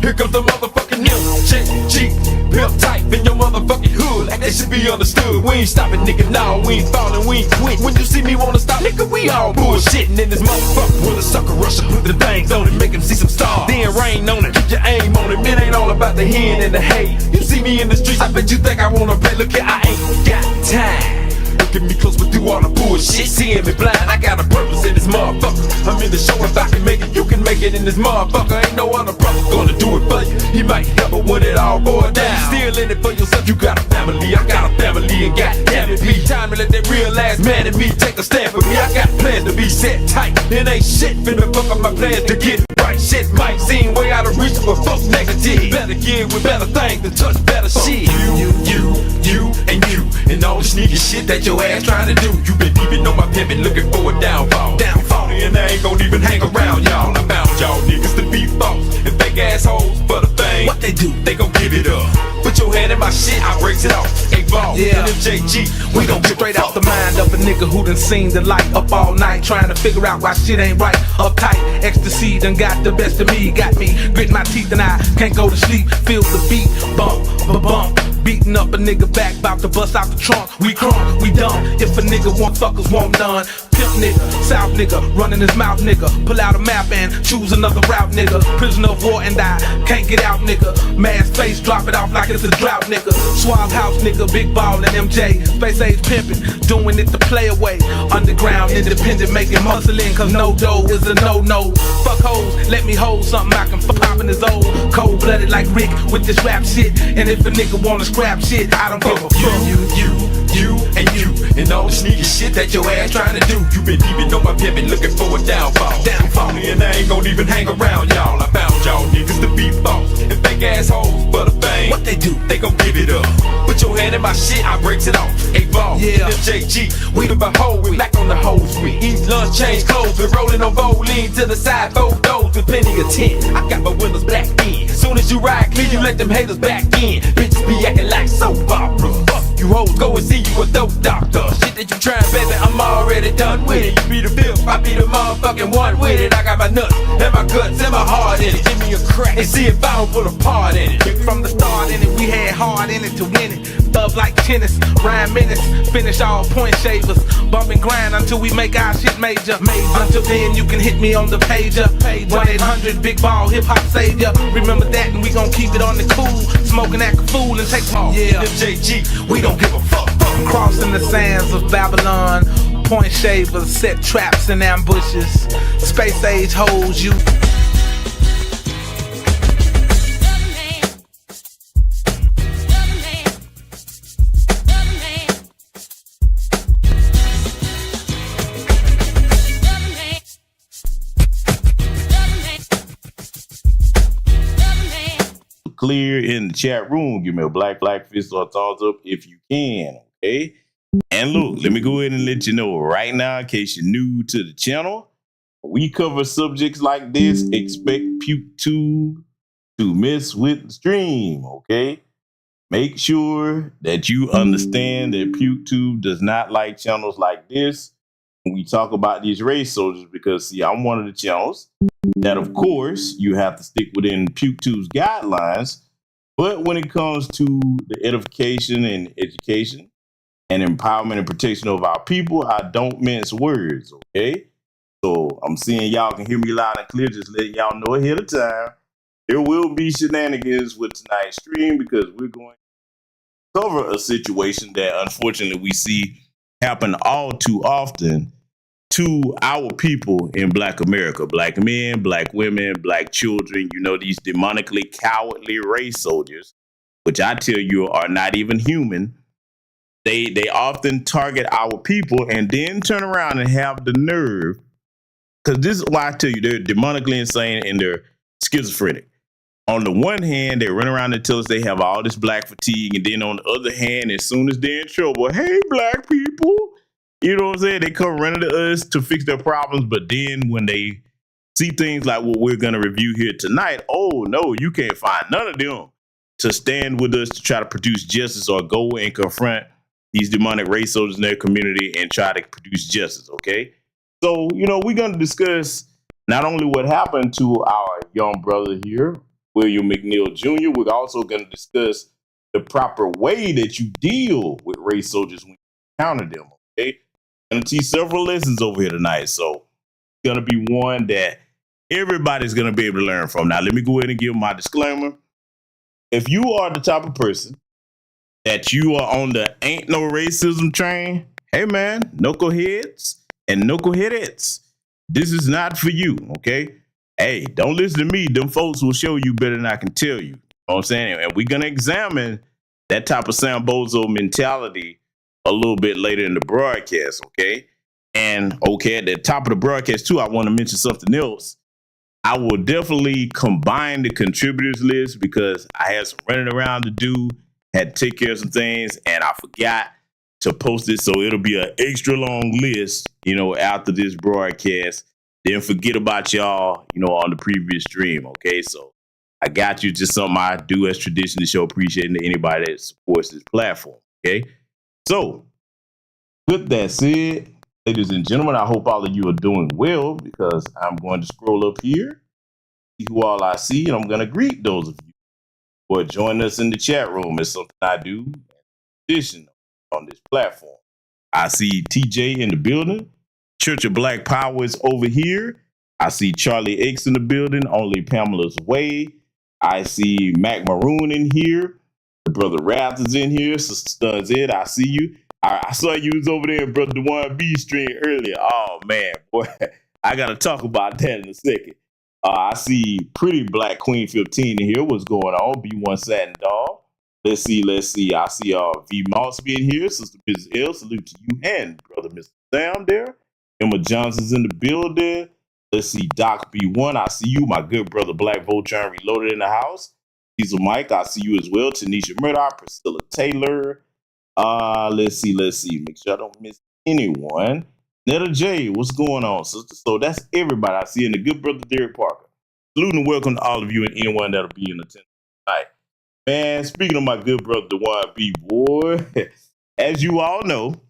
Here comes the motherfucking MJG. Pimp type in your motherfucking hood, like that should be understood. We ain't stopping, nigga, nah, we ain't falling, we ain't quit. When you see me wanna stop, nigga, we all bullshitting in this motherfucker. With a sucker rusher, put the things on it, make him see some stars. Then rain on it, keep your aim on it. It ain't all about the hen and the hay. You see me in the streets, I bet you think I wanna play. Look here, I ain't got time. Look at me close, but through all the bullshit, seeing me blind, I got a purpose in this motherfucker. I'm in the show, if I can make it, you can make it in this motherfucker. Ain't no other brother gonna do it for you. He might help, but when it all boils down, still in it for yourself. You got a family, I got a family, and goddamn it, me time to let that real ass man in me take a stand for me. I got plans to be set tight, and ain't shit finna fuck up my plans to get right. Shit might seem way out of reach for folks negative. Better get with better things to touch better shit. You, and all the sneaky shit that your ass trying to do. You been peeping on my pimpin', looking for a downfall. And I ain't gon' even hang around y'all. I found y'all niggas to be false and fake assholes for the thing. What they do? They gon' give it up. Put your hand in my shit, I breaks it off. Ball, yeah. MJG, we gon' get straight out the mind of a nigga who done seen the light up all night, trying to figure out why shit ain't right. Uptight, ecstasy done got the best of me, got me grit my teeth and I can't go to sleep. Feel the beat, bump, bump. Beating up a nigga back, bout to bust out the trunk. We crunk, we dumb. If a nigga want fuckers, want none. Pimp nigga, South nigga, running his mouth nigga. Pull out a map and choose another route nigga. Prisoner of war and I can't get out nigga. Mass face, drop it off like it's a drought nigga. Swab house nigga, big ball and MJ. Space age pimpin', doing it the play away. Underground, independent, making muscling, cause no dough is a no-no. Fuck hoes, let me hold something I can pop in his old. Cold-blooded like Rick with this rap shit. And if a nigga wanna scrap shit, I don't give a fuck. You, and all the sneaky shit that your ass trying to do. You been peeping on my pimpin', looking for a downfall. And I ain't gon' even hang around y'all. I found y'all niggas to be false and fake assholes for the fame. What they do? They gon' give it up. Put your hand in my shit, I breaks it off. Ball, yeah. MJG, we the behold, we black on the whole street. Eat lunch, change clothes, been rolling on Bowling to the side, both doors with plenty of tint. I got my windows black in. Soon as you ride clean, you let them haters back in. Bitches be acting like soap opera. Fuck you hoes, go and see you a dope doctor. Shit that you tryin', baby, I'm already done with it. You be the filth, I be the motherfucking one with it. I got my nuts and my guts and my heart in it. Give me a crack and see if I don't put a part in it. From the start in it, we had hard in it to win it. Thug like tennis, rhyme minutes, finish all point shavers. Bump and grind until we make our shit major. Until then, you can hit me on the pager. 1-800 Big Ball Hip Hop Savior. Remember that, and we gon' keep it on the cool. Smoking that fool and take off. Yeah, MJG, we don't give a fuck. Crossing the sands of Babylon. Point shavers, set traps and ambushes. Space age hoes, you. Clear in the chat room. Give me a black fist or a thumbs up if you can, okay? And look, let me go ahead and let you know right now, in case you're new to the channel, we cover subjects like this. Expect PukeTube to mess with the stream, okay? Make sure that you understand that PukeTube does not like channels like this when we talk about these race soldiers, because see, I'm one of the channels that, of course, you have to stick within PukeTube's guidelines. But when it comes to the edification and education and empowerment and protection of our people, I don't mince words, okay? So I'm seeing y'all can hear me loud and clear, just letting y'all know ahead of time. There will be shenanigans with tonight's stream because we're going to cover a situation that unfortunately we see happen all too often to our people in Black America. Black men, Black women, Black children, you know, these demonically cowardly race soldiers, which I tell you are not even human. They often target our people and then turn around and have the nerve, because this is why I tell you they're demonically insane and they're schizophrenic. On the one hand, they run around and tell us they have all this Black fatigue, and then on the other hand, as soon as they're in trouble, hey, Black people, you know what I'm saying? They come running to us to fix their problems, but then when they see things like what we're going to review here tonight, oh, no, you can't find none of them to stand with us to try to produce justice or go and confront these demonic race soldiers in their community and try to produce justice, okay? So, you know, we're going to discuss not only what happened to our young brother here, William McNeil Jr. We're also going to discuss the proper way that you deal with race soldiers when you encounter them. Okay, I'm going to teach several lessons over here tonight, so it's going to be one that everybody's going to be able to learn from. Now, let me go ahead and give my disclaimer. If you are the type of person that you are on the ain't no racism train, hey man, knuckleheads and knuckleheadettes, this is not for you, okay? Hey, don't listen to me. Them folks will show you better than I can tell you. You know what I'm saying? And we're going to examine that type of Sambozo mentality a little bit later in the broadcast, okay? And okay, at the top of the broadcast too, I want to mention something else. I will definitely combine the contributors list because I had some running around to do, had to take care of some things, and I forgot to post it. So it'll be an extra long list, you know, after this broadcast. Then forget about y'all, you know, on the previous stream. Okay, so I got you. Just something I do as tradition to show appreciation to anybody that supports this platform. Okay, so with that said, ladies and gentlemen, I hope all of you are doing well because I'm going to scroll up here, see who all I see, and I'm going to greet those of you who are joining us in the chat room. It's something I do tradition on this platform. I see TJ in the building. Church of Black Power is over here. I see Charlie X in the building. Only Pamela's Way. I see Mac Maroon in here. The brother Rath is in here. Sister Stuns Ed, I see you. I saw you was over there in Brother Dewan B stream earlier. Oh, man, boy. I got to talk about that in a second. I see Pretty Black Queen 15 in here. What's going on? B1 Satin Doll. Let's see. I see V Moss being here. Sister Mrs. L, salute to you and Brother Mr. Sam there. Emma Johnson's in the building. Let's see. Doc B1, I see you. My good brother Black Voltron Reloaded in the house. Diesel Mike, I see you as well. Tanisha Murdoch, Priscilla Taylor. Let's see. Make sure I don't miss anyone. Netta J, what's going on, sister? So that's everybody I see, and the good brother Derek Parker. Salute and welcome to all of you and anyone that'll be in attendance tonight. Man, speaking of my good brother Dewan B, boy, as you all know,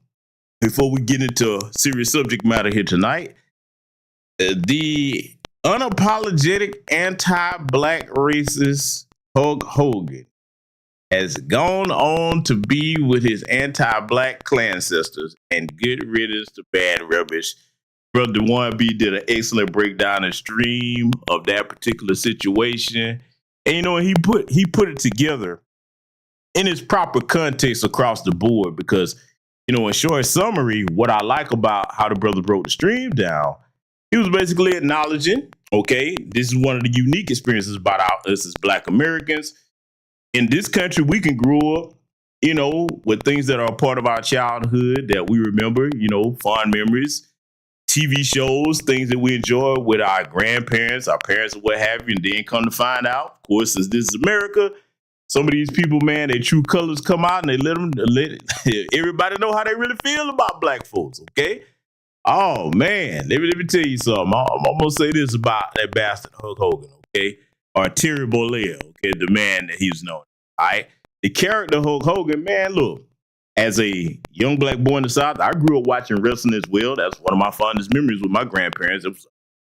before we get into serious subject matter here tonight, the unapologetic anti-black racist Hulk Hogan has gone on to be with his anti-black clan sisters and good riddance to bad rubbish. Brother Dewan B did an excellent breakdown and stream of that particular situation. And you know, he put it together in its proper context across the board because, you know, in short summary, what I like about how the brother broke the stream down, he was basically acknowledging, okay, this is one of the unique experiences about us as Black Americans. In this country, we can grow up, you know, with things that are a part of our childhood that we remember, you know, fond memories, TV shows, things that we enjoy with our grandparents, our parents, or what have you, and then come to find out, of course, since this is America, some of these people, man, their true colors come out and they let everybody know how they really feel about black folks, okay? Oh, man, let me tell you something. I'm going to say this about that bastard Hulk Hogan, okay? Or Terry Bollea, okay, the man that he was known. All right, the character Hulk Hogan, man, look, as a young black boy in the South, I grew up watching wrestling as well. That's one of my fondest memories with my grandparents. It was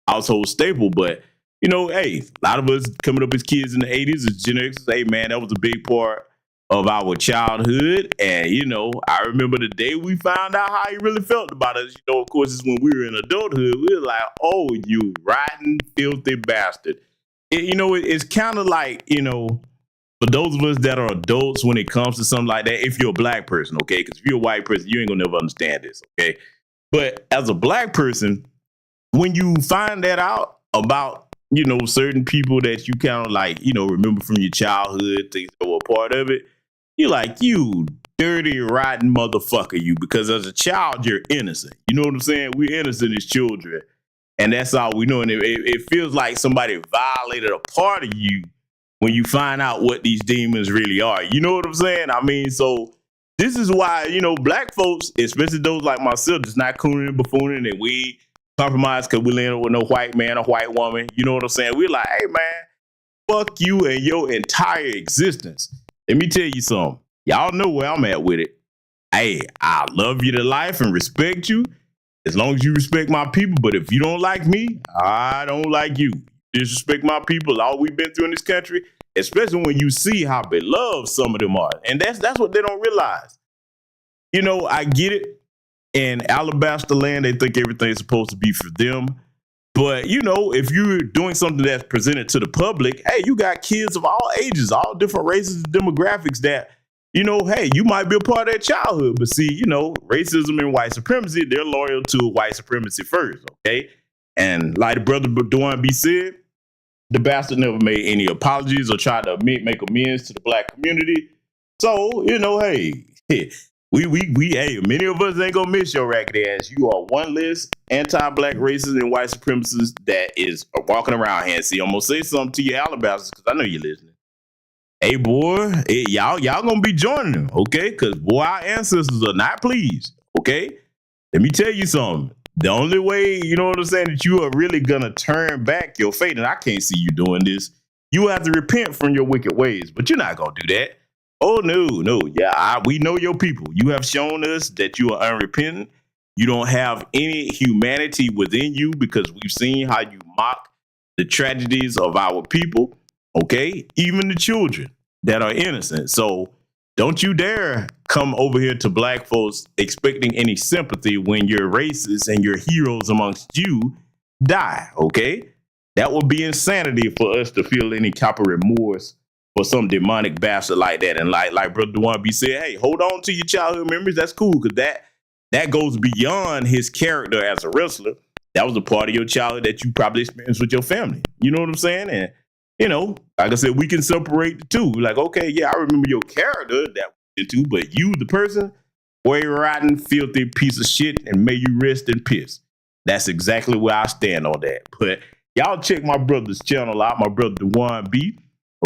a household staple, but, you know, hey, a lot of us coming up as kids in the 80s as Gen Xers, hey, man, that was a big part of our childhood. And, you know, I remember the day we found out how he really felt about us. You know, of course, it's when we were in adulthood. We were like, oh, you rotten, filthy bastard. It's kind of like, you know, for those of us that are adults when it comes to something like that, if you're a black person, okay, because if you're a white person, you ain't gonna never understand this, okay? But as a black person, when you find that out about, you know, certain people that you kind of like, you know, remember from your childhood, things that were a part of it, you're like, you dirty, rotten motherfucker, you, because as a child, you're innocent. You know what I'm saying? We're innocent as children. And that's all we know. And it feels like somebody violated a part of you when you find out what these demons really are. You know what I'm saying? I mean, so this is why, you know, black folks, especially those like myself, just not cooning and buffooning and we compromise because we land up with no white man or white woman. You know what I'm saying? We're like, hey, man, fuck you and your entire existence. Let me tell you something. Y'all know where I'm at with it. Hey, I love you to life and respect you. As long as you respect my people, but if you don't like me, I don't like you. disrespect my people, all we've been through in this country, especially when you see how beloved some of them are. And that's what they don't realize. You know, I get it. In Alabaster land, they think everything's supposed to be for them. But, you know, if you're doing something that's presented to the public, hey, you got kids of all ages, all different races and demographics that, you know, hey, you might be a part of their childhood. But see, you know, racism and white supremacy, they're loyal to white supremacy first, okay? And like the brother Dwan B said, the bastard never made any apologies or tried to make amends to the black community. So, you know, hey, hey, many of us ain't gonna miss your ragged ass. You are one less anti-black racist and white supremacists that is walking around here. See, I'm gonna say something to you, Alabasters, because I know you're listening. Hey, boy, y'all gonna be joining them, okay? Because, boy, our ancestors are not pleased, okay? Let me tell you something. The only way, you know what I'm saying, that you are really gonna turn back your fate, and I can't see you doing this, you have to repent from your wicked ways, but you're not gonna do that. Oh, no. Yeah, we know your people. You have shown us that you are unrepentant. You don't have any humanity within you because we've seen how you mock the tragedies of our people, okay? Even the children that are innocent. So don't you dare come over here to black folks expecting any sympathy when your racists and your heroes amongst you die, okay? That would be insanity for us to feel any type of remorse for some demonic bastard like that. And like Brother Dwan B said, hey, hold on to your childhood memories. That's cool, because that goes beyond his character as a wrestler. That was a part of your childhood that you probably experienced with your family. You know what I'm saying? And, you know, like I said, we can separate the two. Like, okay, yeah, I remember your character that into, but you, the person, boy, rotten, filthy piece of shit, and may you rest in peace. That's exactly where I stand on that. But y'all check my brother's channel out, my brother Dwan B.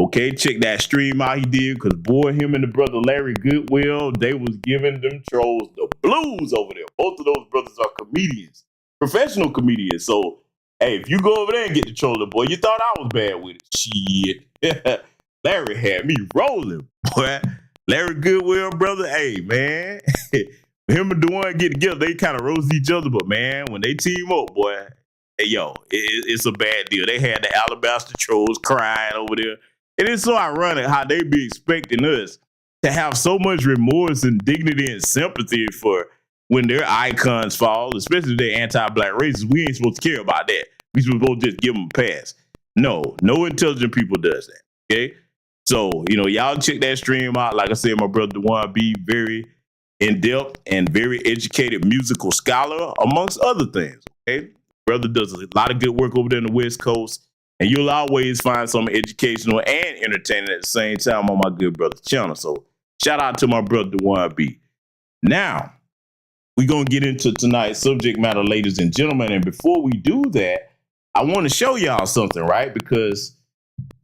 Okay, check that stream out he did, because boy, him and the brother Larry Goodwill, they was giving them trolls the blues over there. Both of those brothers are comedians, professional comedians. So, hey, if you go over there and get the troller, boy, you thought I was bad with it. Shit. Larry had me rolling, boy. Larry Goodwill, brother, hey, man. Him and Dwan get together, they kind of roast each other, but man, when they team up, boy, hey, yo, it's a bad deal. They had the Alabaster trolls crying over there. It is so ironic how they be expecting us to have so much remorse and dignity and sympathy for when their icons fall, especially if they're anti-black racists. We ain't supposed to care about that. We supposed to just give them a pass. No intelligent people does that, okay? So, you know, y'all check that stream out. Like I said, my brother Dwan B, very in-depth and very educated musical scholar, amongst other things, okay? Brother does a lot of good work over there in the West Coast. And you'll always find some educational and entertaining at the same time on my good brother's channel. So shout out to my brother Dwan B. Now, we're going to get into tonight's subject matter, ladies and gentlemen. And before we do that, I want to show y'all something, right? Because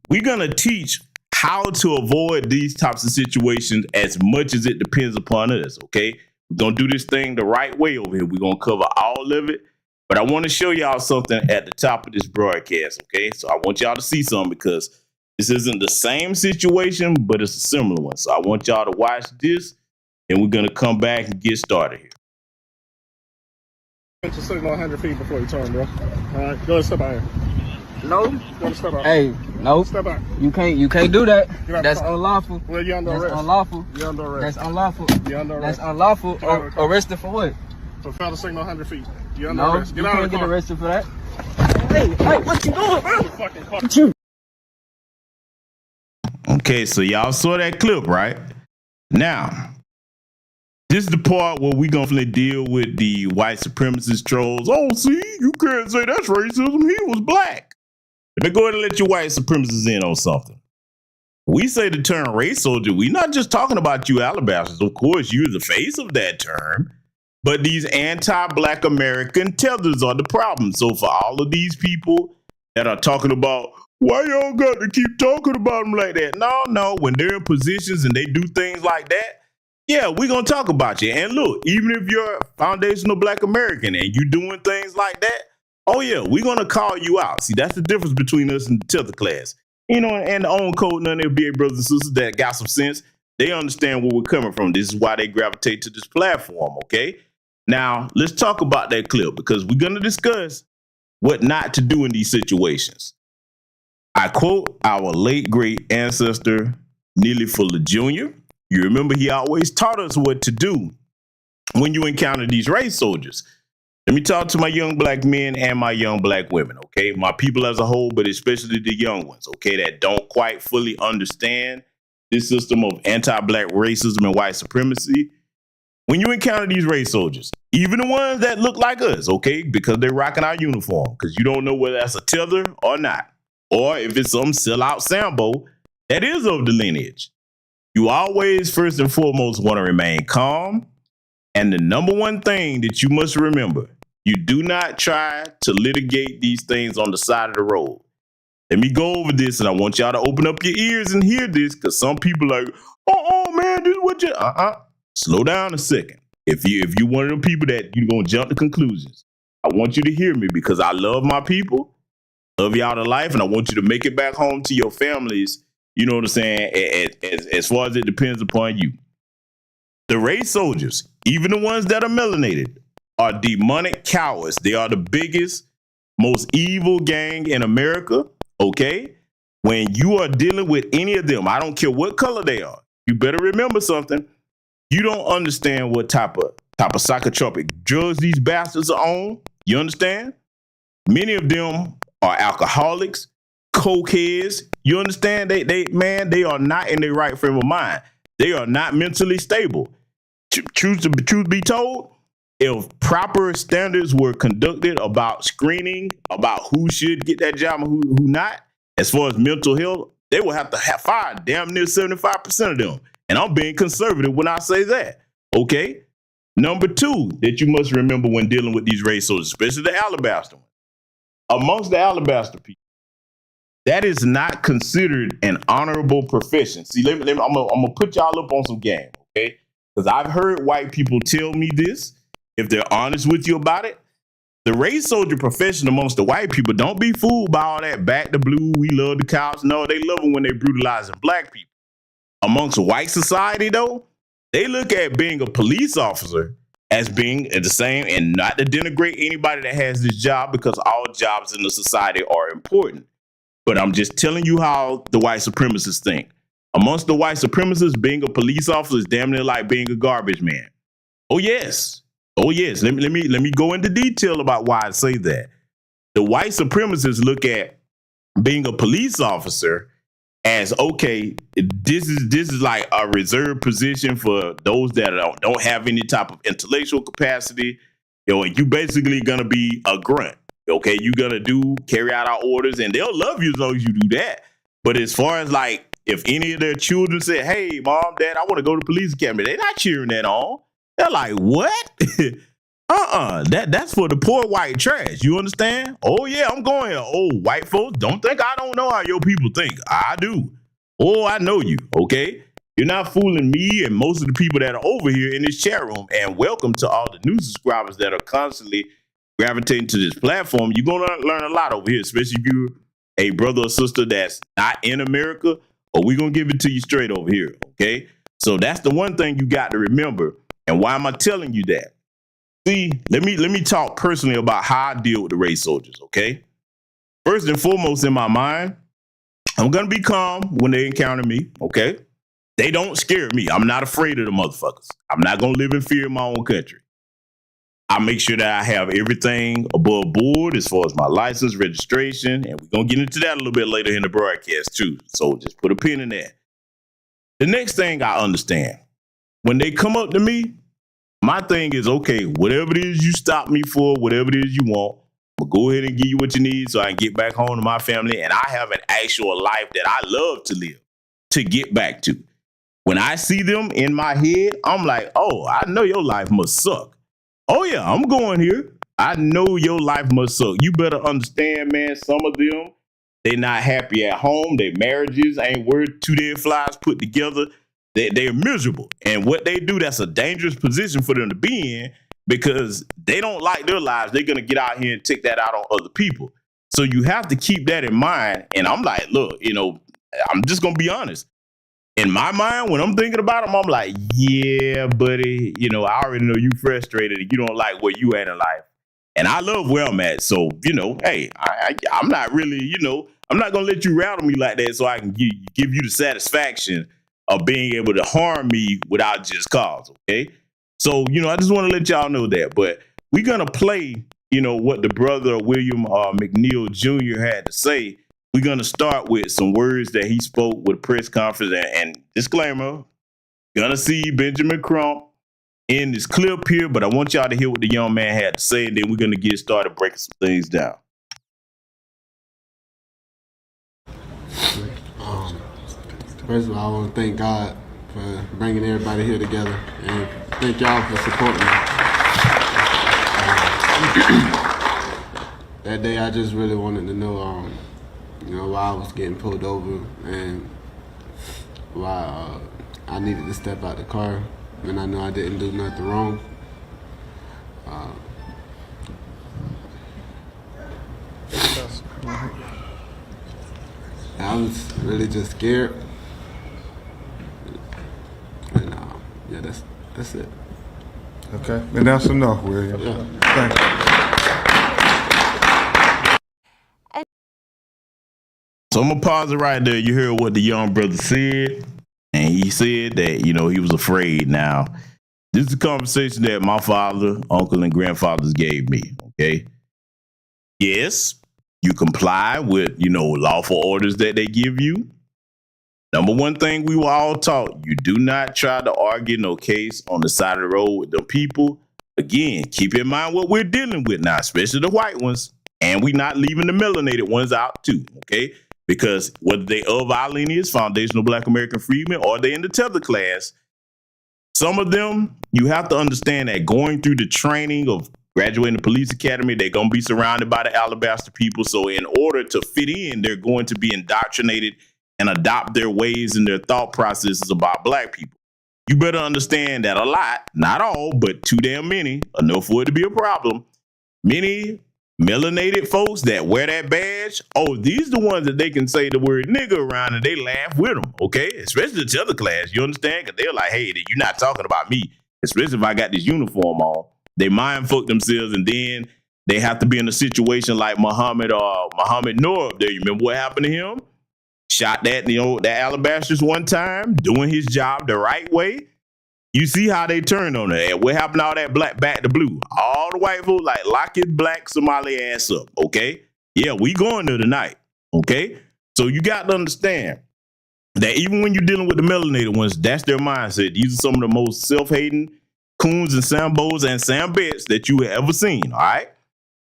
we're going to teach how to avoid these types of situations as much as it depends upon us, okay? We're going to do this thing the right way over here. We're going to cover all of it. But I want to show y'all something at the top of this broadcast, okay? So I want y'all to see something, because this isn't the same situation, but it's a similar one. So I want y'all to watch this, and we're going to come back and get started here. Just sitting 100 feet before you turn, bro. All right, go ahead, step out here. No. Go ahead, step out. Hey, no. Step out. You can't do that. That's unlawful. Well, you're under That's arrest. unlawful. You're under arrest. That's unlawful. You're under arrest. That's unlawful. Get out of the car. Arrested for what? For fail to signal 100 feet. You're under No, arrest. you Get out of can't the get car. arrested for that. Hey, what you doing, bro? Get the fucking car. What you? Okay, so y'all saw that clip, right? Now, this is the part where we gonna deal with the white supremacist trolls. Oh, see, you can't say that's racism. He was black. Let me go ahead and let you white supremacists in on something. We say the term race soldier, we're not just talking about you Alabasters. Of course, you're the face of that term. But these anti-black American tethers are the problem. So for all of these people that are talking about, why y'all got to keep talking about them like that? No, when they're in positions and they do things like that, yeah, we're going to talk about you. And look, even if you're a foundational black American and you doing things like that, oh yeah, we're going to call you out. See, that's the difference between us and the tether class. You know, and the own code, none of their BA brothers and sisters that got some sense, they understand where we're coming from. This is why they gravitate to this platform, okay? Now, let's talk about that clip, because we're going to discuss what not to do in these situations. I quote our late great ancestor, Neely Fuller Jr. You remember he always taught us what to do when you encounter these race soldiers. Let me talk to my young black men and my young black women, okay? My people as a whole, but especially the young ones, okay, that don't quite fully understand this system of anti-black racism and white supremacy. When you encounter these race soldiers, even the ones that look like us, okay, because they're rocking our uniform, because you don't know whether that's a tether or not, or if it's some sellout Sambo that is of the lineage, you always first and foremost want to remain calm. And the number one thing that you must remember, you do not try to litigate these things on the side of the road. Let me go over this, and I want y'all to open up your ears and hear this, because some people are like, oh man, this is what you, slow down a second. If you one of them people that you're going to jump to conclusions, I want you to hear me, because I love my people, love y'all to life, and I want you to make it back home to your families, you know what I'm saying, as far as it depends upon you. The race soldiers, even the ones that are melanated, are demonic cowards. They are the biggest, most evil gang in America, okay? When you are dealing with any of them, I don't care what color they are, you better remember something. You don't understand what type of psychotropic drugs these bastards are on. You understand? Many of them are alcoholics, cokeheads. You understand? They are not in their right frame of mind. They are not mentally stable. Truth be told, if proper standards were conducted about screening, about who should get that job and who not, as far as mental health, they will have to have fired damn near 75% of them. And I'm being conservative when I say that, okay? Number two that you must remember when dealing with these race soldiers, especially the Alabaster ones. Amongst the Alabaster people, that is not considered an honorable profession. See, I'm gonna put y'all up on some game, okay? Because I've heard white people tell me this, if they're honest with you about it. The race soldier profession amongst the white people, don't be fooled by all that back the blue, we love the cops. No, they love them when they brutalizing black people. Amongst white society, though, they look at being a police officer as being the same, and not to denigrate anybody that has this job, because all jobs in the society are important. But I'm just telling you how the white supremacists think. Amongst the white supremacists, being a police officer is damn near like being a garbage man. Oh yes. Oh yes. Let me go into detail about why I say that. The white supremacists look at being a police officer as, okay, this is like a reserved position for those that don't have any type of intellectual capacity. You know, and you basically gonna be a grunt. Okay, you're gonna carry out our orders, and they'll love you as long as you do that. But as far as like, if any of their children say, hey, mom, dad, I want to go to police academy, they're not cheering that on. They're like, what? That's for the poor white trash. You understand? Oh yeah, I'm going here. Oh, white folks, don't think I don't know how your people think. I do. Oh, I know you. Okay, you're not fooling me and most of the people that are over here in this chat room. And welcome to all the new subscribers that are constantly gravitating to this platform. You're gonna learn a lot over here, especially if you're a brother or sister that's not in America. Or we're gonna give it to you straight over here. Okay, so that's the one thing you got to remember. And why am I telling you that? See, let me talk personally about how I deal with the race soldiers, okay? First and foremost in my mind, I'm going to be calm when they encounter me, okay? They don't scare me. I'm not afraid of the motherfuckers. I'm not going to live in fear of my own country. I make sure that I have everything above board as far as my license, registration, and we're going to get into that a little bit later in the broadcast too. So just put a pin in that. The next thing I understand, when they come up to me, my thing is, okay, whatever it is you stop me for, whatever it is you want, I'm going to go ahead and give you what you need so I can get back home to my family. And I have an actual life that I love to live, to get back to. When I see them in my head, I'm like, oh, I know your life must suck. Oh, yeah, I'm going here. I know your life must suck. You better understand, man, some of them, they're not happy at home. Their marriages ain't worth two dead flies put together. They're miserable. And what they do, that's a dangerous position for them to be in, because they don't like their lives. They're going to get out here and take that out on other people. So you have to keep that in mind. And I'm like, look, you know, I'm just going to be honest. In my mind, when I'm thinking about them, I'm like, yeah, buddy, you know, I already know you frustrated and you don't like where you at in life. And I love where I'm at. So, you know, hey, I'm not really, you know, I'm not gonna let you rattle me like that so I can give you the satisfaction of being able to harm me without just cause, okay? So, I just want to let y'all know that. But we're gonna play, what the brother William McNeil Jr. had to say. We're gonna start with some words that he spoke with a press conference, and disclaimer, gonna see Benjamin Crump in this clip here, but I want y'all to hear what the young man had to say, and then we're gonna get started breaking some things down. First of all, I want to thank God for bringing everybody here together, and thank y'all for supporting me. That day, I just really wanted to know, why I was getting pulled over and why I needed to step out the car, and I know I didn't do nothing wrong. I was really just scared. And yeah, that's it. Okay, and that's enough, William. Yeah. Thank you. So I'm gonna pause it right there. You heard what the young brother said, and he said that he was afraid. Now, this is a conversation that my father, uncle, and grandfathers gave me. Okay, yes, you comply with lawful orders that they give you. Number one thing we were all taught: you do not try to argue no case on the side of the road with the people. Again, keep in mind what we're dealing with now, especially the white ones, and we're not leaving the melanated ones out too. Okay. Because whether they of our lineage, foundational Black American freedmen, or they in the tether class, some of them, you have to understand that going through the training of graduating the police academy, they're going to be surrounded by the alabaster people. So in order to fit in, they're going to be indoctrinated and adopt their ways and their thought processes about Black people. You better understand that a lot, not all, but too damn many, enough for it to be a problem. Many melanated folks that wear that badge, these the ones that they can say the word nigga around and they laugh with them, okay? Especially the other class, you understand? Because they're like, hey, you're not talking about me, especially if I got this uniform on. They mind fuck themselves, and then they have to be in a situation like Muhammad Noor up there. You remember what happened to him? Shot that alabasters one time, doing his job the right way. You see how they turned on it. And what happened to all that black back to blue? All the white folks like lock his black Somali ass up, okay? Yeah, we going there tonight, okay? So you got to understand that even when you're dealing with the melanated ones, that's their mindset. These are some of the most self-hating coons and sambos and sambets that you have ever seen, all right?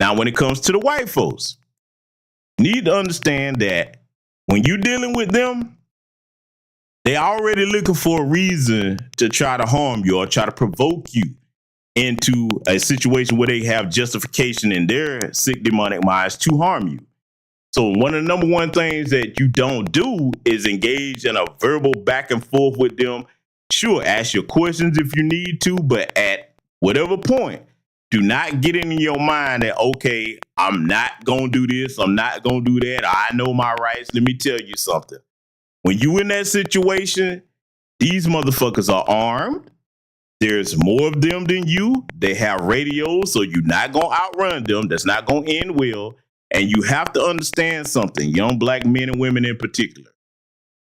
Now, when it comes to the white folks, you need to understand that when you're dealing with them, they already looking for a reason to try to harm you or try to provoke you into a situation where they have justification in their sick demonic minds to harm you. So one of the number one things that you don't do is engage in a verbal back and forth with them. Sure, ask your questions if you need to, but at whatever point, do not get in your mind that, okay, I'm not going to do this, I'm not going to do that, I know my rights. Let me tell you something. When you in that situation, these motherfuckers are armed. There's more of them than you. They have radios, so you're not going to outrun them. That's not going to end well. And you have to understand something, young Black men and women in particular.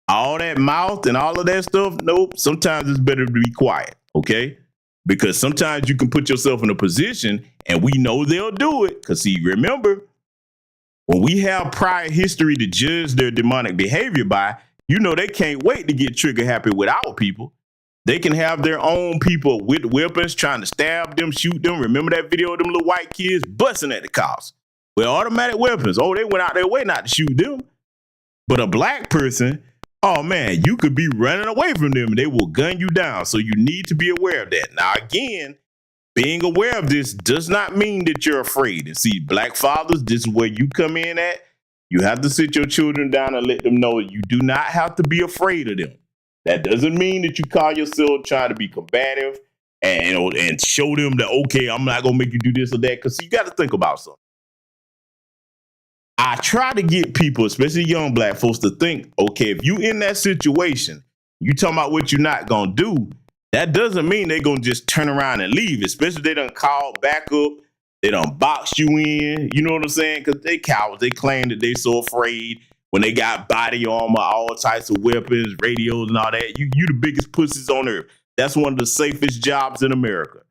All that mouth and all of that stuff, nope. Sometimes it's better to be quiet, okay? Because sometimes you can put yourself in a position, and we know they'll do it. Because, see, remember, when we have prior history to judge their demonic behavior by, they can't wait to get trigger happy with our people. They can have their own people with weapons trying to stab them, shoot them. Remember that video of them little white kids busting at the cops with automatic weapons? They went out their way not to shoot them. But a Black person, oh man, you could be running away from them and they will gun you down. So you need to be aware of that. Now, again, being aware of this does not mean that you're afraid. And see, Black fathers, this is where you come in at. You have to sit your children down and let them know that you do not have to be afraid of them. That doesn't mean that you call yourself trying to be combative and show them that, okay, I'm not going to make you do this or that. Because you got to think about something. I try to get people, especially young Black folks, to think, okay, if you in that situation, you talking about what you're not going to do, that doesn't mean they're going to just turn around and leave, especially if they done called back up. They done box you in, you know what I'm saying? Because they cowards. They claim that they so afraid. when they got body armor, all types of weapons, radios and all that. You the biggest pussies on earth. That's one of the safest jobs in America.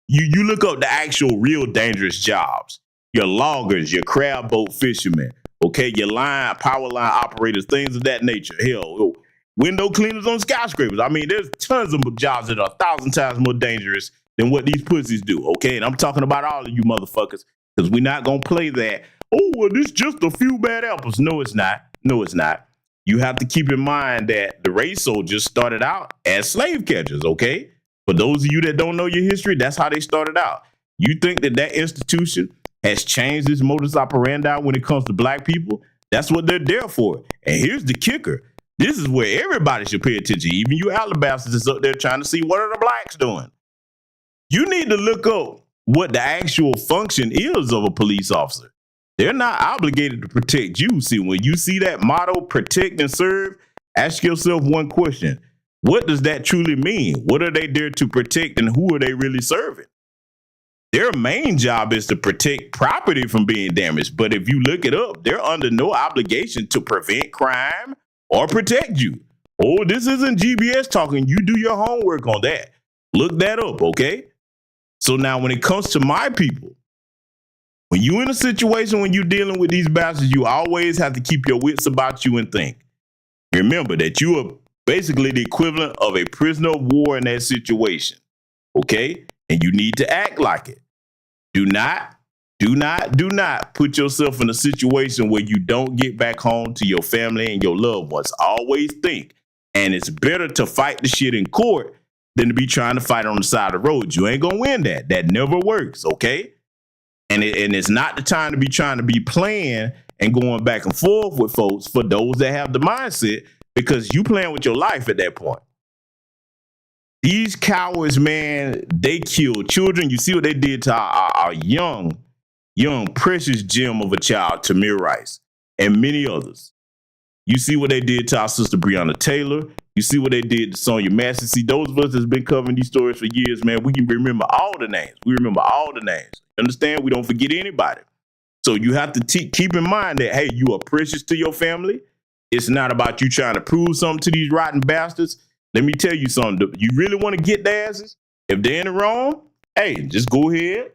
You look up the actual real dangerous jobs. Your loggers, your crab boat fishermen, okay, your power line operators, things of that nature. Hell, window cleaners on skyscrapers. I mean, there's tons of jobs that are 1,000 times more dangerous than what these pussies do, okay? And I'm talking about all of you motherfuckers, because we're not going to play that, oh, well, this just a few bad apples. No, it's not. No, it's not. You have to keep in mind that the race soldiers started out as slave catchers, okay? For those of you that don't know your history, that's how they started out. You think that institution has changed its modus operandi when it comes to black people? That's what they're there for. And here's the kicker. This is where everybody should pay attention. Even you Alabasters is up there trying to see what are the blacks doing. You need to look up what the actual function is of a police officer. They're not obligated to protect you. See, when you see that motto, protect and serve, ask yourself one question. What does that truly mean? What are they there to protect and who are they really serving? Their main job is to protect property from being damaged. But if you look it up, they're under no obligation to prevent crime or protect you. Oh, this isn't GBS talking. You do your homework on that. Look that up, okay? So now when it comes to my people, when you're in a situation when you're dealing with these bastards, you always have to keep your wits about you and think. Remember that you are basically the equivalent of a prisoner of war in that situation, okay? And you need to act like it. Do not put yourself in a situation where you don't get back home to your family and your loved ones. Always think, and it's better to fight the shit in court than to be trying to fight on the side of the road. You ain't gonna win that. That never works, okay? And it's not the time to be trying to be playing and going back and forth with folks for those that have the mindset, because you playing with your life at that point. These cowards, man, they kill children. You see what they did to our young, precious gem of a child, Tamir Rice, and many others. You see what they did to our sister Breonna Taylor. You see what they did to Sonia Massey. See, those of us that's been covering these stories for years, man, we can remember all the names. We remember all the names. Understand? We don't forget anybody. So you have to keep in mind that, hey, you are precious to your family. It's not about you trying to prove something to these rotten bastards. Let me tell you something. You really want to get their asses? If they're in the wrong, hey, just go ahead,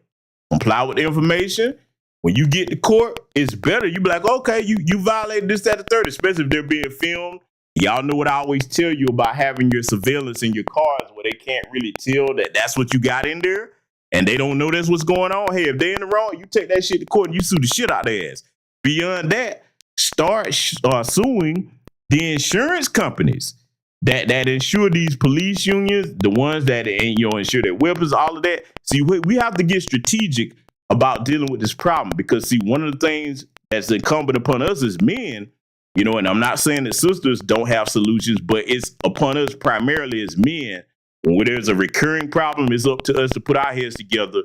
comply with the information. When you get to court, it's better. You be like, okay, you violated this, that, the third, especially if they're being filmed. Y'all know what I always tell you about having your surveillance in your cars where they can't really tell that that's what you got in there and they don't know that's what's going on. Hey, if they're in the wrong, you take that shit to court and you sue the shit out of their ass. Beyond that, start suing the insurance companies that insure these police unions, the ones that insure their weapons, all of that. See, we have to get strategic about dealing with this problem because, see, one of the things that's incumbent upon us as men, and I'm not saying that sisters don't have solutions, but it's upon us primarily as men. When there's a recurring problem, it's up to us to put our heads together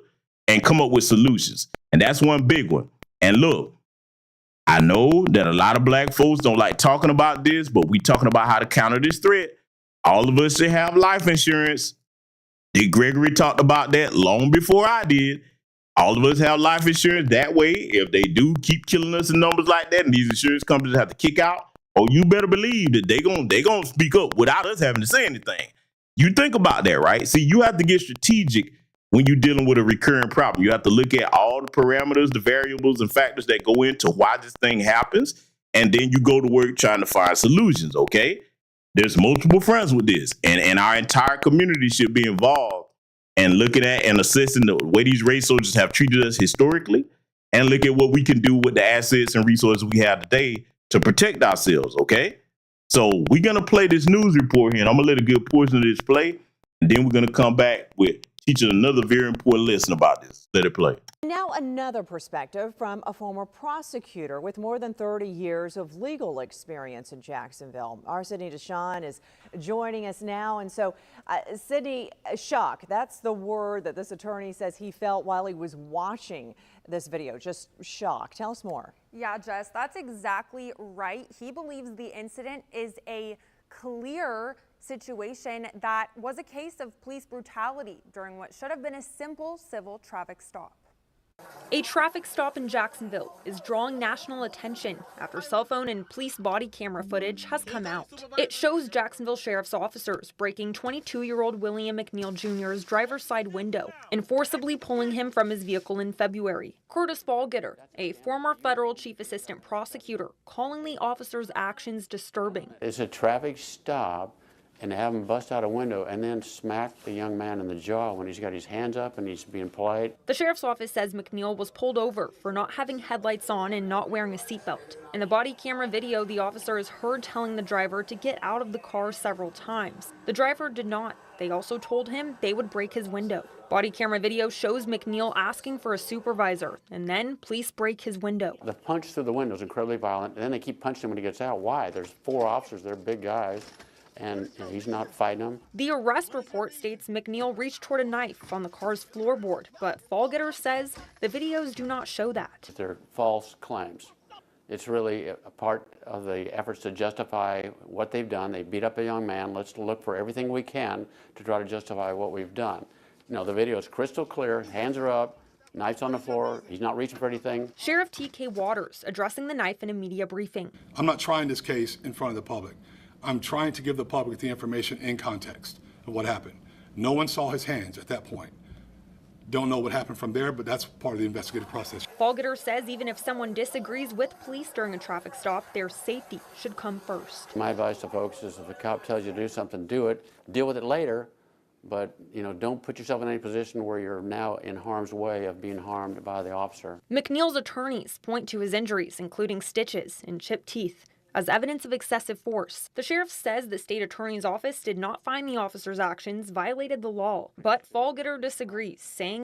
and come up with solutions. And that's one big one. And look, I know that a lot of black folks don't like talking about this, but we talking about how to counter this threat. All of us should have life insurance. Dick Gregory talked about that long before I did. All of us have life insurance. That way, if they do keep killing us in numbers like that and these insurance companies have to kick out, you better believe that they gonna speak up without us having to say anything. You think about that, right? See, you have to get strategic when you're dealing with a recurring problem. You have to look at all the parameters, the variables, and factors that go into why this thing happens, and then you go to work trying to find solutions, okay? There's multiple fronts with this, and our entire community should be involved and looking at and assessing the way these race soldiers have treated us historically and look at what we can do with the assets and resources we have today to protect ourselves, okay? So we're going to play this news report here, and I'm going to let a good portion of this play, and then we're going to come back with teaching another very important lesson about this. Let it play. Now another perspective from a former prosecutor with more than 30 years of legal experience in Jacksonville. Our Sydney Deshawn is joining us now. And so, Sydney, shock, that's the word that this attorney says he felt while he was watching this video. Just shock. Tell us more. Yeah, Jess, that's exactly right. He believes the incident is a clear situation that was a case of police brutality during what should have been a simple civil traffic stop. A traffic stop in Jacksonville is drawing national attention after cell phone and police body camera footage has come out. It shows Jacksonville Sheriff's officers breaking 22-year-old William McNeil Jr.'s driver's side window and forcibly pulling him from his vehicle in February. Curtis Ballgetter, a former federal chief assistant prosecutor, calling the officers' actions disturbing. It's a traffic stop, and to have him bust out a window and then smack the young man in the jaw when he's got his hands up and he's being polite. The sheriff's office says McNeil was pulled over for not having headlights on and not wearing a seatbelt. In the body camera video, the officer is heard telling the driver to get out of the car several times. The driver did not. They also told him they would break his window. Body camera video shows McNeil asking for a supervisor, and then police break his window. The punch through the window is incredibly violent, and then they keep punching him when he gets out. Why? There's 4 officers, they're big guys. And he's not fighting them. The arrest report states McNeil reached toward a knife on the car's floorboard, but Ballgetter says the videos do not show that. They're false claims. It's really a part of the efforts to justify what they've done. They beat up a young man. Let's look for everything we can to try to justify what we've done. You know, the video is crystal clear. Hands are up. Knife's on the floor. He's not reaching for anything. Sheriff T.K. Waters addressing the knife in a media briefing. I'm not trying this case in front of the public. I'm trying to give the public the information in context of what happened. No one saw his hands at that point. Don't know what happened from there, but that's part of the investigative process. Ballgetter says even if someone disagrees with police during a traffic stop, their safety should come first. My advice to folks is if a cop tells you to do something, do it. Deal with it later, but don't put yourself in any position where you're now in harm's way of being harmed by the officer. McNeil's attorneys point to his injuries, including stitches and chipped teeth, as evidence of excessive force. The sheriff says the state attorney's office did not find the officer's actions violated the law, but Ballgetter disagrees, saying,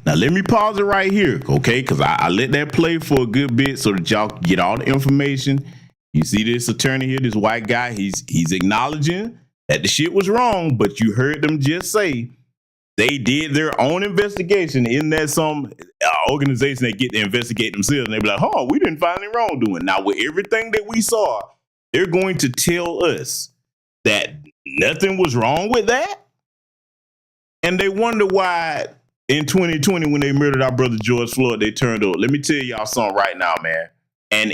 now let me pause it right here, okay? Because I let that play for a good bit so that y'all get all the information. You see this attorney here, this white guy, he's acknowledging that the shit was wrong, but you heard them just say they did their own investigation. Isn't that some organization that get to investigate themselves? And they be like, we didn't find any wrongdoing. Now, with everything that we saw, they're going to tell us that nothing was wrong with that. And they wonder why in 2020, when they murdered our brother George Floyd, they turned up. Let me tell y'all something right now, man. And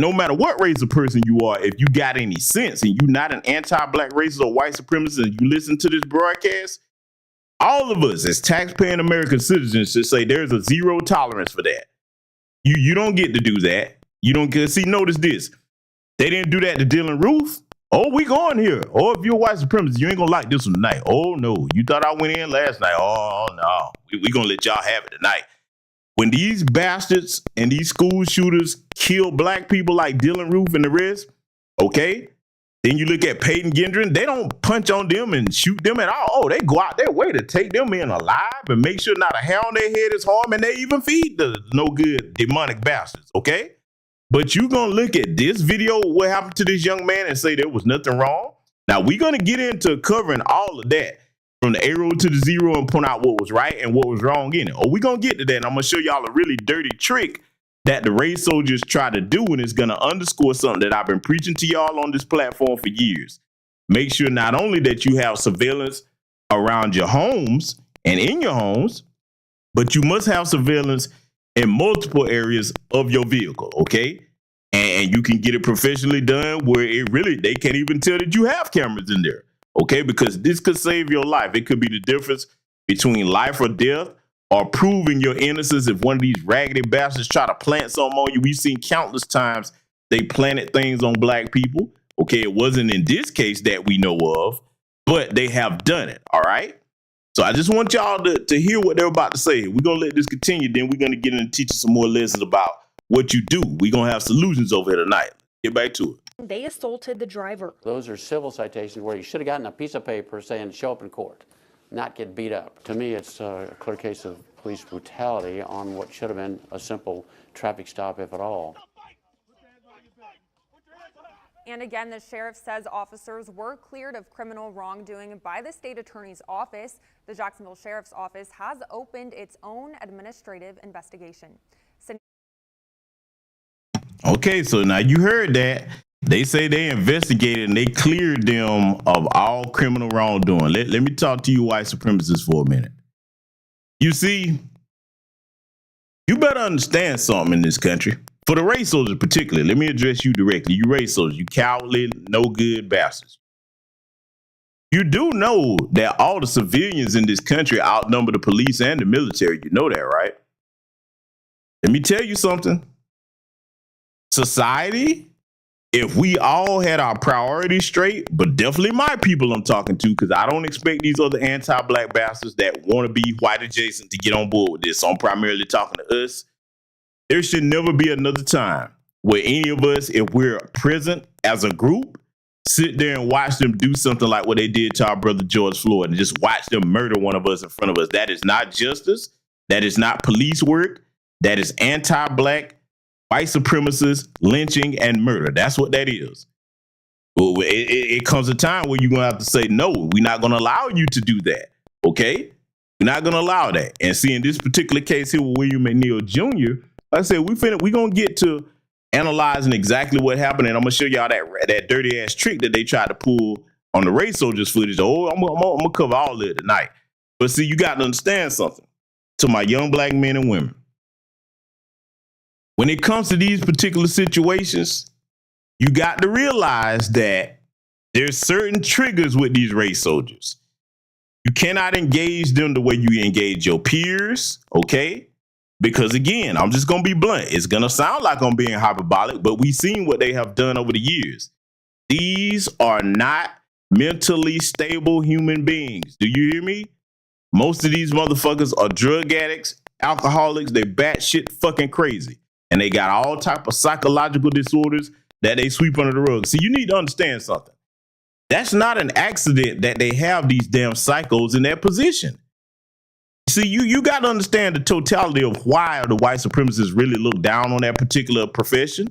no matter what race of person you are, if you got any sense and you're not an anti-black racist or white supremacist and you listen to this broadcast, all of us as taxpaying American citizens should say there's a zero tolerance for that. You don't get to do that. You don't get, see, notice this. They didn't do that to Dylan Roof. Oh, we going here. Oh, if you're a white supremacist, you ain't gonna like this one tonight. Oh no, you thought I went in last night. Oh no, we gonna let y'all have it tonight. When these bastards and these school shooters kill black people like Dylan Roof and the rest, okay? Then you look at Peyton Gendron, they don't punch on them and shoot them at all. Oh, they go out their way to take them in alive and make sure not a hair on their head is harmed, and they even feed the no good demonic bastards, okay? But you gonna look at this video, what happened to this young man, and say there was nothing wrong? Now, we're gonna get into covering all of that from the arrow to the zero and point out what was right and what was wrong in it. Oh, we're gonna get to that, and I'm gonna show y'all a really dirty trick that the race soldiers try to do, and it's going to underscore something that I've been preaching to y'all on this platform for years. Make sure not only that you have surveillance around your homes and in your homes, but you must have surveillance in multiple areas of your vehicle, okay? And you can get it professionally done where they can't even tell that you have cameras in there, okay? Because this could save your life. It could be the difference between life or death, or proving your innocence if one of these raggedy bastards try to plant something on you. We've seen countless times they planted things on black people. Okay, it wasn't in this case that we know of, but they have done it, all right? So I just want y'all to hear what they're about to say. We're going to let this continue, then we're going to get into teaching some more lessons about what you do. We're going to have solutions over here tonight. Get back to it. They assaulted the driver. Those are civil citations where you should have gotten a piece of paper saying show up in court, not get beat up. To me, it's a clear case of police brutality on what should have been a simple traffic stop, if at all. And again, the sheriff says officers were cleared of criminal wrongdoing by the state attorney's office. The Jacksonville Sheriff's Office has opened its own administrative investigation. Okay, so now you heard that. They say they investigated and they cleared them of all criminal wrongdoing. Let me talk to you white supremacists for a minute. You see, You better understand something in this country. For the race soldiers particularly, let me address you directly. You race soldiers, you cowardly, no good bastards. You do know that all the civilians in this country outnumber the police and the military. You know that, right? Let me tell you something. Society, if we all had our priorities straight, but definitely my people I'm talking to, because I don't expect these other anti-black bastards that want to be white adjacent to get on board with this. So I'm primarily talking to us. There should never be another time where any of us, if we're present as a group, sit there and watch them do something like what they did to our brother George Floyd and just watch them murder one of us in front of us. That is not justice. That is not police work. That is anti-black, white supremacist, lynching, and murder. That's what that is. Well, it comes a time where you're going to have to say, no, we're not going to allow you to do that. Okay? We're not going to allow that. And see, in this particular case here with William McNeil Jr., like I said, we're going to get to analyzing exactly what happened, and I'm going to show y'all that dirty-ass trick that they tried to pull on the race soldiers footage. Oh, I'm going to cover all of it tonight. But see, you got to understand something. To my young black men and women, when it comes to these particular situations, you got to realize that there's certain triggers with these race soldiers. You cannot engage them the way you engage your peers, okay? Because again, I'm just going to be blunt. It's going to sound like I'm being hyperbolic, but we've seen what they have done over the years. These are not mentally stable human beings. Do you hear me? Most of these motherfuckers are drug addicts, alcoholics. They batshit fucking crazy. And they got all type of psychological disorders that they sweep under the rug. See, you need to understand something. That's not an accident that they have these damn psychos in their position. See, you got to understand the totality of why the white supremacists really look down on that particular profession.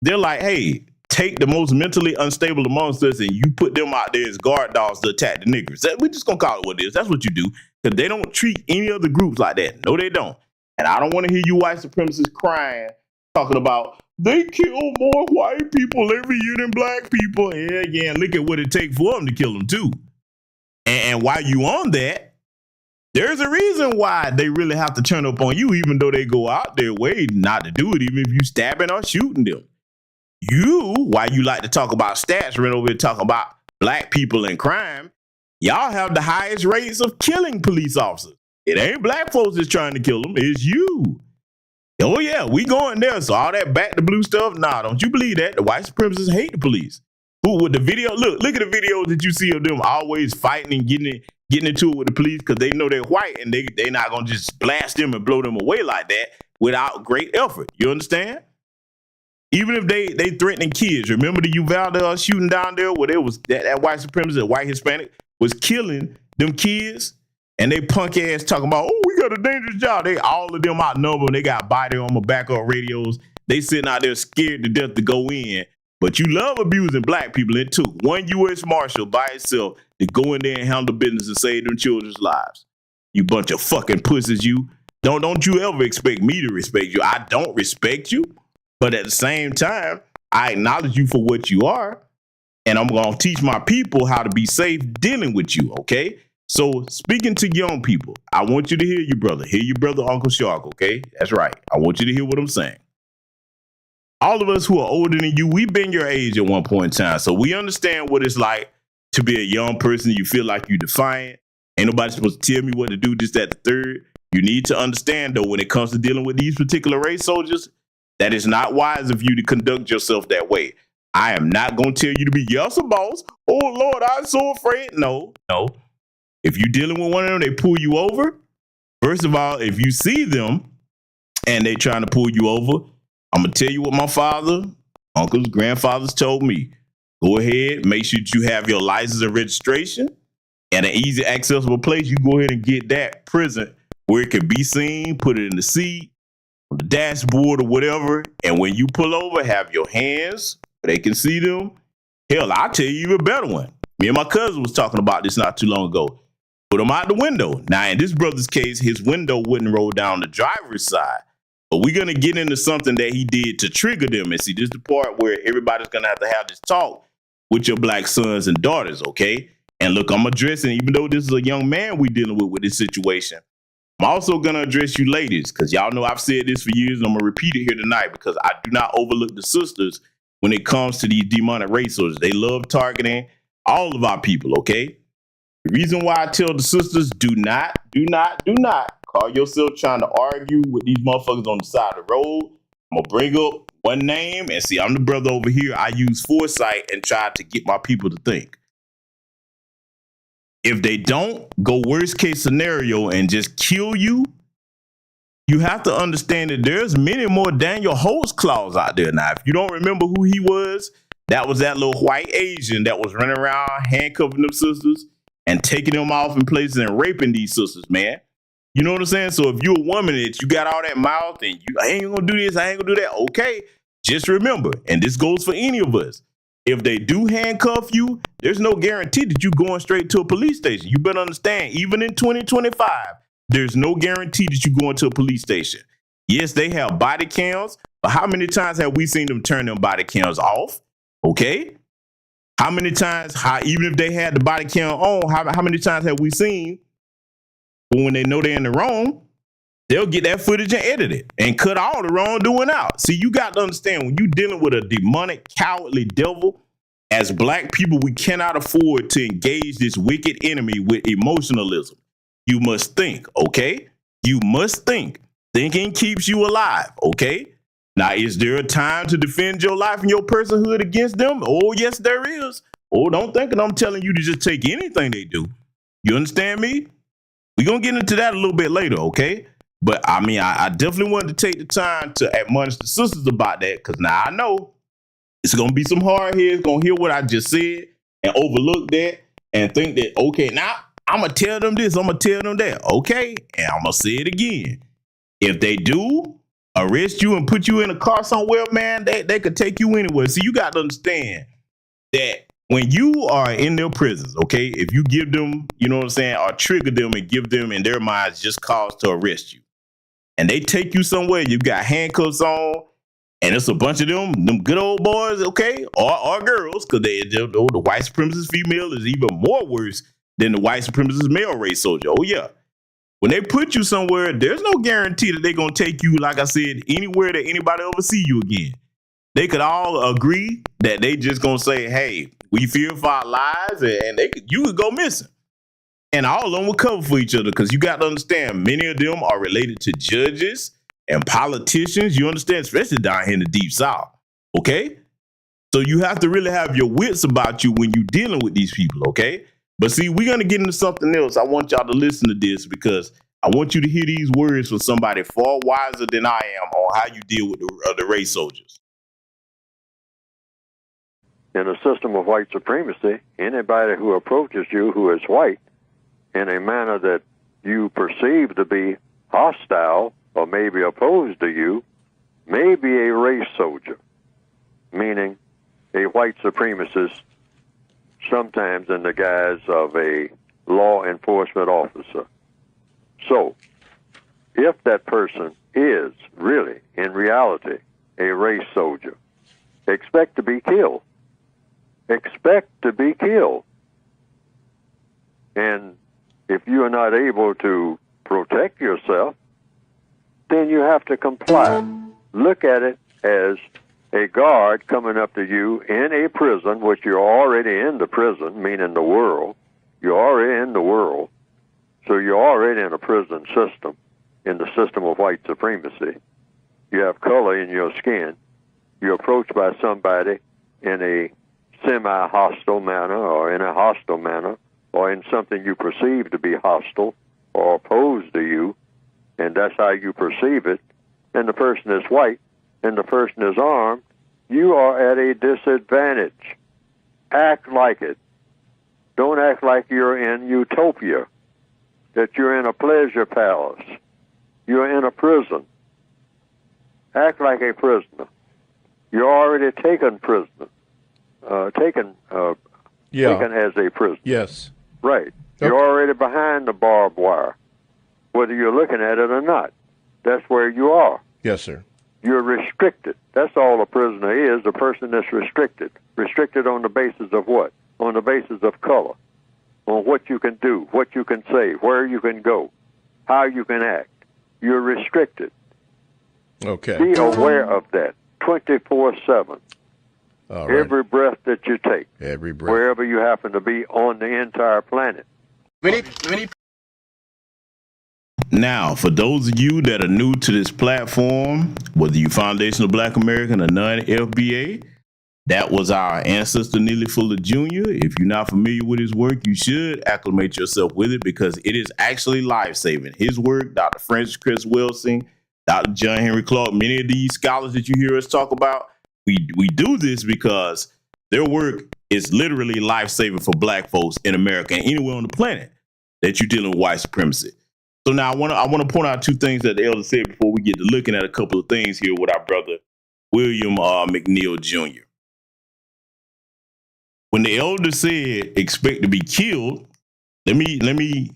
They're like, hey, take the most mentally unstable amongst us and you put them out there as guard dogs to attack the niggers. We're just going to call it what it is. That's what you do. Because they don't treat any other groups like that. No, they don't. And I don't want to hear you white supremacists crying, talking about they kill more white people every year than black people. Yeah, and look at what it takes for them to kill them too. And while you on that, there's a reason why they really have to turn up on you, even though they go out their way not to do it, even if you stabbing or shooting them. You, why you like to talk about stats, right over here talking about black people and crime, y'all have the highest rates of killing police officers. It ain't black folks that's trying to kill them, it's you. Oh yeah, we going there. So all that back to blue stuff, nah, don't you believe that? The white supremacists hate the police. Who with the video? Look at the videos that you see of them always fighting and getting into it with the police because they know they're white and they not gonna just blast them and blow them away like that without great effort. You understand? Even if they threatening kids. Remember the Uvalde shooting down there where there was that white supremacist, white Hispanic was killing them kids, and they punk ass talking about, oh, we got a dangerous job. They all of them outnumbered. They got body armor, backup radios. They sitting out there scared to death to go in. But you love abusing black people. It took one U.S. Marshal by itself to go in there and handle business and save them children's lives. You bunch of fucking pussies, you. Don't you ever expect me to respect you. I don't respect you. But at the same time, I acknowledge you for what you are. And I'm going to teach my people how to be safe dealing with you, okay? So speaking to young people, I want you to hear your brother. Hear your brother, Uncle Shark, okay? That's right. I want you to hear what I'm saying. All of us who are older than you, we've been your age at one point in time. So we understand what it's like to be a young person. You feel like you're defiant. Ain't nobody supposed to tell me what to do, this, that, the third. You need to understand, though, when it comes to dealing with these particular race soldiers, that is not wise of you to conduct yourself that way. I am not going to tell you to be, yes, boss. Oh, Lord, I'm so afraid. No. If you're dealing with one of them, they pull you over. First of all, if you see them and they trying to pull you over, I'm going to tell you what my father, uncles, grandfathers told me. Go ahead, make sure that you have your license and registration at an easy accessible place. You go ahead and get that present where it can be seen, put it in the seat, on the dashboard or whatever. And when you pull over, have your hands where they can see them. Hell, I'll tell you a better one. Me and my cousin was talking about this not too long ago. Put them out the window. Now, in this brother's case, his window wouldn't roll down the driver's side. But we're going to get into something that he did to trigger them. And see, this is the part where everybody's going to have this talk with your black sons and daughters, okay? And look, I'm addressing, even though this is a young man we're dealing with this situation, I'm also going to address you ladies, because y'all know I've said this for years, and I'm going to repeat it here tonight, because I do not overlook the sisters when it comes to these demonic race soldiers. They love targeting all of our people, okay? The reason why I tell the sisters, do not call yourself trying to argue with these motherfuckers on the side of the road. I'm going to bring up one name, and see, I'm the brother over here. I use foresight and try to get my people to think. If they don't go worst case scenario and just kill you, you have to understand that there's many more Daniel Holtz claws out there. Now, if you don't remember who he was, that was that little white Asian that was running around handcuffing them sisters and taking them off in places and raping these sisters, man. You know what I'm saying? So if you're a woman that you got all that mouth and you, I ain't gonna do this, I ain't gonna do that, okay, just remember, and this goes for any of us, if they do handcuff you, there's no guarantee that you're going straight to a police station. You better understand, even in 2025, there's no guarantee that you're going to a police station. Yes, they have body cams, but how many times have we seen them turn them body cams off? Okay? How many times, even if they had the body cam on, how many times have we seen when they know they're in the wrong, they'll get that footage and edit it and cut all the wrongdoing out. See, you got to understand, when you're dealing with a demonic, cowardly devil, as black people, we cannot afford to engage this wicked enemy with emotionalism. You must think, okay? You must think. Thinking keeps you alive, okay? Now, is there a time to defend your life and your personhood against them? Oh, yes, there is. Oh, don't think that I'm telling you to just take anything they do. You understand me? We're going to get into that a little bit later, okay? But, I mean, I definitely wanted to take the time to admonish the sisters about that, because now I know it's going to be some hard heads going to hear what I just said and overlook that and think that, okay, now I'm going to tell them this, I'm going to tell them that, okay? And I'm going to say it again. If they do arrest you and put you in a car somewhere, man, they could take you anywhere. See, you got to understand that when you are in their prisons, okay, if you give them, you know what I'm saying, or trigger them and give them in their minds just cause to arrest you, and they take you somewhere, you got handcuffs on, and it's a bunch of them good old boys, okay, or girls, because the white supremacist female is even more worse than the white supremacist male race soldier. Oh, yeah. When they put you somewhere, there's no guarantee that they're going to take you, like I said, anywhere that anybody ever see you again. They could all agree that they just going to say, hey, we fear for our lives, and you could go missing. And all of them will cover for each other, because you got to understand, many of them are related to judges and politicians. You understand, especially down here in the Deep South. Okay? So you have to really have your wits about you when you're dealing with these people, okay? But see, we're going to get into something else. I want y'all to listen to this, because I want you to hear these words from somebody far wiser than I am on how you deal with the race soldiers. In a system of white supremacy, anybody who approaches you who is white in a manner that you perceive to be hostile or maybe opposed to you may be a race soldier, meaning a white supremacist, sometimes in the guise of a law enforcement officer. So, if that person is really, in reality, a race soldier, expect to be killed. Expect to be killed. And if you are not able to protect yourself, then you have to comply. Look at it as a guard coming up to you in a prison, which you're already in the prison, meaning the world. You're already in the world. So you're already in a prison system, in the system of white supremacy. You have color in your skin. You're approached by somebody in a semi-hostile manner or in a hostile manner or in something you perceive to be hostile or opposed to you, and that's how you perceive it, and the person is white, and the person is armed, you are at a disadvantage. Act like it. Don't act like you're in utopia, that you're in a pleasure palace. You're in a prison. Act like a prisoner. You're already taken prisoner. Taken as a prisoner. Yes. Right. You're already behind the barbed wire, whether you're looking at it or not. That's where you are. Yes, sir. You're restricted. That's all a prisoner is, a person that's restricted. Restricted on the basis of what? On the basis of color. On what you can do, what you can say, where you can go. how you can act. You're restricted. Okay. Be aware of that 24/7. All right. Every breath that you take, Every breath. wherever you happen to be on the entire planet. Now, for those of you that are new to this platform, whether you Foundational Black American or non-FBA, that was our ancestor Neely Fuller Jr. If you're not familiar with his work, you should acclimate yourself with it because it is actually life-saving. His work, Dr. Francis Cress Welsing, Dr. John Henry Clark, many of these scholars that you hear us talk about, we do this because their work is literally life-saving for black folks in America and anywhere on the planet that you're dealing with white supremacy. So now I want to point out two things that the elder said before we get to looking at a couple of things here with our brother William McNeil Jr. When the elder said expect to be killed, let me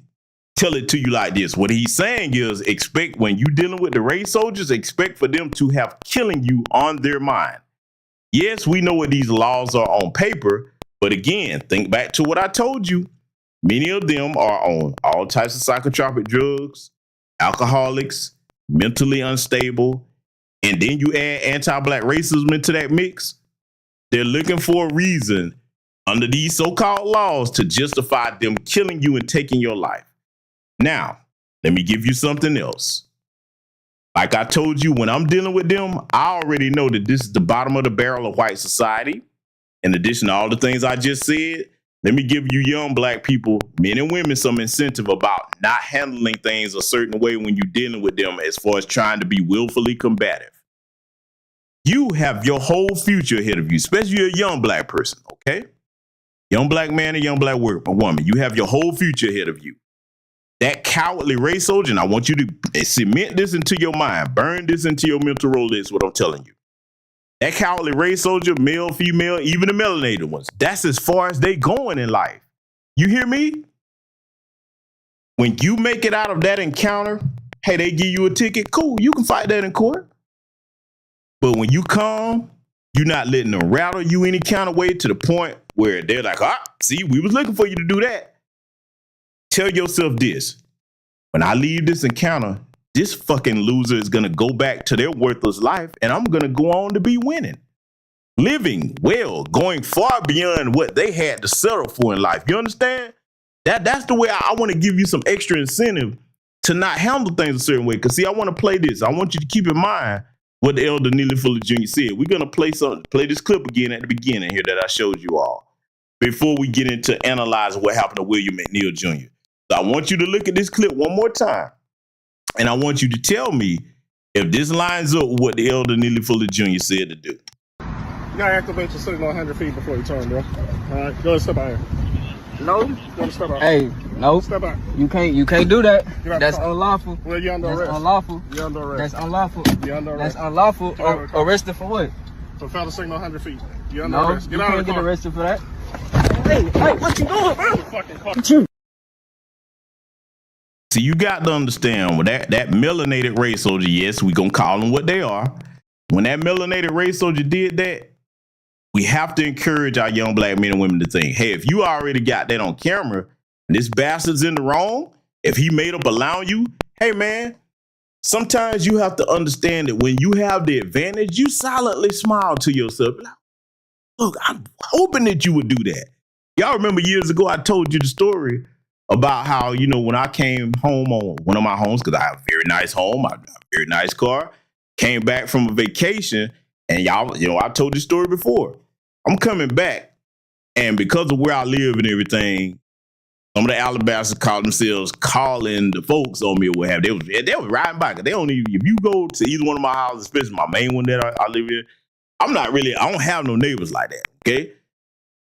tell it to you like this. What he's saying is expect when you dealing with the race soldiers, expect for them to have killing you on their mind. Yes, we know what these laws are on paper, but again, think back to what I told you. Many of them are on all types of psychotropic drugs, alcoholics, mentally unstable, and then you add anti-black racism into that mix. They're looking for a reason under these so-called laws to justify them killing you and taking your life. Now, let me give you something else. Like I told you, when I'm dealing with them, I already know that this is the bottom of the barrel of white society. In addition to all the things I just said, let me give you young black people, men and women, some incentive about not handling things a certain way when you're dealing with them as far as trying to be willfully combative. You have your whole future ahead of you, especially a young black person, okay? Young black man and young black woman, you have your whole future ahead of you. That cowardly race soldier, and I want you to cement this into your mind, burn this into your mental Rolodex, what I'm telling you. That cowardly race soldier, male, female, even the melanated ones, that's as far as they going in life. You hear me? When you make it out of that encounter, hey, they give you a ticket, cool, you can fight that in court. But when you come, you're not letting them rattle you any kind of way to the point where they're like, see, we was looking for you to do that. Tell yourself this, when I leave this encounter, this fucking loser is going to go back to their worthless life and I'm going to go on to be winning. Living well, going far beyond what they had to settle for in life. You understand? That's the way I want to give you some extra incentive to not handle things a certain way. Because see, I want to play this. I want you to keep in mind what the elder Neely Fuller Jr. said. We're going to play this clip again at the beginning here that I showed you all before we get into analyzing what happened to William McNeil Jr. So I want you to look at this clip one more time. And I want you to tell me if this lines up with what the elder Neely Fuller Jr. said to do. You gotta activate your signal 100 feet before you turn, bro. All right, go ahead, step out here. No. Go ahead, step out. Hey, no. Step out. You can't do that. That's unlawful. Well, you're under That's arrest. unlawful. You're under arrest. That's unlawful. You're under arrest. That's unlawful. Arrested for what? So fail to signal 100 feet. You're under No, arrest. you Get out of can't the get car. arrested for that. Hey, what you doing, bro? Fucking car. So you got to understand when that melanated race soldier, yes, we gonna call them what they are. When that melanated race soldier did that, we have to encourage our young black men and women to think, hey, if you already got that on camera and this bastard's in the wrong, if he made up allowing you, hey man, sometimes you have to understand that when you have the advantage, you silently smile to yourself. Look, I'm hoping that you would do that. Y'all remember years ago, I told you the story about how, you know, when I came home on one of my homes, because I have a very nice home, I have a very nice car, came back from a vacation, and y'all, you know, I told this story before. I'm coming back, and because of where I live and everything, some of the Alabasters called themselves calling the folks on me or what have you. They was riding by. They don't even, if you go to either one of my houses, especially my main one that I live in, I don't have no neighbors like that, okay?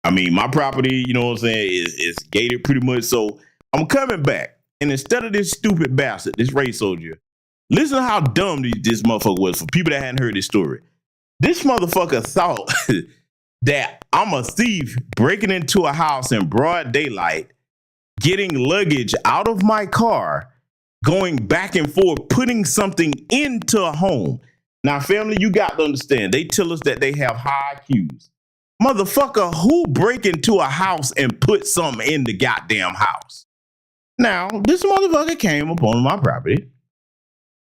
I mean, my property, you know what I'm saying, is gated pretty much, so I'm coming back, and instead of this stupid bastard, this race soldier, listen to how dumb this motherfucker was for people that hadn't heard this story. This motherfucker thought that I'm a thief breaking into a house in broad daylight, getting luggage out of my car, going back and forth, putting something into a home. Now, family, you got to understand, they tell us that they have high IQs. Motherfucker, who break into a house and put something in the goddamn house? Now, this motherfucker came upon my property.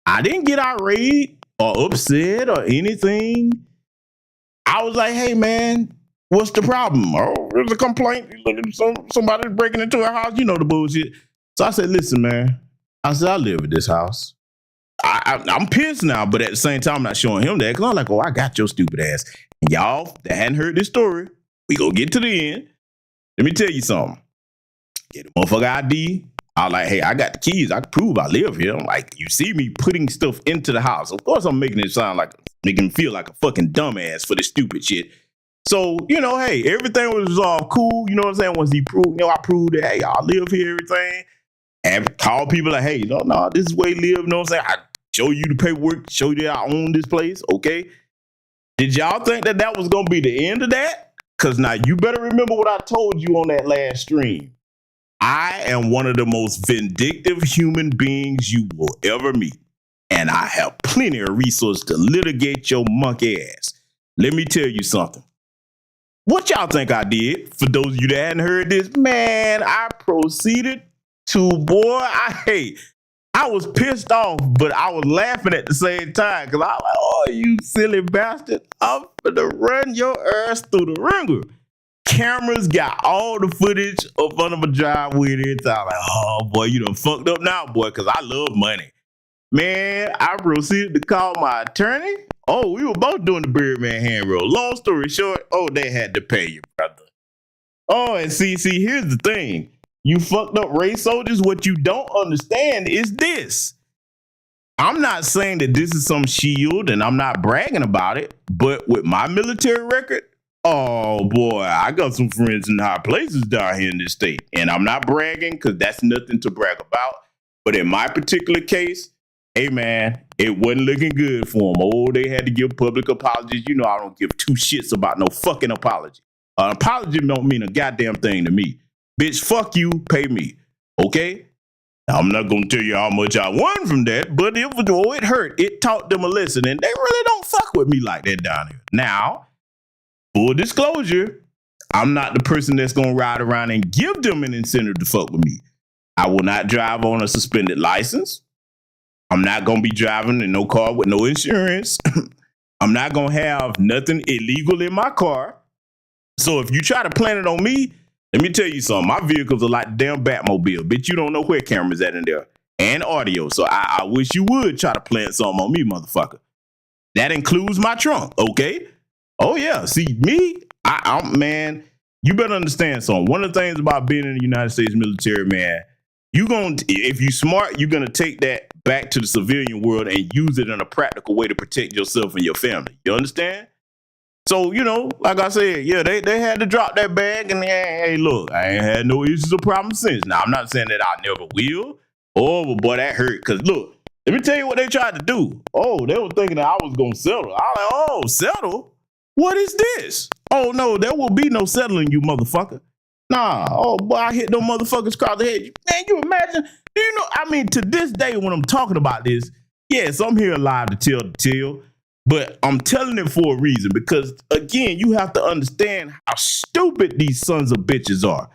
I didn't get irate or upset or anything. I was like, hey, man, what's the problem? Oh, there's a complaint. Somebody's breaking into a house. You know the bullshit. So I said, listen, man. I said, I live at this house. I'm pissed now, but at the same time, I'm not showing him that because I'm like, oh, I got your stupid ass. And y'all that hadn't heard this story, we gonna get to the end. Let me tell you something. Get the motherfucker ID. I'm like, hey, I got the keys. I can prove I live here. I'm like, you see me putting stuff into the house. Of course, I'm making it sound like, making him feel like a fucking dumbass for this stupid shit. So, you know, hey, everything was resolved cool. You know what I'm saying? Once he proved, you know, I proved that, hey, I live here, everything. And call people like, hey, no, this is where he live. You know what I'm saying? I show you the paperwork, show you that I own this place, okay? Did y'all think that that was going to be the end of that? Because now you better remember what I told you on that last stream. I am one of the most vindictive human beings you will ever meet. And I have plenty of resources to litigate your monkey ass. Let me tell you something. What y'all think I did? For those of you that hadn't heard this, man, I proceeded to, I was pissed off, but I was laughing at the same time because I was like, oh, you silly bastard. I'm gonna run your ass through the ringer. Cameras got all the footage up under my driveway and everything. I'm like, oh, boy, you done fucked up now, boy, because I love money. Man, I proceeded to call my attorney. Oh, we were both doing the Birdman hand roll. Long story short, oh, they had to pay you, brother. Oh, and see, here's the thing. You fucked up race soldiers, what you don't understand is this. I'm not saying that this is some shield and I'm not bragging about it, but with my military record, oh boy, I got some friends in high places down here in this state. And I'm not bragging because that's nothing to brag about. But in my particular case, hey man, it wasn't looking good for them. Oh, they had to give public apologies. You know I don't give two shits about no fucking apology. An apology don't mean a goddamn thing to me. Bitch, fuck you, pay me. Okay? Now, I'm not going to tell you how much I won from that, but it hurt. It taught them a lesson, and they really don't fuck with me like that down here. Now, full disclosure, I'm not the person that's going to ride around and give them an incentive to fuck with me. I will not drive on a suspended license. I'm not going to be driving in no car with no insurance. I'm not going to have nothing illegal in my car. So if you try to plant it on me, let me tell you something. My vehicles are like the damn Batmobile. Bitch, you don't know where cameras at in there. And audio. So I wish you would try to plant something on me, motherfucker. That includes my trunk, okay? Oh, yeah. See, me, I'm man, you better understand something. One of the things about being in the United States military, man, if you smart, you're going to take that back to the civilian world and use it in a practical way to protect yourself and your family. You understand? So, you know, like I said, yeah, they had to drop that bag and hey, look, I ain't had no issues or problems since. Now, I'm not saying that I never will. Oh, but boy, that hurt. Because look, let me tell you what they tried to do. Oh, they were thinking that I was going to settle. I was like, oh, settle? What is this? Oh, no, there will be no settling, you motherfucker. Nah, oh, boy, I hit no motherfuckers across the head. Man, you imagine? Do you know, I mean, to this day when I'm talking about this, yes, I'm here alive to tell the tale. But I'm telling it for a reason because, again, you have to understand how stupid these sons of bitches are.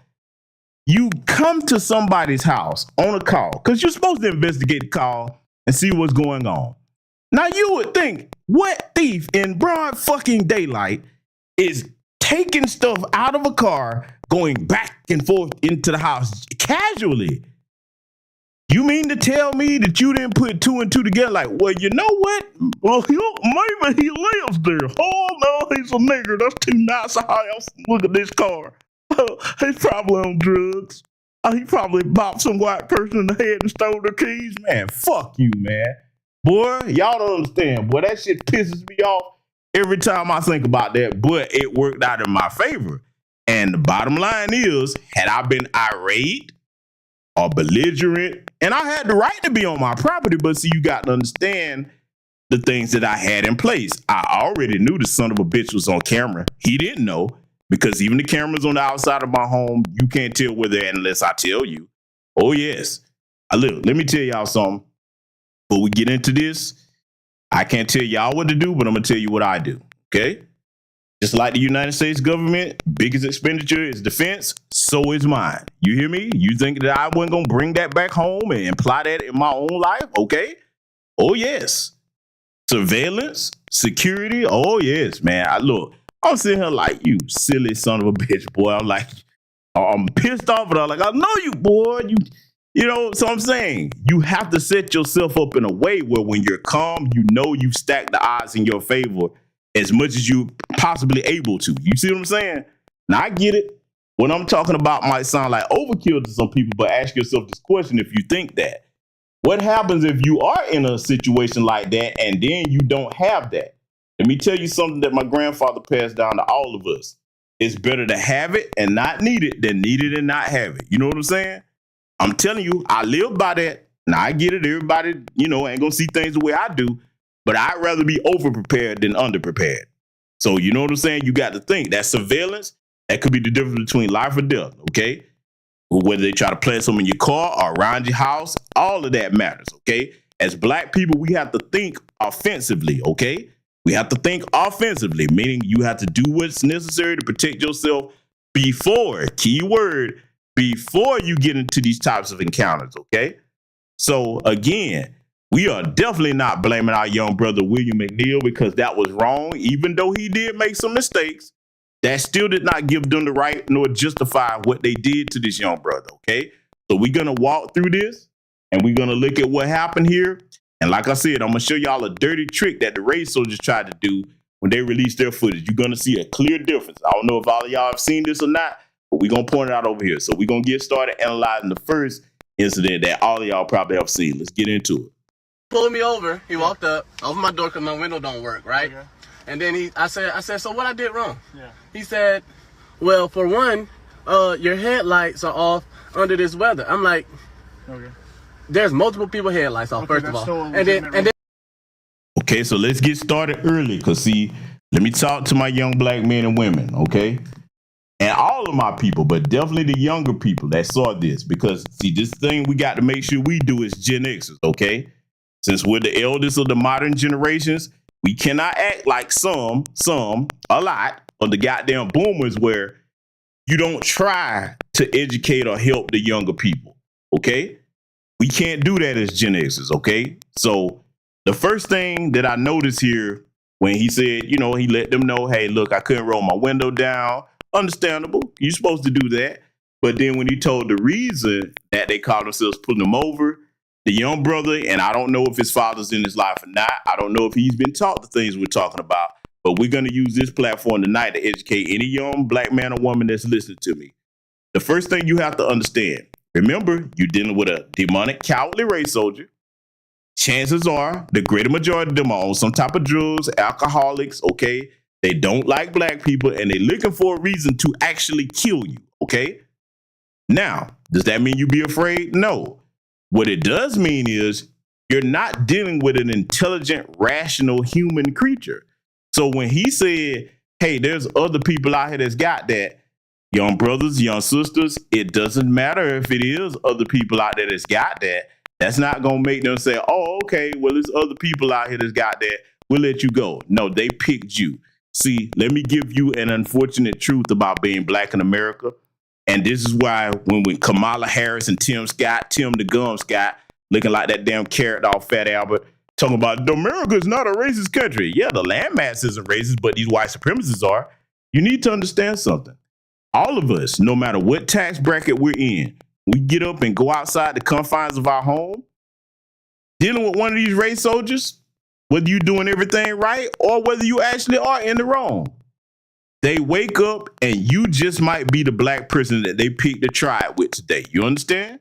You come to somebody's house on a call because you're supposed to investigate the call and see what's going on. Now, you would think, what thief in broad fucking daylight is taking stuff out of a car, going back and forth into the house casually? You mean to tell me that you didn't put two and two together like, well, you know what? Well, maybe he lives there. Oh, no, he's a nigger. That's too nice a house. Look at this car. He's probably on drugs. He probably bopped some white person in the head and stole their keys. Man, fuck you, man. Boy, y'all don't understand. Boy, that shit pisses me off every time I think about that. But it worked out in my favor. And the bottom line is, had I been irate or belligerent, and I had the right to be on my property, but see, you got to understand the things that I had in place. I already knew the son of a bitch was on camera. He didn't know, because even the cameras on the outside of my home, you can't tell where they're at unless I tell you. Oh, yes. Look, let me tell y'all something. Before we get into this, I can't tell y'all what to do, but I'm going to tell you what I do, okay? Just like the United States government, biggest expenditure is defense. so is mine. You hear me? You think that I wasn't going to bring that back home and apply that in my own life? Okay. Oh, yes. Surveillance, security. Oh, yes, man. I'm sitting here like, you silly son of a bitch, boy. I'm like, I'm pissed off, but I'm like, I know you, boy. You know, so I'm saying you have to set yourself up in a way where when you're calm, you know you've stacked the odds in your favor as much as you possibly able to. You see what I'm saying? Now, I get it. What I'm talking about might sound like overkill to some people, but ask yourself this question if you think that. What happens if you are in a situation like that and then you don't have that? Let me tell you something that my grandfather passed down to all of us. It's better to have it and not need it than need it and not have it. You know what I'm saying? I'm telling you, I live by that. Now, I get it. Everybody, ain't going to see things the way I do, but I'd rather be over-prepared than under-prepared. So, you know what I'm saying? You got to think that surveillance, that could be the difference between life or death, okay? Whether they try to plant something in your car or around your house, all of that matters, okay? As black people, we have to think offensively, okay? We have to think offensively, meaning you have to do what's necessary to protect yourself before, key word, before you get into these types of encounters, okay? So, again, we are definitely not blaming our young brother, William McNeil, because that was wrong, even though he did make some mistakes. That still did not give them the right nor justify what they did to this young brother, okay? So we're going to walk through this, and we're going to look at what happened here. And like I said, I'm going to show y'all a dirty trick that the race soldiers tried to do when they released their footage. You're going to see a clear difference. I don't know if all of y'all have seen this or not, but we're going to point it out over here. So we're going to get started analyzing the first incident that all of y'all probably have seen. Let's get into it. Pulled me over. He walked up, opened my door because my window don't work, right? Okay. And then I said, so what I did wrong? Yeah. He said, well, for one, your headlights are off under this weather. I'm like, okay. There's multiple people headlights off, first of all. And then okay, so let's get started early, because see, let me talk to my young black men and women, okay? And all of my people, but definitely the younger people that saw this, because see, this thing we got to make sure we do is Gen Xers, okay? Since we're the eldest of the modern generations, we cannot act like a lot of the goddamn boomers where you don't try to educate or help the younger people, okay? We can't do that as Gen Xers, okay? So the first thing that I noticed here when he said, he let them know, hey, look, I couldn't roll my window down. Understandable. You're supposed to do that. But then when he told the reason that they called themselves pulling him over, the young brother, and I don't know if his father's in his life or not. I don't know if he's been taught the things we're talking about, but we're going to use this platform tonight to educate any young black man or woman that's listening to me. The first thing you have to understand, remember, you're dealing with a demonic, cowardly race soldier. Chances are the greater majority of them are on some type of drugs, alcoholics, okay? They don't like black people, and they're looking for a reason to actually kill you, okay? Now, does that mean you be afraid? No. What it does mean is you're not dealing with an intelligent, rational human creature. So when he said, hey, there's other people out here that's got that, young brothers, young sisters, it doesn't matter if it is other people out there that's got that. That's not going to make them say, oh, okay, well, there's other people out here that's got that. We'll let you go. No, they picked you. See, let me give you an unfortunate truth about being black in America. And this is why when Kamala Harris and Tim the Gum Scott, looking like that damn carrot off Fat Albert, talking about America is not a racist country. Yeah, the landmass isn't racist, but these white supremacists are. You need to understand something. All of us, no matter what tax bracket we're in, we get up and go outside the confines of our home, dealing with one of these race soldiers, whether you're doing everything right or whether you actually are in the wrong. They wake up and you just might be the black person that they picked to try it with today. You understand?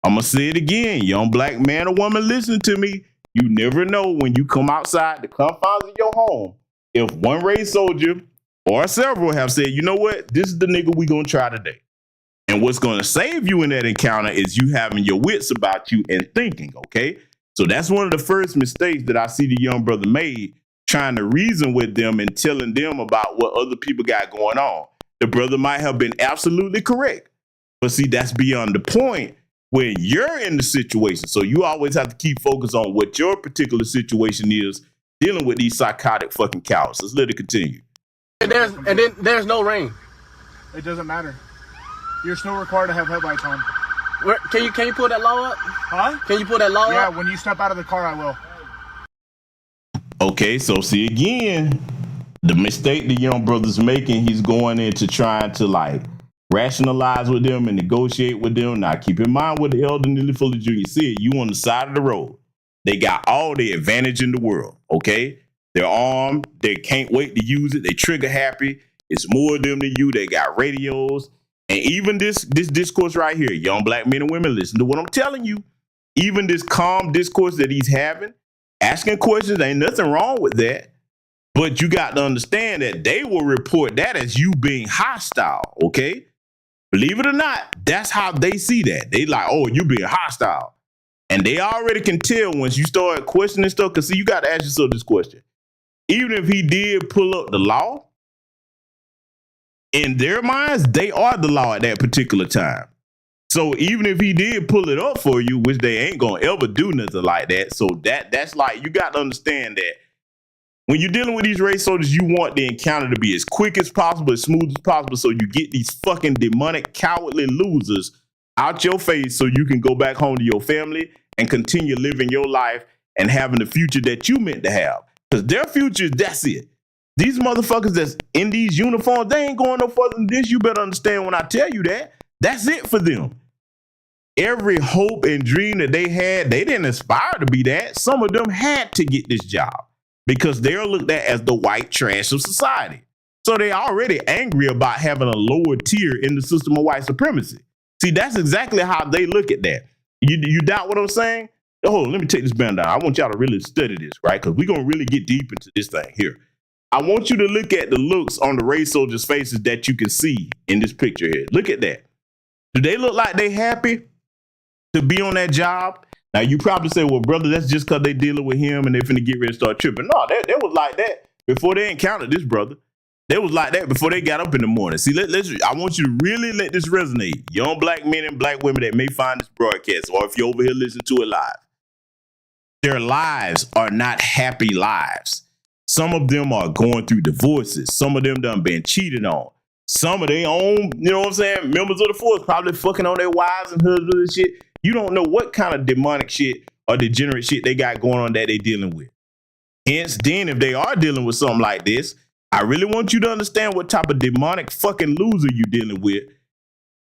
I'm going to say it again. Young black man or woman listening to me, you never know when you come outside the confines of your home if one race soldier or several have said, you know what, this is the nigga we going to try today. And what's going to save you in that encounter is you having your wits about you and thinking, okay? So that's one of the first mistakes that I see the young brother made, trying to reason with them and telling them about what other people got going on. The brother might have been absolutely correct. But see, that's beyond the point when you're in the situation. So you always have to keep focused on what your particular situation is dealing with these psychotic fucking cowards. Let's let it continue. And then there's no rain. It doesn't matter. You're still required to have headlights on. Where, can you pull that law up? Huh? Can you pull that law up? Yeah, when you step out of the car, I will. Okay, so see again, the mistake the young brother's making, he's going into trying to like rationalize with them and negotiate with them. Now keep in mind what the elder Neely Fuller Jr. said, you on the side of the road. They got all the advantage in the world, okay? They're armed, they can't wait to use it, they trigger happy. It's more of them than you, they got radios. And even this discourse right here, young black men and women, listen to what I'm telling you. Even this calm discourse that he's having, asking questions, ain't nothing wrong with that. But you got to understand that they will report that as you being hostile, okay? Believe it or not, that's how they see that. They like, oh, you being hostile. And they already can tell once you start questioning stuff, because see, you got to ask yourself this question. Even if he did pull up the law, in their minds, they are the law at that particular time. So even if he did pull it up for you, which they ain't gonna ever do nothing like that. So that's like, you got to understand that when you're dealing with these race soldiers, you want the encounter to be as quick as possible, as smooth as possible, so you get these fucking demonic, cowardly losers out your face so you can go back home to your family and continue living your life and having the future that you meant to have. Because their future, that's it. These motherfuckers that's in these uniforms, they ain't going no further than this. You better understand when I tell you that. That's it for them. Every hope and dream that they had, they didn't aspire to be that. Some of them had to get this job because they're looked at as the white trash of society. So they're already angry about having a lower tier in the system of white supremacy. See, that's exactly how they look at that. You doubt what I'm saying? Hold on, let me take this band down. I want y'all to really study this, right? Because we're going to really get deep into this thing here. I want you to look at the looks on the race soldiers' faces that you can see in this picture here. Look at that. Do they look like they happy to be on that job? Now, you probably say, well, brother, that's just because they dealing with him and they finna get ready to start tripping. No, they was like that before they encountered this brother. They was like that before they got up in the morning. See, I want you to really let this resonate. Young black men and black women that may find this broadcast, or if you're over here listening to it live, their lives are not happy lives. Some of them are going through divorces. Some of them done been cheated on. Some of their own, you know what I'm saying, members of the force probably fucking on their wives and husbands and shit. You don't know what kind of demonic shit or degenerate shit they got going on that they dealing with. Hence, then, if they are dealing with something like this, I really want you to understand what type of demonic fucking loser you dealing with.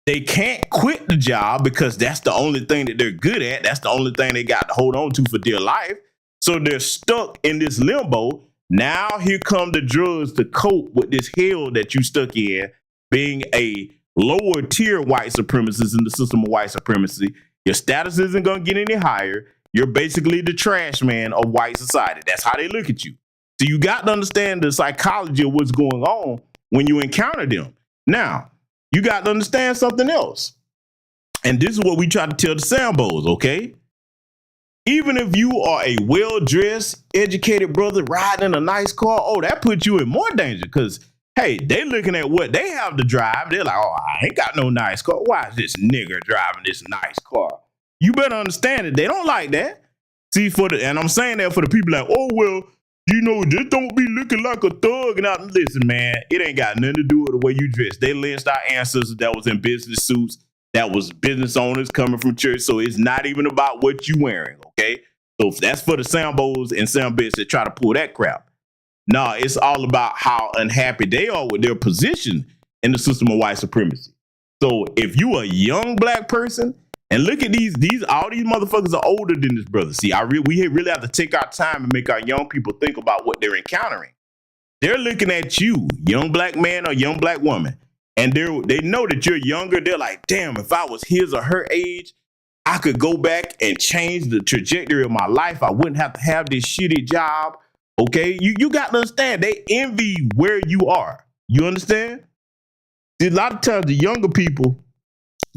They can't quit the job because that's the only thing that they're good at. That's the only thing they got to hold on to for dear life. So they're stuck in this limbo. Now here come the drugs to cope with this hell that you stuck in, being a lower tier white supremacist in the system of white supremacy. Your status isn't going to get any higher. You're basically the trash man of white society. That's how they look at you. So you got to understand the psychology of what's going on when you encounter them. Now, you got to understand something else. And this is what we try to tell the Sambos, okay? Even if you are a well-dressed, educated brother riding in a nice car, oh, that puts you in more danger because, hey, they looking at what they have to drive. They're like, oh, I ain't got no nice car. Why is this nigger driving this nice car? You better understand it. They don't like that. See, and I'm saying that for the people like, oh, well, you know, just don't be looking like a thug. And listen, man, it ain't got nothing to do with the way you dress. They lynched our ancestors that was in business suits. That was business owners coming from church. So it's not even about what you wearing, okay? So that's for the Sambos and Sambits that try to pull that crap. No, it's all about how unhappy they are with their position in the system of white supremacy. So if you a young black person, and look at all these motherfuckers are older than this brother. See, we really have to take our time and make our young people think about what they're encountering. They're looking at you, young black man or young black woman, and they know that you're younger. They're like, damn, if I was his or her age, I could go back and change the trajectory of my life. I wouldn't have to have this shitty job. Okay, you got to understand, they envy where you are. You understand? See, a lot of times the younger people,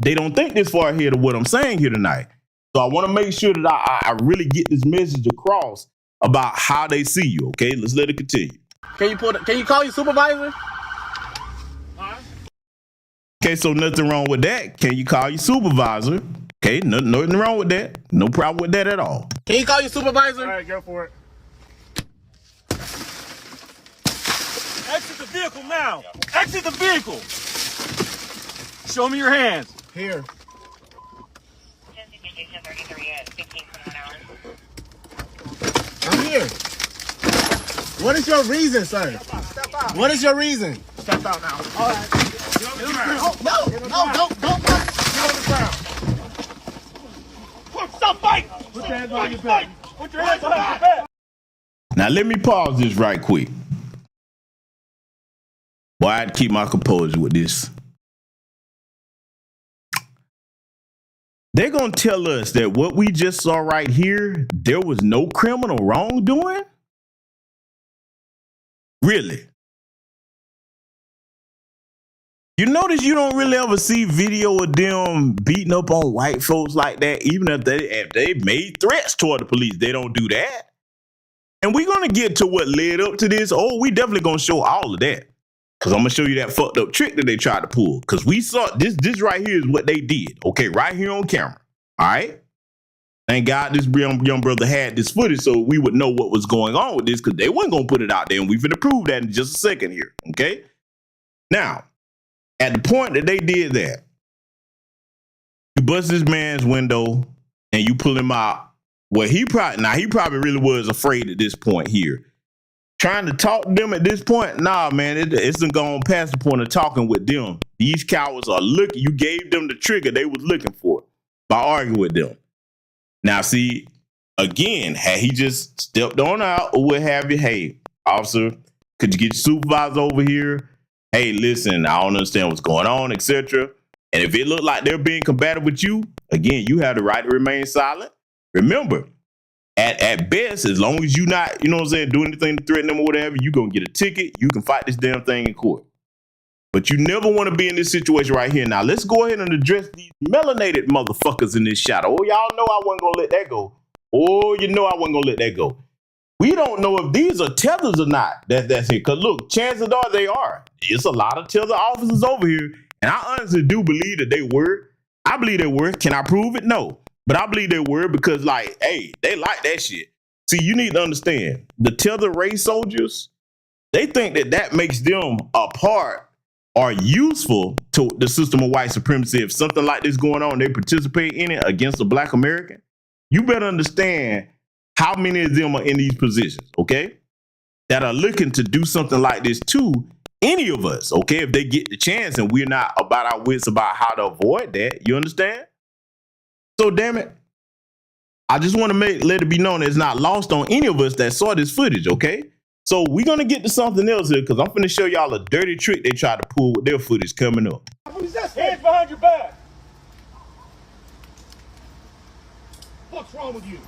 they don't think this far ahead of what I'm saying here tonight. So I want to make sure that I really get this message across about how they see you. Okay, let's let it continue. Can you call your supervisor? Okay, so nothing wrong with that. Can you call your supervisor? Okay, nothing wrong with that. No problem with that at all. Can you call your supervisor? All right, go for it. Exit the vehicle now. Exit the vehicle. Show me your hands. Here. I'm here. What is your reason, sir? Step out. What is your reason? Step out now. All right. Get on the ground. Oh, no, don't. Get on the ground. Stop fighting. Put your hands on your back. Put your hands on your back. Now let me pause this right quick. Boy, I'd keep my composure with this. They're going to tell us that what we just saw right here, there was no criminal wrongdoing? Really? You notice you don't really ever see video of them beating up on white folks like that, even if they made threats toward the police. They don't do that. And we're going to get to what led up to this. Oh, we definitely going to show all of that. Because I'm going to show you that fucked up trick that they tried to pull. Because we saw this right here is what they did. Okay, right here on camera. All right? Thank God this young brother had this footage so we would know what was going on with this because they weren't going to put it out there. And we're going to prove that in just a second here. Okay? Now, at the point that they did that, you bust this man's window and you pull him out. Well, he probably really was afraid at this point here. Trying to talk to them at this point, nah, man, it's gone past the point of talking with them. These cowards are looking. You gave them the trigger they was looking for by arguing with them. Now, see, again, had he just stepped on out or what have you, hey, officer, could you get your supervisor over here? Hey, listen, I don't understand what's going on, etc. And if it looked like they're being combative with you, again, you have the right to remain silent. Remember, at best, as long as you not, you know what I'm saying, do anything to threaten them or whatever, you going to get a ticket. You can fight this damn thing in court. But you never want to be in this situation right here. Now, let's go ahead and address these melanated motherfuckers in this shadow. Oh, y'all know I wasn't going to let that go. Oh, you know I wasn't going to let that go. We don't know if these are tethers or not. That's it. Because, look, chances are they are. It's a lot of tether officers over here. And I honestly do believe that they were. I believe they were. Can I prove it? No. But I believe they were because, like, hey, they like that shit. See, you need to understand, the tether race soldiers, they think that makes them a part or useful to the system of white supremacy. If something like this going on, they participate in it against a black American. You better understand how many of them are in these positions, okay, that are looking to do something like this to any of us, okay, if they get the chance and we're not about our wits about how to avoid that. You understand? So, damn it, I just want to let it be known that it's not lost on any of us that saw this footage, okay? So we're going to get to something else here because I'm going to show y'all a dirty trick they tried to pull with their footage coming up. Hands behind your back. What's wrong with you?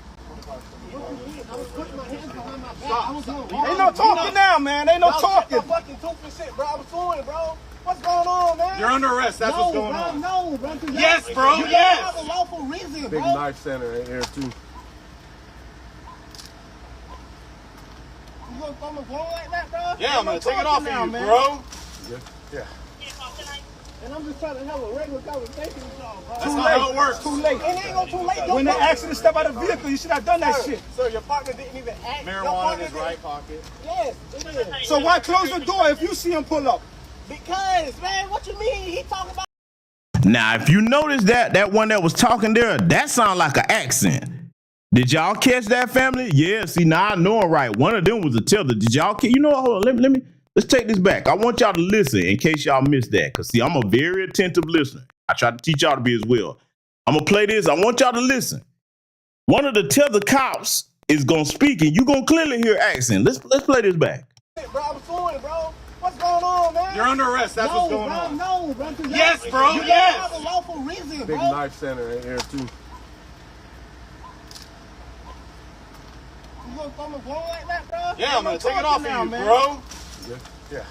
I was putting my hands behind my back. Stop. Ain't no talking now, man. Ain't no talking. I'm fucking talking shit, bro. I was doing it, bro. What's going on, man? You're under arrest. That's what's going on. No, bro. Yes, bro. You Yes. have a lawful reason, bro. Big knife center in here too. You gonna throw my phone like that, bro? Yeah, I'm gonna take it off of you, man. bro. Yeah. And I'm just trying to have a regular conversation with y'all, bro. That's not how it works. Too late. It ain't gonna too late. When they asked you to step out of the vehicle, you should have done that shit. Sir, your partner didn't even ask. Marijuana in his right pocket. Yes, it is. So why close the door if you see him pull up? Because, man, what you mean? He talking about. Now, if you notice that one that was talking there, that sound like an accent. Did y'all catch that, family? Yeah, see, now I know it right. One of them was a tether. Did y'all catch? You know what? Hold on, let's take this back. I want y'all to listen in case y'all missed that. Because, see, I'm a very attentive listener. I try to teach y'all to be as well. I'm going to play this. I want y'all to listen. One of the tether cops is going to speak, and you're going to clearly hear accent. Let's play this back. Bro, I was doing it, bro. What's going on, man? You're under arrest. That's what's going on. No, bro. Yes, bro. You Yes. have a lawful reason, bro. Big knife center in here too. You gonna throw my phone like that, bro? Yeah, I'm gonna take it off of you, man. bro. Yeah.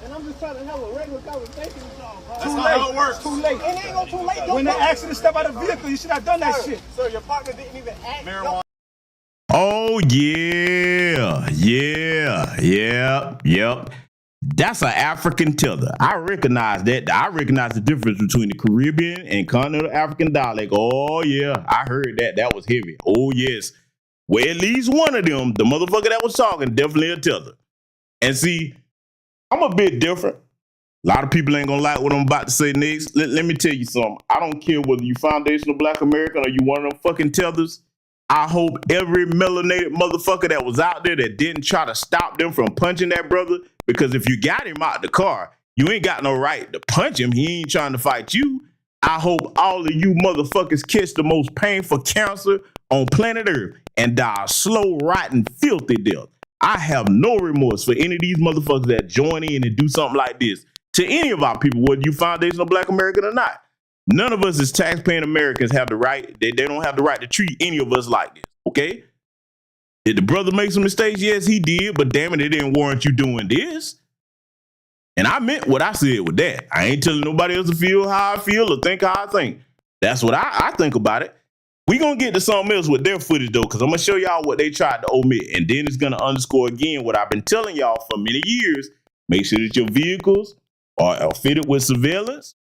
And I'm just trying to have a regular conversation with y'all, bro. That's not how it works. Too late. It ain't gonna too late. When they asked you to step out of the vehicle, you should have done that shit. Sir, your partner didn't even ask. Marijuana. Oh, yeah. Yep. That's an African tether. I recognize that. I recognize the difference between the Caribbean and continental African dialect. Oh, yeah. I heard that. That was heavy. Oh, yes. Well, at least one of them, the motherfucker that was talking, definitely a tether. And see, I'm a bit different. A lot of people ain't gonna like what I'm about to say next. Let me tell you something. I don't care whether you foundational Black American or you one of them fucking tethers. I hope every melanated motherfucker that was out there that didn't try to stop them from punching that brother, because if you got him out the car, you ain't got no right to punch him. He ain't trying to fight you. I hope all of you motherfuckers catch the most painful cancer on planet Earth and die a slow, rotten, filthy death. I have no remorse for any of these motherfuckers that join in and do something like this to any of our people, whether you foundational Black American or not. None of us as taxpaying Americans have the right, they don't have the right to treat any of us like this, okay? Did the brother make some mistakes? Yes, he did, but damn it didn't warrant you doing this. And I meant what I said with that. I ain't telling nobody else to feel how I feel or think how I think. That's what I think about it. We gonna get to something else with their footage though, because I'm gonna show y'all what they tried to omit. And then it's gonna underscore again what I've been telling y'all for many years. Make sure that your vehicles are fitted with surveillance.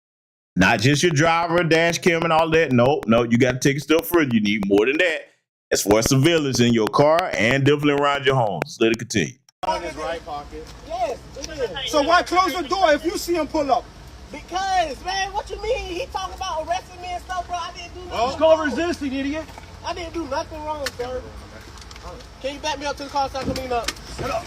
Not just your driver, dash cam, and all that. No, you got to take a step further. You need more than that. As far as surveillance in your car and definitely around your homes. Let it continue. In his right pocket. Yes. So why close the door if you see him pull up? Because, man, what you mean? He talking about arresting me and stuff, bro. I didn't do nothing. It's called resisting, idiot. I didn't do nothing wrong, sir. Can you back me up to the car so I can clean up? Shut up.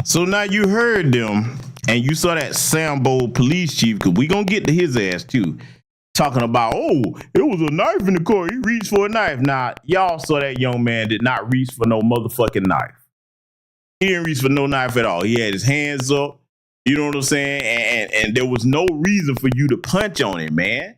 So now you heard them, and you saw that Sambo police chief, because we gonna get to his ass too, talking about, oh, it was a knife in the car. He reached for a knife. Now, y'all saw that young man did not reach for no motherfucking knife. He didn't reach for no knife at all. He had his hands up, you know what I'm saying? And there was no reason for you to punch on him, man.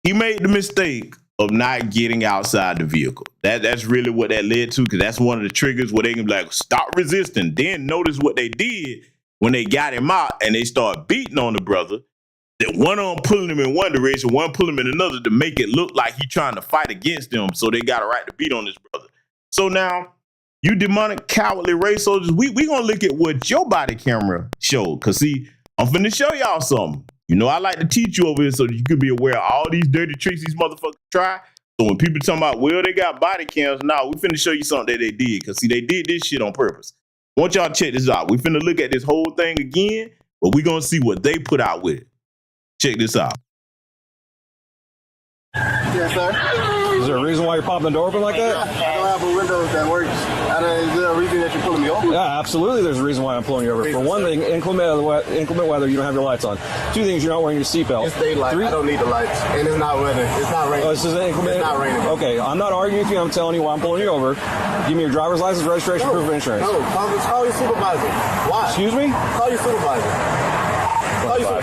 He made the mistake of not getting outside the vehicle. That's really what that led to, because that's one of the triggers where they can be like, stop resisting. Then notice what they did when they got him out and they started beating on the brother. That one of them pulling him in one direction, one pulling him in another to make it look like he trying to fight against them, so they got a right to beat on this brother. So now, you demonic, cowardly race soldiers, we gonna look at what your body camera showed. Because see, I'm finna show y'all something. You know, I like to teach you over here so that you could be aware of all these dirty tricks these motherfuckers try. So when people talking about, well, they got body cams, nah, we finna show you something that they did. Because see, they did this shit on purpose. I want y'all to check this out. We finna look at this whole thing again, but we gonna see what they put out with it. Check this out. Yes, sir. Is there a reason why you're popping the door open like that? I don't have a window that works. Is there a reason that you're pulling me over? Yeah, absolutely. There's a reason why I'm pulling you over. For one thing, inclement weather, you don't have your lights on. Two things, you're not wearing your seatbelt. It's daylight. I don't need the lights. And it's not weather. It's not raining. Oh, this is inclement? It's not raining. Okay, I'm not arguing with you. I'm telling you why I'm pulling you over. Give me your driver's license, registration, proof of insurance. No, call your supervisor. Why? Excuse me? Call your supervisor.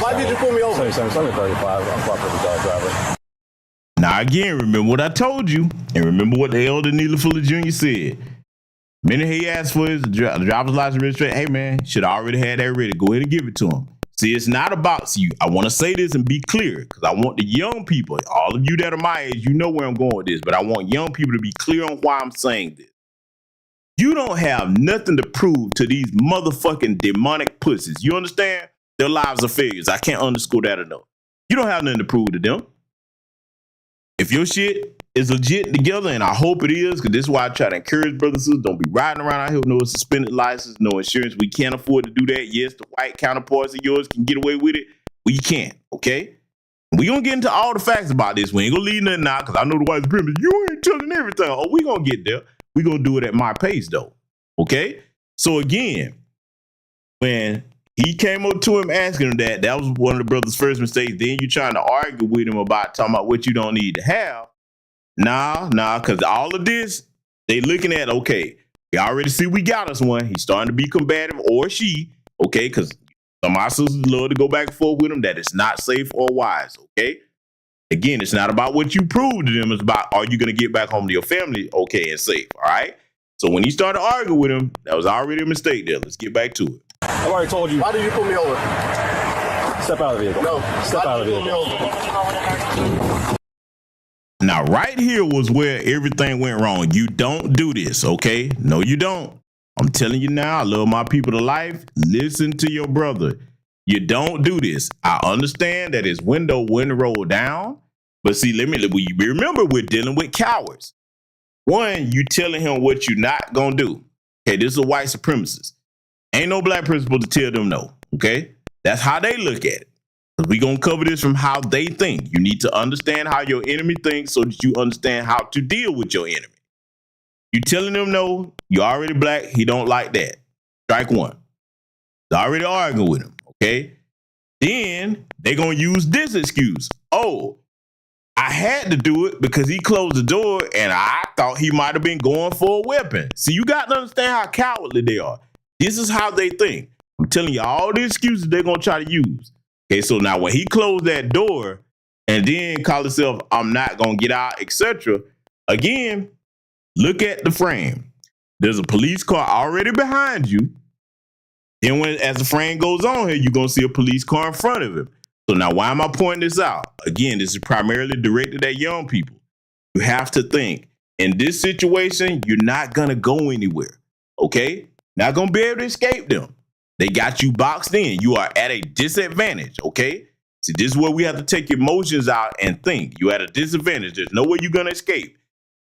Why did you pull me over? 7735. I'm properly driver. Now again, remember what I told you, and remember what the elder Neely Fuller Jr. said. Minute he asked for his driver's license registration, hey man, should have already had that ready. Go ahead and give it to him. See, it's not about you. I want to say this and be clear, because I want the young people, all of you that are my age, you know where I'm going with this, but I want young people to be clear on why I'm saying this. You don't have nothing to prove to these motherfucking demonic pussies. You understand? Their lives are failures. I can't underscore that enough. You don't have nothing to prove to them. If your shit is legit together, and I hope it is, because this is why I try to encourage brothers and sisters, don't be riding around out here with no suspended license, no insurance. We can't afford to do that. Yes, the white counterparts of yours can get away with it. We can't, okay? We gonna get into all the facts about this. We ain't gonna leave nothing out, because I know the white supremacists, you ain't telling everything. Oh, we gonna get there. We gonna do it at my pace, though, okay? So again, when he came up to him asking him that was one of the brother's first mistakes. Then you trying to argue with him about talking about what you don't need to have. Nah, because all of this, they looking at, okay, we already see we got us one. He's starting to be combative, or she, okay, because some of my sisters love to go back and forth with him. That it's not safe or wise, okay? Again, it's not about what you prove to them. It's about, are you going to get back home to your family okay and safe, all right? So when he started arguing with him, that was already a mistake there. Let's get back to it. I've already told you. Why did you pull me over? Step out of the vehicle. No. Step out of the vehicle. Now, right here was where everything went wrong. You don't do this, okay? No, you don't. I'm telling you now, I love my people to life. Listen to your brother. You don't do this. I understand that his window wouldn't roll down, but see, remember, we're dealing with cowards. One, you telling him what you're not gonna do. Okay, this is a white supremacist. Ain't no black person supposed to tell them no. Okay, that's how they look at it. We gonna cover this from how they think. You need to understand how your enemy thinks so that you understand how to deal with your enemy. You telling them no, you already black, he don't like that. Strike one. You're already arguing with him, okay? Then they gonna use this excuse. Oh, I had to do it because he closed the door and I thought he might have been going for a weapon. See, you got to understand how cowardly they are. This is how they think. I'm telling you all the excuses they're gonna try to use. Okay, so now when he closed that door and then called himself, I'm not gonna get out, etc. Again, look at the frame. There's a police car already behind you. Then as the frame goes on here, you're gonna see a police car in front of him. So now why am I pointing this out? Again, this is primarily directed at young people. You have to think, in this situation, you're not gonna go anywhere, okay? Not gonna be able to escape them. They got you boxed in. You are at a disadvantage, okay? See, this is where we have to take emotions out and think. You're at a disadvantage. There's no way you're gonna escape.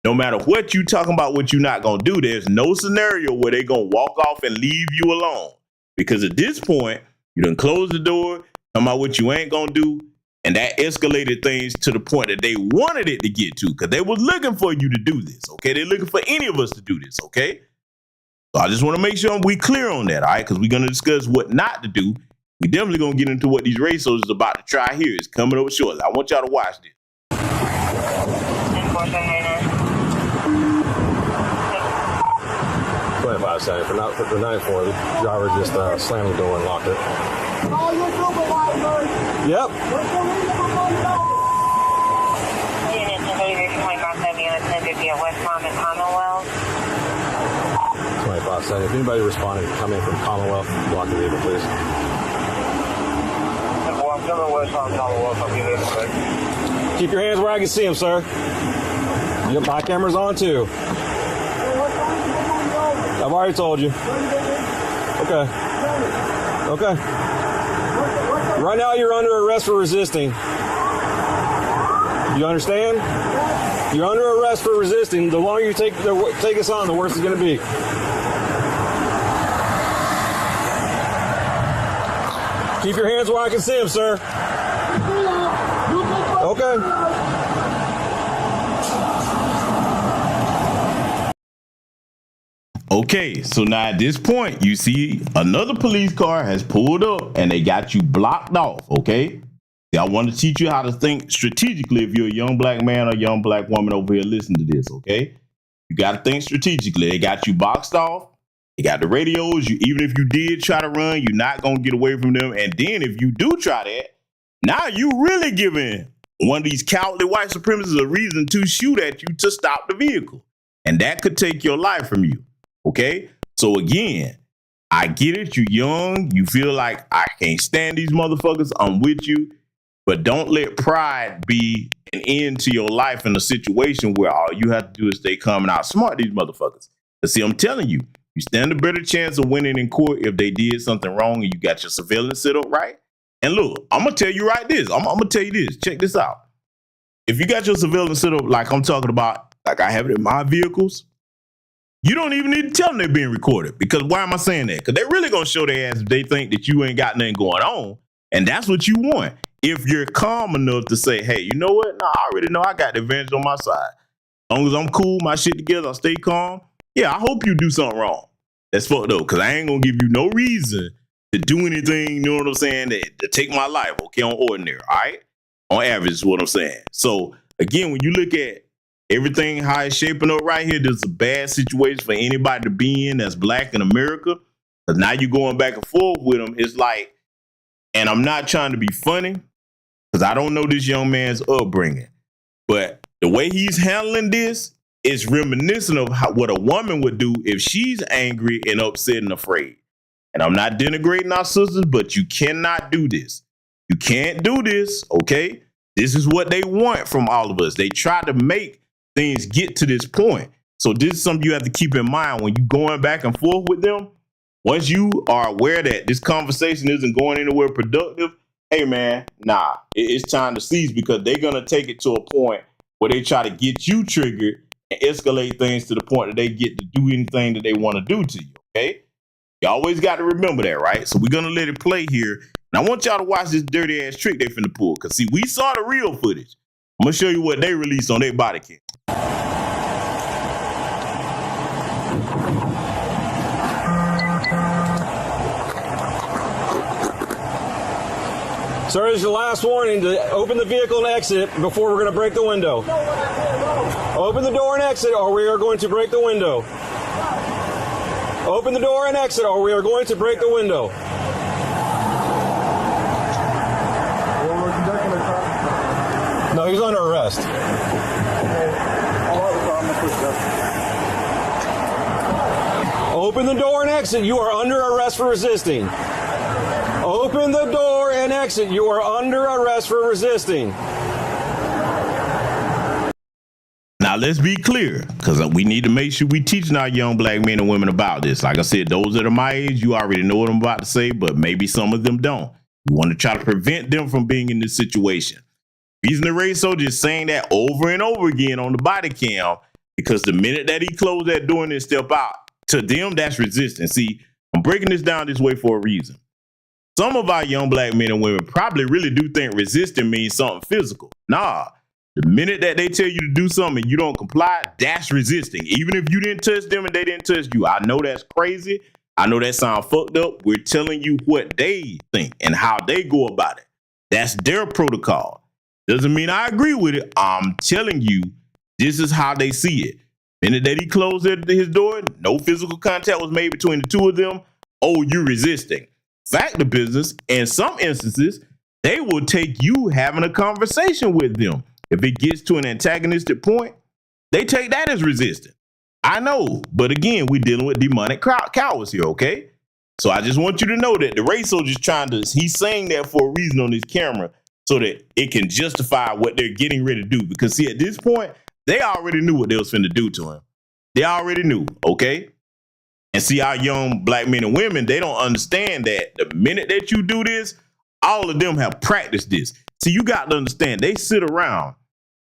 No matter what you talking about, what you're not gonna do, there's no scenario where they're gonna walk off and leave you alone. Because at this point, you done closed the door, talking about what you ain't gonna do, and that escalated things to the point that they wanted it to get to, because they were looking for you to do this, okay? They're looking for any of us to do this, okay? So I just want to make sure we clear on that, all right? Because we're going to discuss what not to do. We definitely going to get into what these race soldiers are about to try here. It's coming up shortly. I want y'all to watch this. 25 seconds. For 9-4, the driver just slammed the door and locked it. Oh, you're supervisor. Yep. Unit 2570 unit 1050 at West Palm and Commonwealth. 25 seconds. If anybody responding, come in from Commonwealth, block the vehicle, please. Well, I'm coming West Palm, Commonwealth. I'll be there in a sec. Keep your hands where I can see them, sir. Yep, my camera's on too. I've already told you. Okay. Okay. Right now you're under arrest for resisting. You understand? You're under arrest for resisting. The longer you take us on, the worse it's going to be. Keep your hands where I can see them, sir. Okay. Okay, so now at this point, you see another police car has pulled up and they got you blocked off, okay? See, I want to teach you how to think strategically if you're a young black man or young black woman over here listening to this, okay? You got to think strategically. They got you boxed off. They got the radios. Even if you did try to run, you're not going to get away from them. And then if you do try that, now you really giving one of these cowardly white supremacists a reason to shoot at you to stop the vehicle. And that could take your life from you. Okay, so again, I get it. You young. You feel like I can't stand these motherfuckers. I'm with you. But don't let pride be an end to your life in a situation where all you have to do is stay calm and outsmart these motherfuckers. But see, I'm telling you, you stand a better chance of winning in court if they did something wrong and you got your surveillance set up right. And look, I'm going to tell you right this. I'm going to tell you this. Check this out. If you got your surveillance set up like I'm talking about, like I have it in my vehicles, you don't even need to tell them they're being recorded. Because why am I saying that? Because they're really going to show their ass if they think that you ain't got nothing going on. And that's what you want. If you're calm enough to say, hey, you know what? Nah, I already know I got the advantage on my side. As long as I'm cool, my shit together, I stay calm. Yeah, I hope you do something wrong. That's fucked up. Because I ain't going to give you no reason to do anything, you know what I'm saying, to take my life, okay, on ordinary, all right? On average is what I'm saying. So, again, when you look at everything, how it's shaping up right here, this is a bad situation for anybody to be in that's black in America. Because now you're going back and forth with them. It's like, and I'm not trying to be funny, because I don't know this young man's upbringing. But the way he's handling this is reminiscent of what a woman would do if she's angry and upset and afraid. And I'm not denigrating our sisters, but you cannot do this. You can't do this, okay? This is what they want from all of us. They try to make things get to this point. So this is something you have to keep in mind when you're going back and forth with them. Once you are aware that this conversation isn't going anywhere productive, hey man, nah, it's time to cease, because they're going to take it to a point where they try to get you triggered and escalate things to the point that they get to do anything that they want to do to you, okay? You always got to remember that, right? So we're going to let it play here. And I want y'all to watch this dirty ass trick they finna pull. Because, see, we saw the real footage. I'm going to show you what they released on their body cam. Sir, this is your last warning to open the vehicle and exit before we're going to break the window. Open the door and exit or we are going to break the window. Open the door and exit or we are going to break the window. No, he's under arrest. Open the door and exit. You are under arrest for resisting. Open the door and exit. You are under arrest for resisting. Now, let's be clear, because we need to make sure we teaching our young black men and women about this. Like I said, those that are my age, you already know what I'm about to say, but maybe some of them don't. We want to try to prevent them from being in this situation. Reason the race soldier is saying that over and over again on the body cam, because the minute that he closed that door and step out, to them, that's resistance. See, I'm breaking this down this way for a reason. Some of our young black men and women probably really do think resisting means something physical. Nah, the minute that they tell you to do something and you don't comply, that's resisting. Even if you didn't touch them and they didn't touch you. I know that's crazy. I know that sounds fucked up. We're telling you what they think and how they go about it. That's their protocol. Doesn't mean I agree with it. I'm telling you, this is how they see it. The minute that he closed his door, no physical contact was made between the two of them. Oh, you're resisting. Fact of business, in some instances, they will take you having a conversation with them. If it gets to an antagonistic point, they take that as resistance. I know, but again, we're dealing with demonic cowards here, okay? So I just want you to know that the race soldier's he's saying that for a reason on his camera so that it can justify what they're getting ready to do. Because see, at this point, they already knew what they was finna do to him. They already knew, okay? And see, our young black men and women, they don't understand that the minute that you do this, all of them have practiced this. See, you got to understand, they sit around,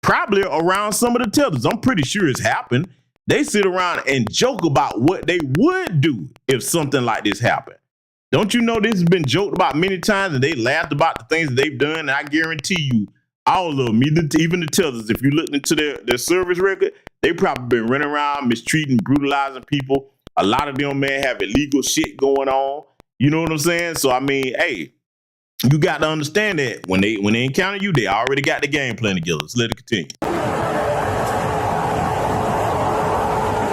probably around some of the tellers. I'm pretty sure it's happened. They sit around and joke about what they would do if something like this happened. Don't you know this has been joked about many times and they laughed about the things that they've done? And I guarantee you, all of them, even the tellers, if you look into their service record, they probably been running around mistreating, brutalizing people. A lot of them, man, have illegal shit going on. You know what I'm saying? So, I mean, hey, you got to understand that when they encounter you, they already got the game plan together. Let's let it continue.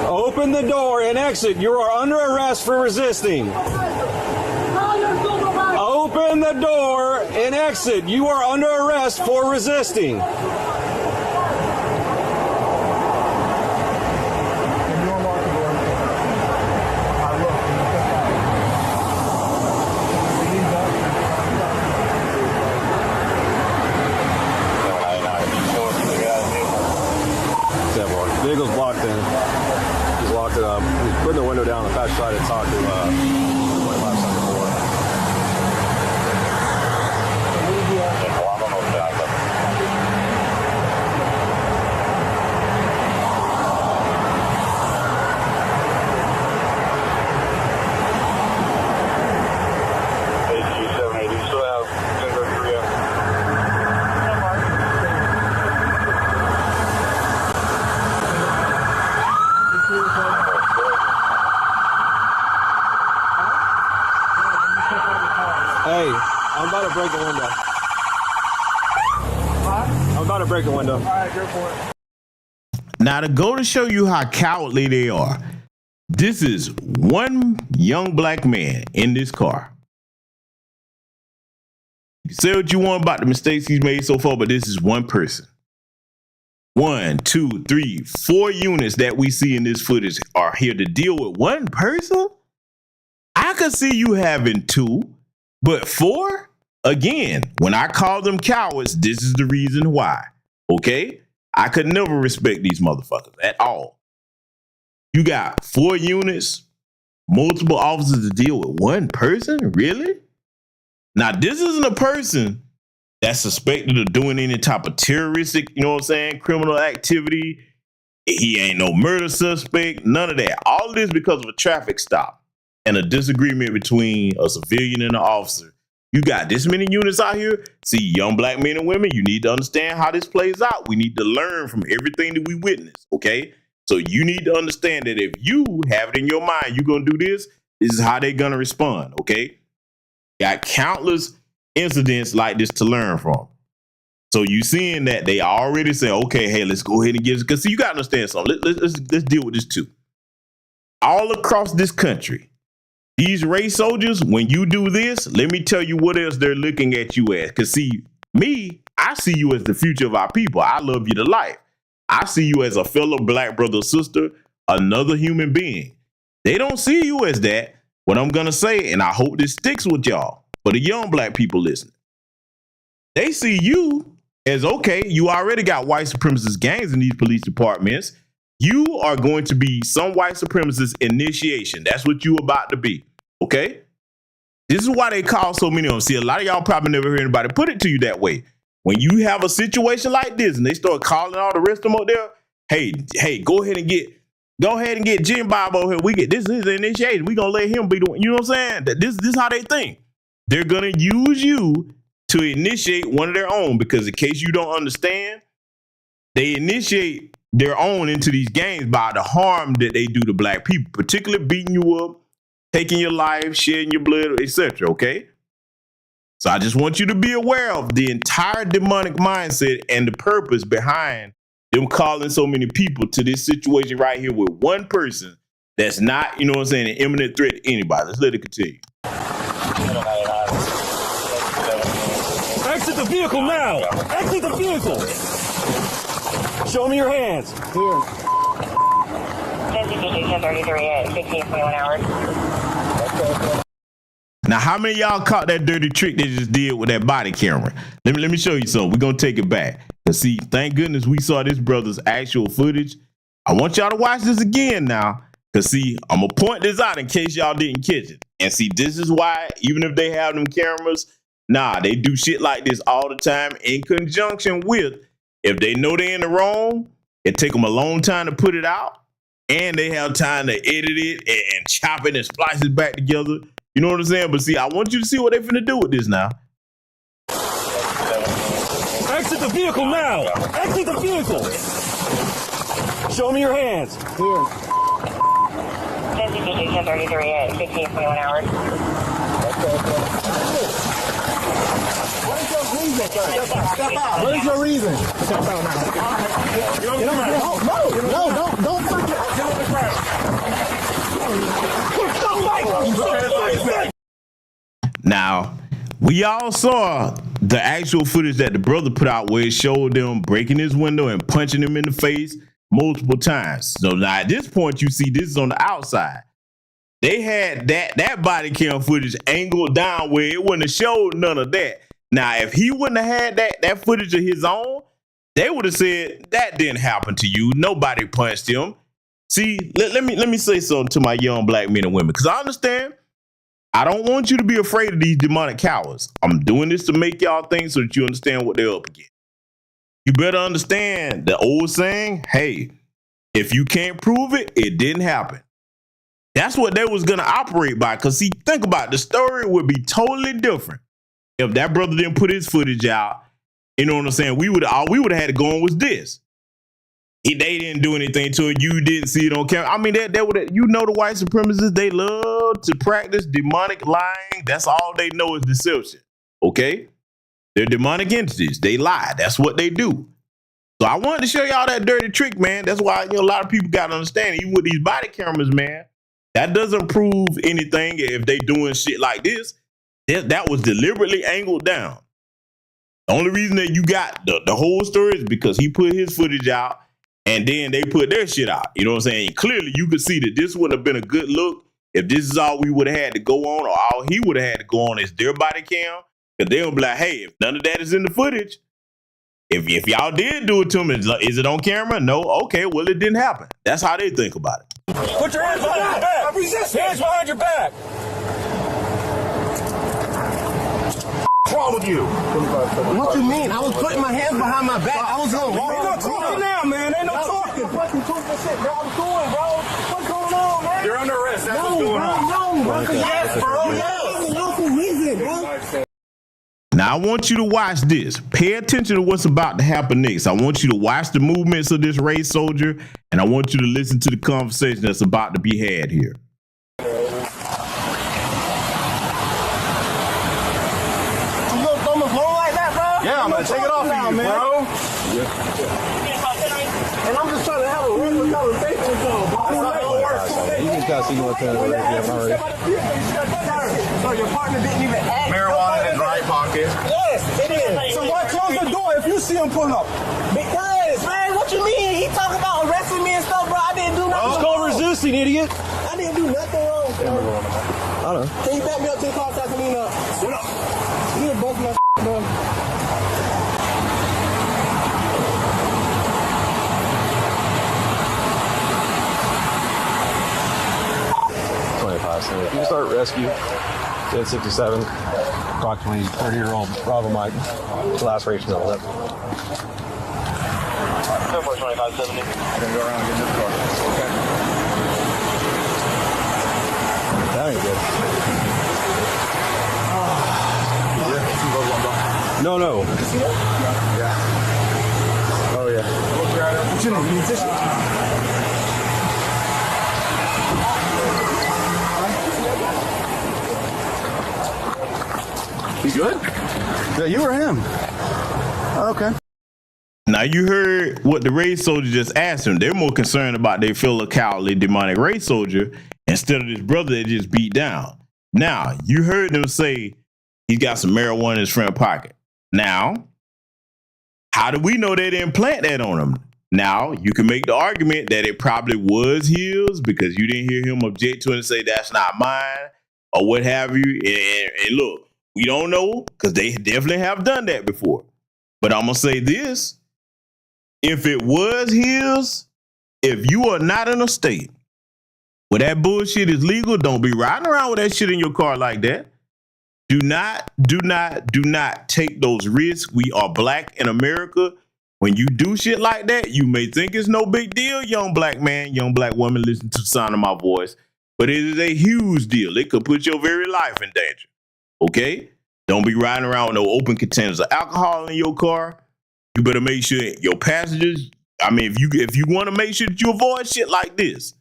Open the door and exit. You are under arrest for resisting. Open the door and exit. You are under arrest for resisting. Vehicle's blocked in. He's locked it up. He's putting the window down on the passenger side to talk to 2574. Hey, I'm about to break the window. I'm about to break the window. All right, go for it. Now, to go to show you how cowardly they are, this is one young black man in this car. You can say what you want about the mistakes he's made so far, but this is one person. 1, 2, 3, 4 units that we see in this footage are here to deal with one person. I could see you having 2, but 4? Again, when I call them cowards, this is the reason why. Okay? I could never respect these motherfuckers at all. You got 4 units, multiple officers to deal with one person? Really? Now, this isn't a person that's suspected of doing any type of terroristic, you know what I'm saying, criminal activity. He ain't no murder suspect, none of that. All of this because of a traffic stop and a disagreement between a civilian and an officer. You got this many units out here. See, young black men and women, you need to understand how this plays out. We need to learn from everything that we witness, okay? So you need to understand that if you have it in your mind, you're going to do this, this is how they're going to respond, okay? Got countless incidents like this to learn from. So you seeing that they already say, okay, hey, let's go ahead and get it. Because see, you got to understand something. Let's deal with this too. All across this country, these race soldiers, when you do this, let me tell you what else they're looking at you as. Because see, me, I see you as the future of our people. I love you to life. I see you as a fellow black brother or sister, another human being. They don't see you as that. What I'm going to say, and I hope this sticks with y'all, for the young black people listening, they see you as, okay, you already got white supremacist gangs in these police departments. You are going to be some white supremacist initiation. That's what you about to be, okay? This is why they call so many of them. See, a lot of y'all probably never heard anybody put it to you that way. When you have a situation like this and they start calling all the rest of them up there, hey, go ahead and get Jim Bob over here. We get this is an initiation. We gonna let him be the one. You know what I'm saying? That this is how they think. They're gonna use you to initiate one of their own, because in case you don't understand, they initiate their own into these gangs by the harm that they do to black people, particularly beating you up, taking your life, shedding your blood, etc. Okay? So I just want you to be aware of the entire demonic mindset and the purpose behind them calling so many people to this situation right here with one person that's not, you know what I'm saying, an imminent threat to anybody. Let's let it continue. Exit the vehicle now! Exit the vehicle! Show me your hands. Here. 1033 at 1521 hours. Now, how many of y'all caught that dirty trick they just did with that body camera? Let me show you something. We're going to take it back. Because see, thank goodness we saw this brother's actual footage. I want y'all to watch this again now. Because see, I'm going to point this out in case y'all didn't catch it. And see, this is why, even if they have them cameras, nah, they do shit like this all the time in conjunction with, if they know they're in the wrong, it take them a long time to put it out, and they have time to edit it and chop it and splice it back together. You know what I'm saying? But see, I want you to see what they finna do with this now. Exit the vehicle now! Exit the vehicle! Show me your hands. Here. 1033 at 1521 hours. Step out. What is your reason? Step out now. No, don't fuck it. Get on the ground. Now, we all saw the actual footage that the brother put out where it showed them breaking his window and punching him in the face multiple times. So now at this point, you see this is on the outside. They had that body cam footage angled down where it wouldn't have showed none of that. Now, if he wouldn't have had that footage of his own, they would have said that didn't happen to you. Nobody punched him. See, let me say something to my young black men and women, because I understand. I don't want you to be afraid of these demonic cowards. I'm doing this to make y'all think so that you understand what they're up against. You better understand the old saying, hey, if you can't prove it, it didn't happen. That's what they was going to operate by. Because see, think about it, the story would be totally different if that brother didn't put his footage out. You know what I'm saying? All we would have had to go on was this. They didn't do anything to it. You didn't see it on camera. I mean, they would. You know, the white supremacists, they love to practice demonic lying. That's all they know is deception. Okay? They're demonic entities. They lie. That's what they do. So I wanted to show y'all that dirty trick, man. That's why a lot of people got to understand, even with these body cameras, man, that doesn't prove anything if they doing shit like this. That was deliberately angled down. The only reason that you got the whole story is because he put his footage out and then they put their shit out. You know what I'm saying? Clearly, you could see that this wouldn't have been a good look if this is all we would have had to go on, or all he would have had to go on is their body cam. Because they'll be like, hey, if none of that is in the footage, if y'all did do it to him, is it on camera? No. Okay, well, it didn't happen. That's how they think about it. Put your hands behind your back. Hands behind your back. with you? What you mean? I was putting my hands behind my back. I was on. Ain't no talking now, man. Ain't no talking. Fucking talking shit, bro. I'm doing, bro. What's going on, man? You're under arrest. That's what's going on. No, bro. Yes, bro. Yes. Lawful reason, bro. Now, I want you to watch this. Pay attention to what's about to happen next. I want you to watch the movements of this race soldier, and I want you to listen to the conversation that's about to be had here. You gonna throw my phone like that, bro? Yeah, I'm gonna take it off of you, bro. And I'm just trying to have a regular conversation with y'all, bro. That's not gonna work. You just gotta see what So your partner didn't even ask. Marijuana in his right pocket. Yes, it is. So why close the door if you see him pull up? Because, man, what you mean? He talking about arresting me and stuff, bro. I didn't do nothing. It's called resisting, idiot. I didn't do nothing wrong, bro. I don't know. Can you back me up to the car so I can lean up? What up? You done bust my bro. 25. So you can start rescue. 1067. Approximately 30-year-old Bravo Mike. Laceration on lip. 2570. I'm gonna go around and get in this car. Okay. That ain't good. No. Yeah. Oh, yeah. What's your name? He's good? Yeah, you or him? Okay. Now, you heard what the race soldier just asked him. They're more concerned about their fellow cowardly demonic race soldier instead of this brother that just beat down. Now, you heard them say he's got some marijuana in his front pocket. Now, how do we know they didn't plant that on him? Now, you can make the argument that it probably was his because you didn't hear him object to it and say, that's not mine, or what have you. And look, we don't know because they definitely have done that before. But I'm going to say this. If it was his, if you are not in a state where that bullshit is legal, don't be riding around with that shit in your car like that. Do not take those risks. We are black in America. When you do shit like that, you may think it's no big deal, young black man, young black woman, listen to the sound of my voice. But it is a huge deal. It could put your very life in danger. Okay? Don't be riding around with no open containers of alcohol in your car. You better make sure your passengers, if you want to make sure that you avoid shit like this,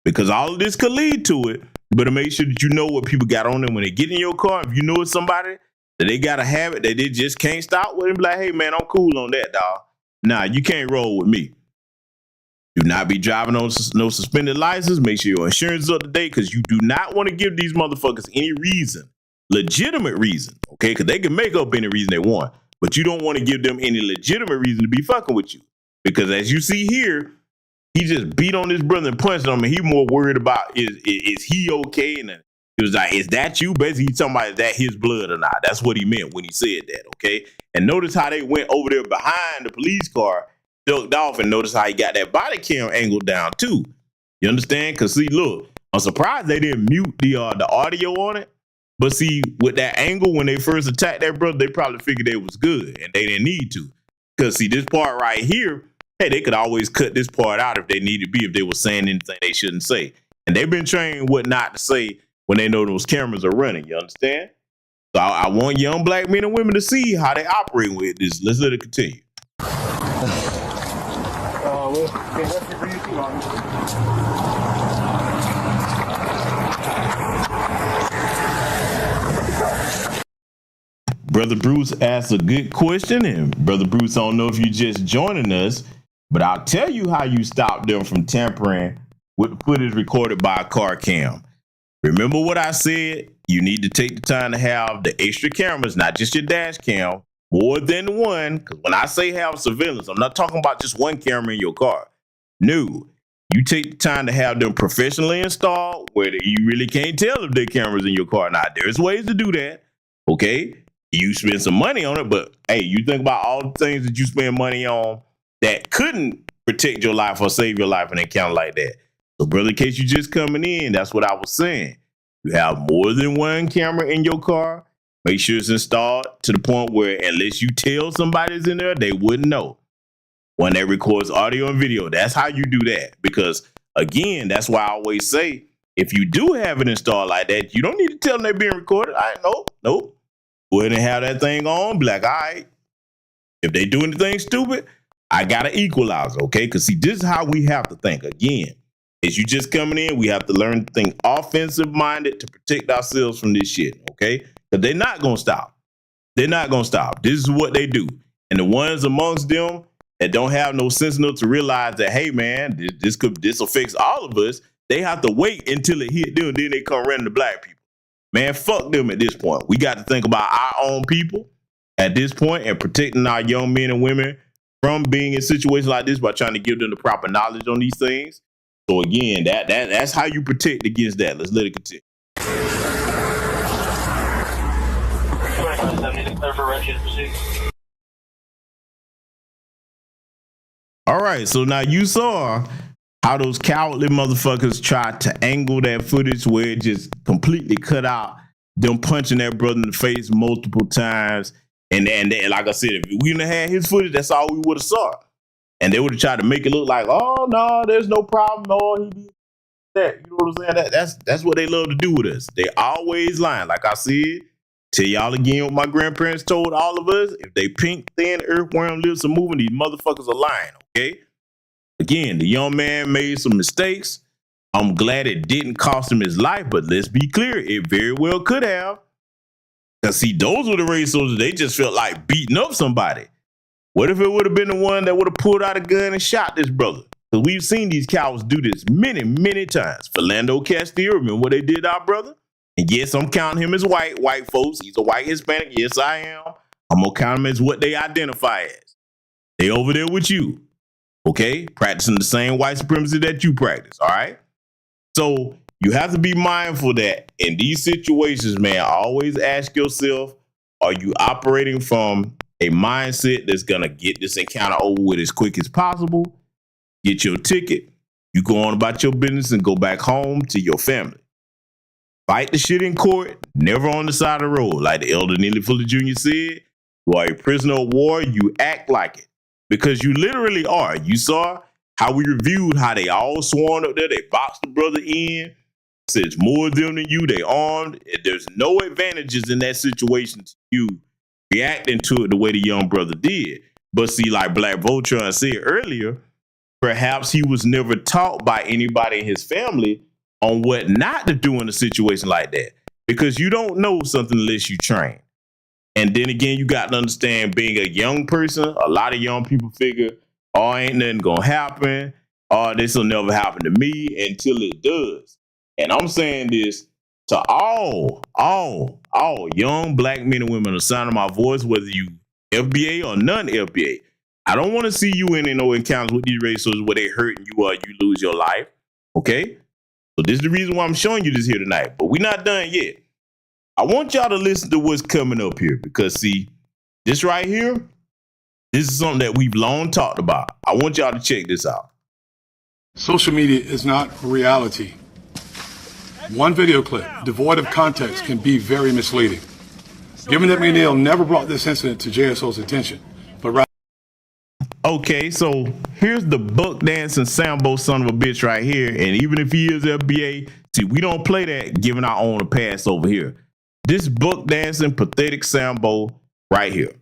because all of this could lead to it, you better make sure that you know what people got on them when they get in your car. If you know it's somebody that they got a habit that they just can't stop with, and be like, hey, man, I'm cool on that, dog. Nah, you can't roll with me. Do not be driving on no suspended license. Make sure your insurance is up to date because you do not want to give these motherfuckers any reason, legitimate reason, okay? Because they can make up any reason they want. But you don't want to give them any legitimate reason to be fucking with you. Because as you see here, he just beat on this brother and punched him, and he more worried about is he okay? And he was like, is that you? Basically, he's talking about is that his blood or not. That's what he meant when he said that, okay? And notice how they went over there behind the police car, ducked off, and notice how he got that body cam angled down too. You understand? Because see, look, I'm surprised they didn't mute the audio on it. But see, with that angle, when they first attacked that brother, they probably figured they was good, and they didn't need to. Because see, this part right here, hey, they could always cut this part out if they needed to be, if they were saying anything they shouldn't say. And they've been trained what not to say when they know those cameras are running. You understand? So I want young black men and women to see how they operate with this. Let's let it continue. Brother Bruce asked a good question, and Brother Bruce, I don't know if you're just joining us, but I'll tell you how you stop them from tampering with footage recorded by a car cam. Remember what I said? You need to take the time to have the extra cameras, not just your dash cam, more than one. Because when I say have surveillance, I'm not talking about just one camera in your car. No, you take the time to have them professionally installed where you really can't tell if there are cameras in your car. Now, there's ways to do that, okay? You spend some money on it, but hey, you think about all the things that you spend money on that couldn't protect your life or save your life in an encounter like that. So, brother, in case you just coming in, that's what I was saying. You have more than one camera in your car. Make sure it's installed to the point where unless you tell somebody's in there, they wouldn't know. One that records audio and video, that's how you do that. Because again, that's why I always say, if you do have it installed like that, you don't need to tell them they're being recorded. Nope. Go ahead and have that thing on. Be like, all right, if they do anything stupid, I got to equalize, okay? Because see, this is how we have to think. Again, as you just coming in, we have to learn to think offensive-minded to protect ourselves from this shit, okay? Because they're not going to stop. They're not going to stop. This is what they do. And the ones amongst them that don't have no sense enough to realize that, hey, man, this affects all of us, they have to wait until it hit them, and then they come running to black people. Man, fuck them at this point. We got to think about our own people at this point and protecting our young men and women from being in situations like this by trying to give them the proper knowledge on these things. So again, that's how you protect against that. Let's let it continue. All right, so now you saw how those cowardly motherfuckers tried to angle that footage where it just completely cut out them punching that brother in the face multiple times. And like I said, if we didn't have had his footage, that's all we would have saw. And they would have tried to make it look like, oh, no, there's no problem. No, he did that. You know what I'm saying? That's what they love to do with us. They always lying. Like I said, tell y'all again what my grandparents told all of us. If they pink, thin, earthworm lips are moving, these motherfuckers are lying, okay? Again, the young man made some mistakes. I'm glad it didn't cost him his life, but let's be clear, it very well could have. Because, see, those were the race soldiers, they just felt like beating up somebody. What if it would have been the one that would have pulled out a gun and shot this brother? Because we've seen these cowards do this many, many times. Philando Castillo, remember what they did to our brother? And yes, I'm counting him as white folks. He's a white Hispanic. Yes, I am. I'm going to count him as what they identify as. They over there with you. Okay? Practicing the same white supremacy that you practice. All right? So you have to be mindful that in these situations, man, always ask yourself, are you operating from a mindset that's going to get this encounter over with as quick as possible? Get your ticket. You go on about your business and go back home to your family. Fight the shit in court, never on the side of the road. Like the elder Neely Fuller Jr. said, you are a prisoner of war, you act like it. Because you literally are. You saw how we reviewed how they all sworn up there. They boxed the brother in. Said it's more of them than you. They armed. There's no advantages in that situation to you reacting to it the way the young brother did. But see, like Black Voltron said earlier, perhaps he was never taught by anybody in his family on what not to do in a situation like that. Because you don't know something unless you train. And then again, you got to understand, being a young person, a lot of young people figure, oh, ain't nothing gonna happen. Oh, this will never happen to me until it does. And I'm saying this to all young black men and women, the sound of my voice, whether you FBA or non-FBA. I don't want to see you in no encounters with these race soldiers where they hurting you or you lose your life. Okay? So this is the reason why I'm showing you this here tonight. But we're not done yet. I want y'all to listen to what's coming up here because, see, this right here, this is something that we've long talked about. I want y'all to check this out. Social media is not reality. One video clip, devoid of context, can be very misleading. Given that McNeil never brought this incident to JSO's attention, but rather... Okay, so here's the buck dancing Sambo son of a bitch right here. And even if he is FBA, see, we don't play that giving our own a pass over here. This buck dancing pathetic Sambo right here.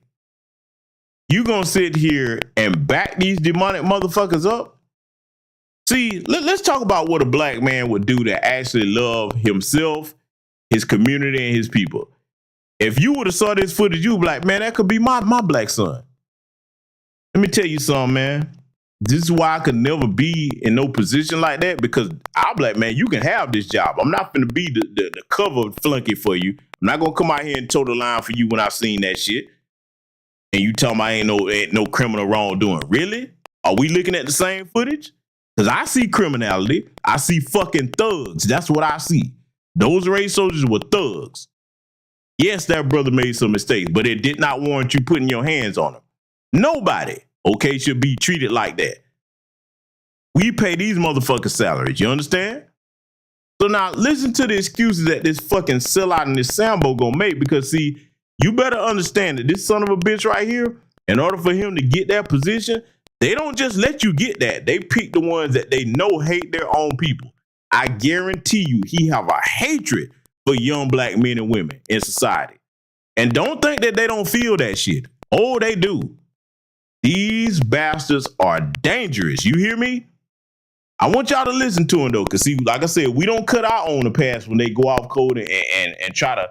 You gonna sit here and back these demonic motherfuckers up? See, let's talk about what a black man would do to actually love himself, his community, and his people. If you would have saw this footage, you would be like, man, that could be my black son. Let me tell you something, man. This is why I could never be in no position like that, because our black man, you can have this job. I'm not going to be the cover flunky for you. I'm not going to come out here and toe the line for you when I've seen that shit. And you tell me I ain't no criminal wrongdoing. Really? Are we looking at the same footage? Because I see criminality. I see fucking thugs. That's what I see. Those race soldiers were thugs. Yes, that brother made some mistakes, but it did not warrant you putting your hands on him. Nobody, okay, should be treated like that. We pay these motherfuckers salaries. You understand? So now listen to the excuses that this fucking sellout and this Sambo gonna make, because see, you better understand that this son of a bitch right here, in order for him to get that position, they don't just let you get that. They pick the ones that they know hate their own people. I guarantee you he have a hatred for young black men and women in society. And don't think that they don't feel that shit. Oh, they do. These bastards are dangerous. You hear me? I want y'all to listen to him though, because see, like I said, we don't cut our own the past when they go off code and try to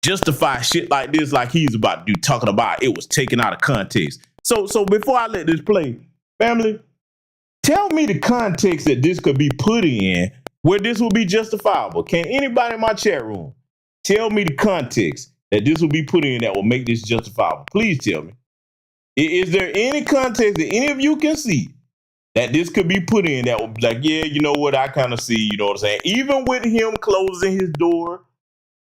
justify shit like this, like he's about to do, talking about it was taken out of context. So before I let this play, family, tell me the context that this could be put in where this will be justifiable. Can anybody in my chat room tell me the context that this will be put in that will make this justifiable? Please tell me. Is there any context that any of you can see that this could be put in that will be like, yeah, you know what, I kind of see, you know what I'm saying? Even with him closing his door,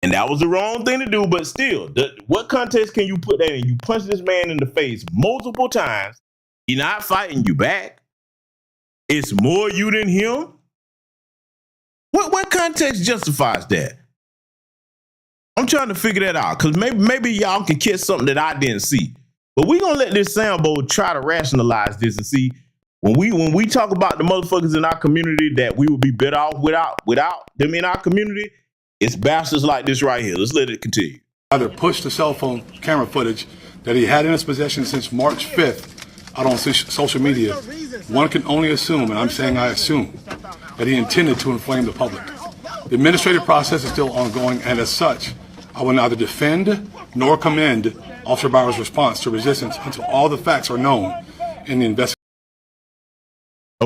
and that was the wrong thing to do, but still, what context can you put that in? You punch this man in the face multiple times. He's not fighting you back. It's more you than him. What context justifies that? I'm trying to figure that out, because maybe y'all can catch something that I didn't see. But we're gonna let this Sambo try to rationalize this and see when we talk about the motherfuckers in our community that we would be better off without them in our community. It's bastards like this right here. Let's let it continue. Either push the cell phone camera footage that he had in his possession since March 5th out on social media. One can only assume, and I'm saying I assume, that he intended to inflame the public. The administrative process is still ongoing, and as such, I will neither defend nor commend Officer Bauer's response to resistance until all the facts are known in the investigation.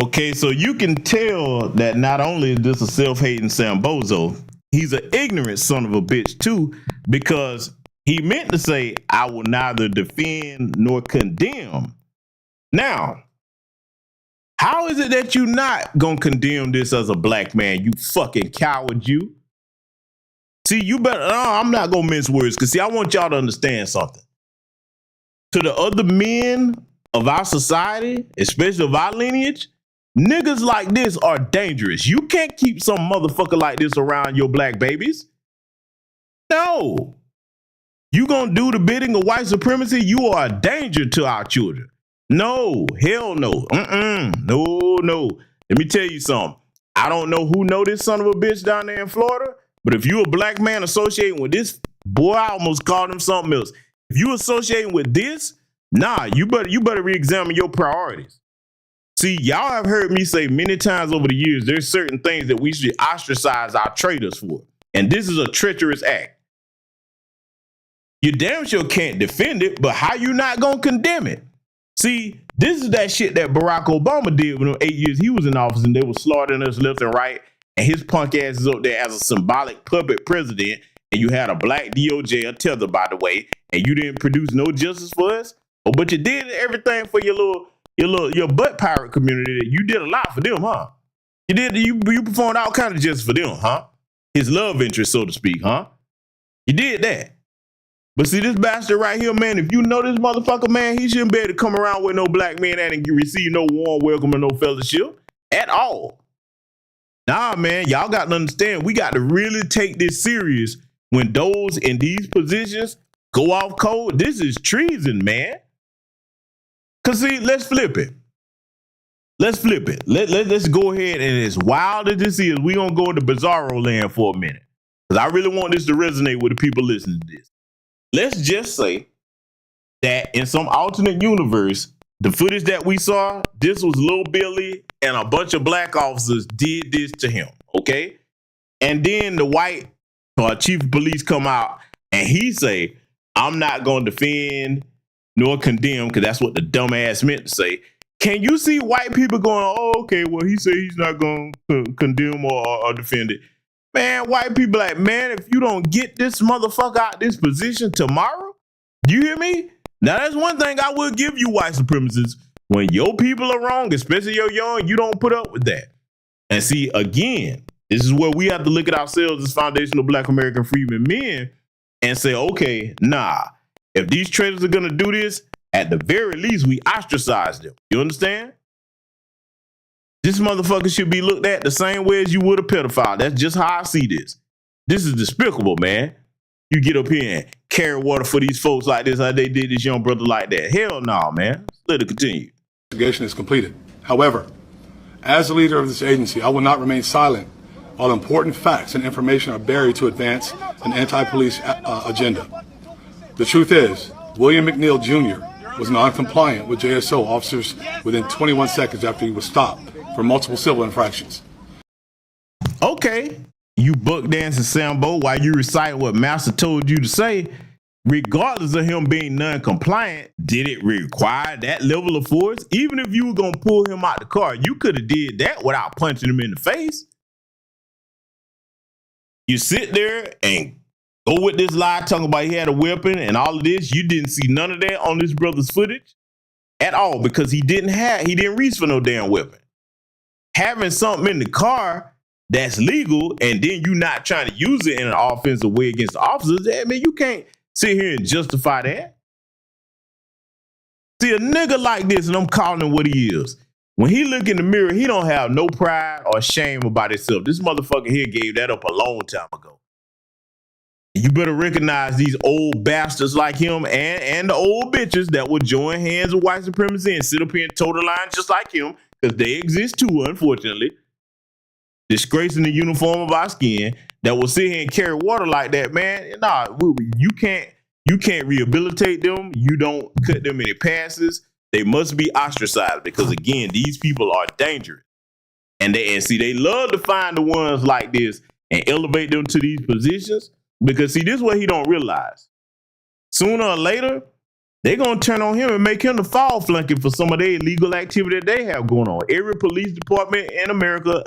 Okay, so you can tell that not only is this a self-hating Sambozo, he's an ignorant son of a bitch too, because he meant to say, I will neither defend nor condemn. Now, how is it that you're not going to condemn this as a black man, you fucking coward, you? See, you better, I'm not going to mince words, because see, I want y'all to understand something. To the other men of our society, especially of our lineage, niggas like this are dangerous. You can't keep some motherfucker like this around your black babies. No. You gonna do the bidding of white supremacy? You are a danger to our children. No, hell no. No. Let me tell you something. I don't know who know this son of a bitch down there in Florida, but if you a black man associating with this, boy, I almost called him something else. If you associating with this, nah, you better re-examine your priorities. See, y'all have heard me say many times over the years, there's certain things that we should ostracize our traitors for. And this is a treacherous act. You damn sure can't defend it, but how you not gonna condemn it? See, this is that shit that Barack Obama did when 8 years he was in office and they were slaughtering us left and right. And his punk ass is up there as a symbolic puppet president. And you had a black DOJ, a tether, by the way, and you didn't produce no justice for us. Oh, but you did everything for your butt pirate community. You did a lot for them, huh? You performed all kinds of justice for them, huh? His love interest, so to speak, huh? You did that. But see, this bastard right here, man, if you know this motherfucker, man, he shouldn't be able to come around with no black man and receive no warm welcome or no fellowship at all. Nah, man, y'all got to understand, we got to really take this serious when those in these positions go off code. This is treason, man. Because see, let's flip it. Let's go ahead, and as wild as this is, we're going to go into bizarro land for a minute. Because I really want this to resonate with the people listening to this. Let's just say that in some alternate universe, the footage that we saw, this was Lil Billy and a bunch of black officers did this to him, okay? And then the white chief of police come out and he say, I'm not going to defend nor condemn, because that's what the dumbass meant to say. Can you see white people going, oh, okay, well, he said he's not going to condemn or defend it. Man, white people like, man, if you don't get this motherfucker out this position tomorrow, you hear me? Now, that's one thing I will give you, white supremacists. When your people are wrong, especially your young, you don't put up with that. And see, again, this is where we have to look at ourselves as foundational black American freedmen men and say, okay, nah, if these traitors are going to do this, at the very least, we ostracize them. You understand? This motherfucker should be looked at the same way as you would a pedophile. That's just how I see this. This is despicable, man. you get up here and carry water for these folks like this, how they did this young brother like that. Hell no, man. Let it continue. Investigation is completed. However, as the leader of this agency, I will not remain silent while important facts and information are buried to advance an anti-police agenda. The truth is, William McNeil Jr. was non-compliant with JSO officers within 21 seconds after he was stopped for multiple civil infractions. Okay, you buck dancing Sambo while you recite what Master told you to say. Regardless of him being non-compliant, did it require that level of force? Even if you were gonna pull him out the car, you could have did that without punching him in the face. You sit there and go with this lie talking about he had a weapon and all of this. You didn't see none of that on this brother's footage at all because he didn't reach for no damn weapon. Having something in the car that's legal and then you not trying to use it in an offensive way against the officers, I mean, you can't sit here and justify that. See, a nigga like this, and I'm calling him what he is, when he look in the mirror, he don't have no pride or shame about himself. This motherfucker here gave that up a long time ago. You better recognize these old bastards like him and the old bitches that will join hands with white supremacy and sit up here and toe the line just like him, because they exist too, unfortunately. Disgracing the uniform of our skin, that will sit here and carry water like that, man. Nah, you can't rehabilitate them. You don't cut them any passes. They must be ostracized because, again, these people are dangerous. And they love to find the ones like this and elevate them to these positions because, see, this is what he don't realize. Sooner or later, they're going to turn on him and make him the fall flunky for some of the illegal activity that they have going on. Every police department in America,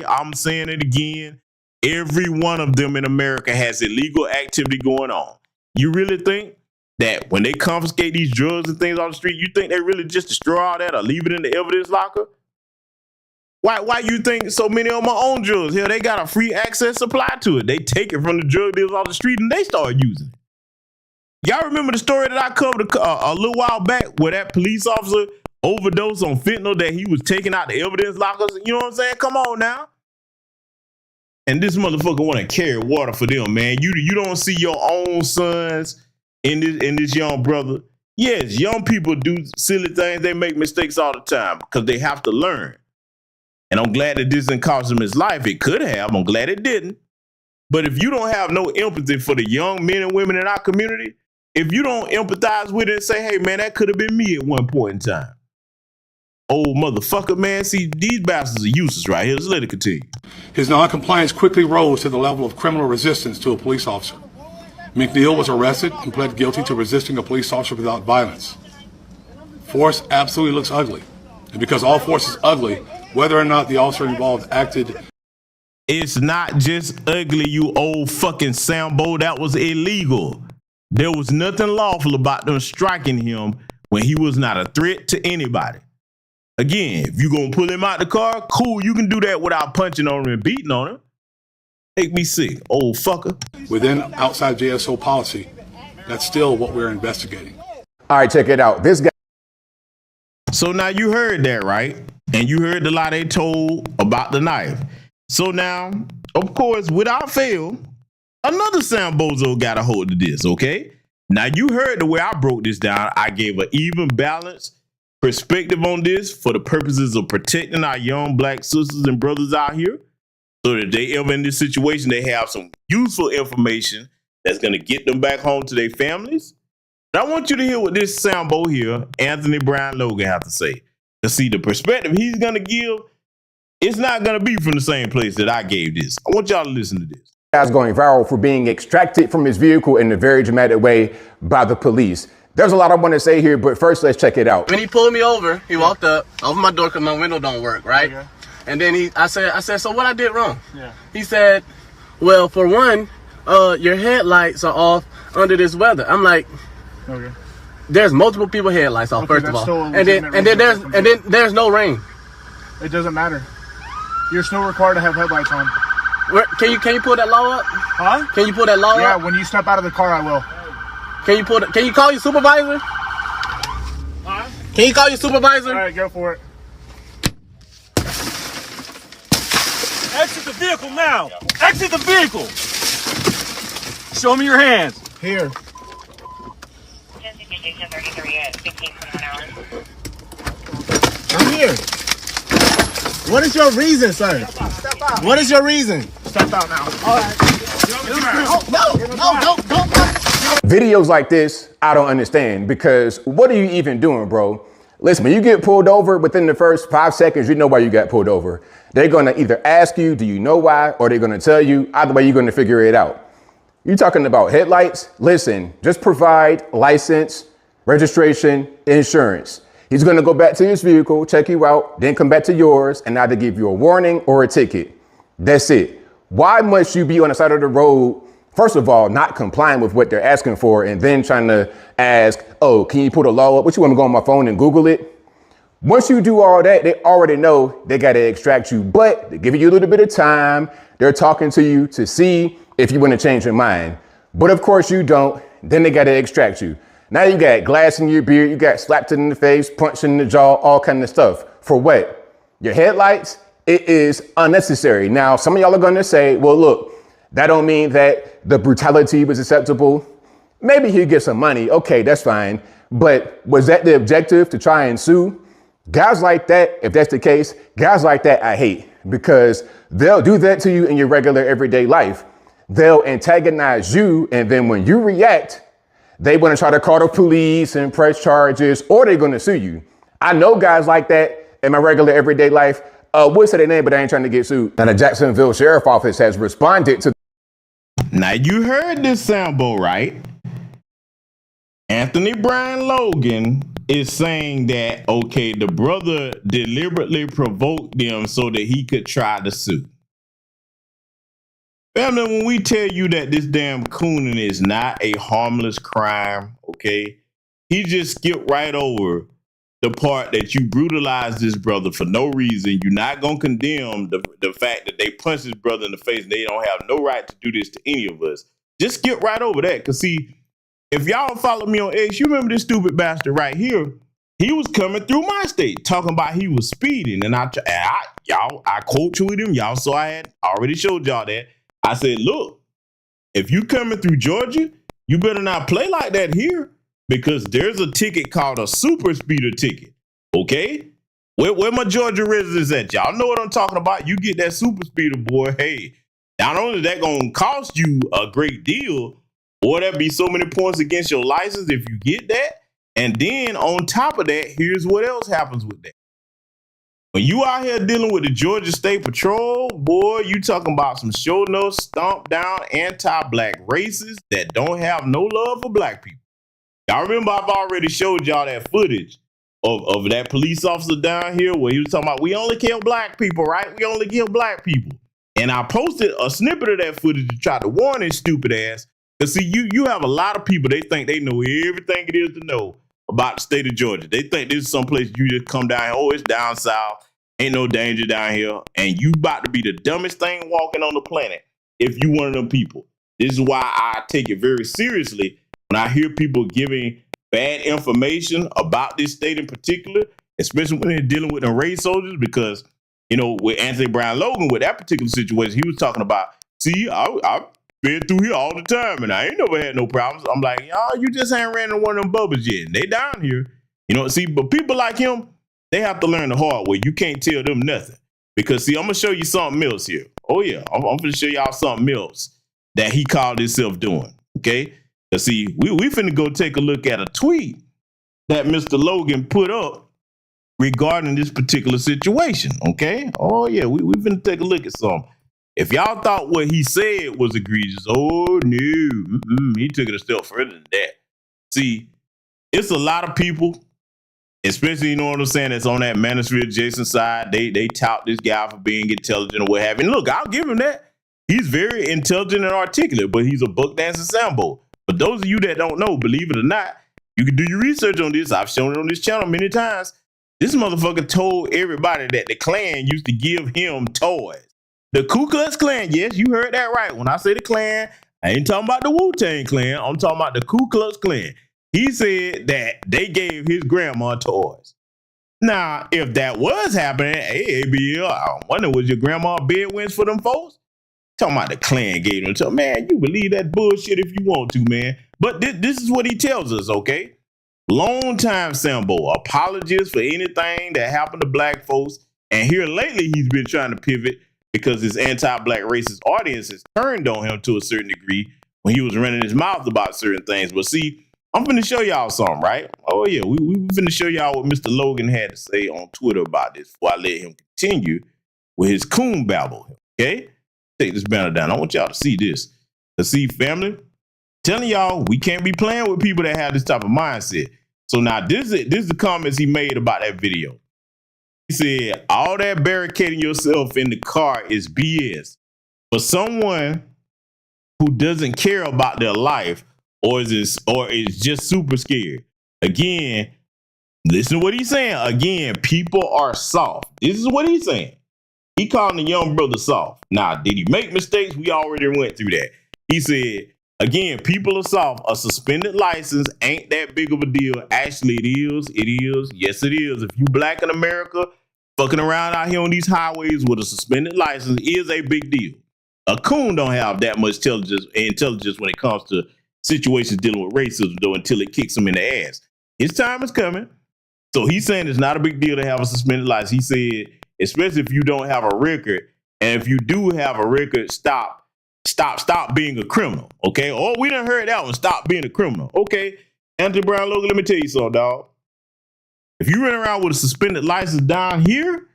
I'm saying it again, every one of them in America has illegal activity going on. You really think that when they confiscate these drugs and things on the street, you think they really just destroy all that or leave it in the evidence locker? Why you think so many of them are on drugs? Hell, they got a free access supply to it. They take it from the drug dealers off the street and they start using it. Y'all remember the story that I covered a little while back where that police officer overdosed on fentanyl that he was taking out the evidence lockers? You know what I'm saying? Come on now. And this motherfucker want to carry water for them, man. You don't see your own sons in this young brother. Yes, young people do silly things. They make mistakes all the time because they have to learn. And I'm glad that this didn't cost him his life. It could have. I'm glad it didn't. But if you don't have no empathy for the young men and women in our community, if you don't empathize with it and say, hey, man, that could have been me at one point in time. Old motherfucker, man. See, these bastards are useless right here. Let's let it continue. His noncompliance quickly rose to the level of criminal resistance to a police officer. McNeil was arrested and pled guilty to resisting a police officer without violence. Force absolutely looks ugly. And because all force is ugly, whether or not the officer involved acted... It's not just ugly, you old fucking Sambo. That was illegal. There was nothing lawful about them striking him when he was not a threat to anybody. Again, if you're going to pull him out the car, cool, you can do that without punching on him and beating on him. Make me sick, old fucker. Within outside JSO policy, that's still what we're investigating. All right, check it out. This guy. So now you heard that, right? And you heard the lie they told about the knife. So now, of course, without fail, another Sambozo got a hold of this, okay? Now you heard the way I broke this down. I gave an even balanced perspective on this for the purposes of protecting our young black sisters and brothers out here, so that they ever in this situation, they have some useful information that's going to get them back home to their families. But I want you to hear what this Sambo here, Anthony Brown Logan, have to say. To see the perspective he's going to give, it's not going to be from the same place that I gave this. I want y'all to listen to this. Guy's going viral for being extracted from his vehicle in a very dramatic way by the police. There's a lot I want to say here, but first let's check it out. When he pulled me over, he walked up, opened my door because my window don't work, right? Okay. And then I said, so what I did wrong? Yeah. He said, well, for one, your headlights are off under this weather. I'm like, okay. There's multiple people headlights off, first of all. And then there's no rain. It doesn't matter. You're still required to have headlights on. Can you pull that law up? Huh? Can you pull that law up? Yeah, when you step out of the car, I will. Can you call your supervisor? Huh? Can you call your supervisor? All right, go for it. Exit the vehicle now. Exit the vehicle. Show me your hands. Here. 1033 at 15 hours. I'm here. What is your reason, sir? Step out. What is your reason? Step out now. All right. No, don't. Videos like this, I don't understand, because what are you even doing, bro? Listen, when you get pulled over, within the first 5 seconds, you know why you got pulled over. They're gonna either ask you, do you know why? Or they're gonna tell you. Either way, you're gonna figure it out. You talking about headlights? Listen, just provide license, registration, insurance. He's gonna go back to his vehicle, check you out, then come back to yours and either give you a warning or a ticket. That's it. Why must you be on the side of the road, first of all, not complying with what they're asking for, and then trying to ask, oh, can you put a law up? What, you want me to go on my phone and Google it? Once you do all that, they already know they got to extract you, but they're giving you a little bit of time. They're talking to you to see if you want to change your mind. But of course you don't. Then they got to extract you. Now you got glass in your beard. You got slapped in the face, punched in the jaw, all kind of stuff. For what? Your headlights? It is unnecessary. Now, some of y'all are going to say, well, look, that don't mean that the brutality was acceptable. Maybe he'll get some money. Okay, that's fine. But was that the objective, to try and sue? Guys like that, if that's the case, guys like that I hate, because they'll do that to you in your regular everyday life. They'll antagonize you, and then when you react, they want to try to call the police and press charges, or they're going to sue you. I know guys like that in my regular everyday life. We'll say their name, but I ain't trying to get sued. Now, the Jacksonville Sheriff Office has responded to. Now, you heard this sample, right? Anthony Brian Logan is saying that, okay, the brother deliberately provoked them so that he could try to sue. Family, when we tell you that this damn cooning is not a harmless crime, okay, he just skipped right over the part that you brutalized this brother for no reason. You're not going to condemn the fact that they punched his brother in the face and they don't have no right to do this to any of us. Just skip right over that. Because, see, if y'all follow me on X, you remember this stupid bastard right here. He was coming through my state talking about he was speeding. And I quote tweeted him. Y'all saw I had already showed y'all that. I said, look, if you coming through Georgia, you better not play like that here, because there's a ticket called a super speeder ticket. Okay? Where my Georgia residents at? Y'all know what I'm talking about. You get that super speeder, boy. Hey, not only is that going to cost you a great deal, or that be so many points against your license if you get that. And then on top of that, here's what else happens with that. When you out here dealing with the Georgia State Patrol, boy, you talking about some show no stomp down anti-black racists that don't have no love for black people. Y'all remember I've already showed y'all that footage of that police officer down here where he was talking about, we only kill black people, right? We only kill black people. And I posted a snippet of that footage to try to warn his stupid ass. Because see, you have a lot of people, they think they know everything it is to know about the state of Georgia. They think this is someplace you just come down here, oh, it's down south, ain't no danger down here, and you about to be the dumbest thing walking on the planet if you one of them people. This is why I take it very seriously when I hear people giving bad information about this state in particular, especially when they're dealing with the race soldiers, because, you know, with Anthony Brown Logan, with that particular situation, he was talking about, see, I've been through here all the time, and I ain't never had no problems. I'm like, y'all, you just ain't ran into one of them bubbles yet. And they down here, you know. See, but people like him, they have to learn the hard way. You can't tell them nothing, because see, I'm gonna show you something else here. Oh yeah, I'm gonna show y'all something else that he called himself doing. Okay, let's see, we finna go take a look at a tweet that Mr. Logan put up regarding this particular situation. Okay, oh yeah, we finna take a look at something. If y'all thought what he said was egregious, oh no, he took it a step further than that. See, it's a lot of people, especially, you know what I'm saying, that's on that manosphere adjacent side. They tout this guy for being intelligent or what have you. And look, I'll give him that. He's very intelligent and articulate, but he's a buck dancing Sambo. But those of you that don't know, believe it or not, you can do your research on this. I've shown it on this channel many times. This motherfucker told everybody that the Klan used to give him toys. The Ku Klux Klan, yes, you heard that right. When I say the Klan, I ain't talking about the Wu-Tang Klan. I'm talking about the Ku Klux Klan. He said that they gave his grandma toys. Now, if that was happening, hey, ABL, I wonder, was your grandma bedwins for them folks? Talking about the Klan gave him. So, man, you believe that bullshit if you want to, man. But this is what he tells us, okay? Long time Sambo, apologist for anything that happened to black folks. And here lately, he's been trying to pivot because his anti-black racist audience has turned on him to a certain degree when he was running his mouth about certain things. But see, I'm finna show y'all something, right? Oh yeah, we finna show y'all what Mr. Logan had to say on Twitter about this before I let him continue with his coon babble, okay? Take this banner down. I want y'all to see this. To see, family, telling y'all we can't be playing with people that have this type of mindset. So now this is the comments he made about that video. He said, all that barricading yourself in the car is BS. For someone who doesn't care about their life or is just super scared. Again, listen to what he's saying. Again, people are soft. This is what he's saying. He calling the young brother soft. Now, did he make mistakes? We already went through that. He said, again, people are soft. A suspended license ain't that big of a deal. Actually, it is. It is. Yes, it is. If you black in America, fucking around out here on these highways with a suspended license is a big deal. A coon don't have that much intelligence when it comes to situations dealing with racism, though, until it kicks him in the ass. His time is coming. So he's saying it's not a big deal to have a suspended license. He said, especially if you don't have a record, and if you do have a record, stop being a criminal, okay? Oh, we done heard that one, stop being a criminal. Okay, Anthony Brown Logan, let me tell you something, dog. If you run around with a suspended license down here,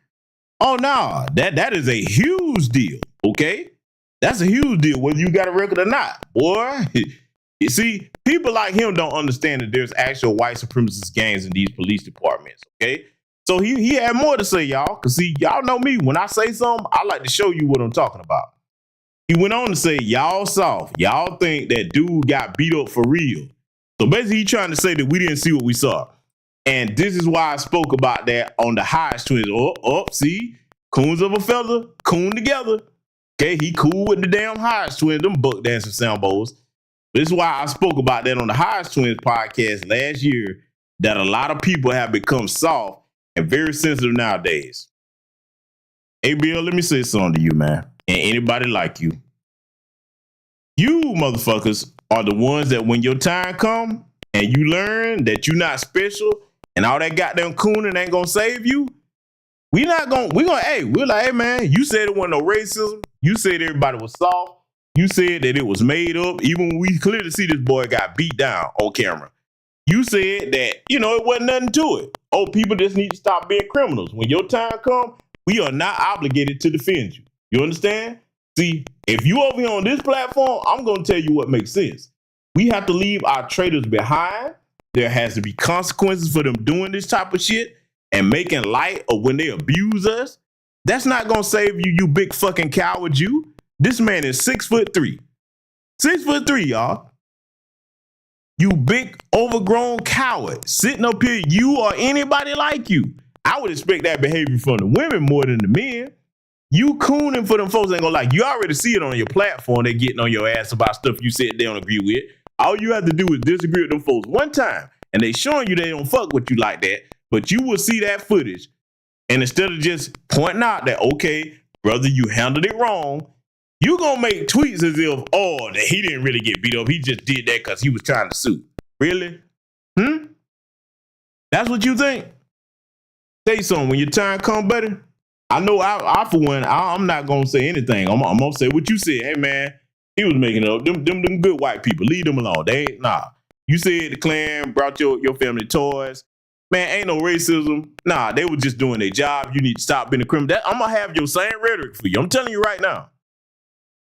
oh no, that is a huge deal, okay? That's a huge deal, whether you got a record or not. Boy, you see, people like him don't understand that there's actual white supremacist gangs in these police departments, okay? So he had more to say, y'all, because see, y'all know me. When I say something, I like to show you what I'm talking about. He went on to say, y'all soft. Y'all think that dude got beat up for real. So basically, he's trying to say that we didn't see what we saw. And this is why I spoke about that on the Hodge twins. See, coons of a feather, coon together. Okay, he cool with the damn Hodge twins, them buck dancing sambos. This is why I spoke about that on the Hodge twins podcast last year, that a lot of people have become soft and very sensitive nowadays. Hey, Bill, let me say something to you, man, and anybody like you. You motherfuckers are the ones that when your time come and you learn that you're not special and all that goddamn cooning ain't gonna save you, we're like, hey man, you said it wasn't no racism. You said everybody was soft. You said that it was made up. Even when we clearly see this boy got beat down on camera. You said that, it wasn't nothing to it. Oh, people just need to stop being criminals. When your time comes, we are not obligated to defend you. You understand? See, if you over here on this platform, I'm going to tell you what makes sense. We have to leave our traitors behind. There has to be consequences for them doing this type of shit and making light of when they abuse us. That's not going to save you, you big fucking coward, you. This man is 6'3". 6'3", y'all. You big overgrown coward sitting up here, you or anybody like you. I would expect that behavior from the women more than the men. You cooning for them folks ain't gonna like you. Already see it on your platform. They getting on your ass about stuff you said they don't agree with. All you have to do is disagree with them folks one time, and they showing you they don't fuck with you like that. But you will see that footage, and instead of just pointing out that, okay, brother, you handled it wrong, you gonna make tweets as if, oh, that he didn't really get beat up. He just did that because he was trying to sue. Really? That's what you think? Say something. When your time come, buddy, I know I for one, I'm not gonna say anything. I'm gonna say what you said. Hey man, he was making it up. Them good white people. Leave them alone. They ain't, nah. You said the Klan brought your family toys. Man, ain't no racism. Nah, they were just doing their job. You need to stop being a criminal. I'm gonna have your same rhetoric for you. I'm telling you right now.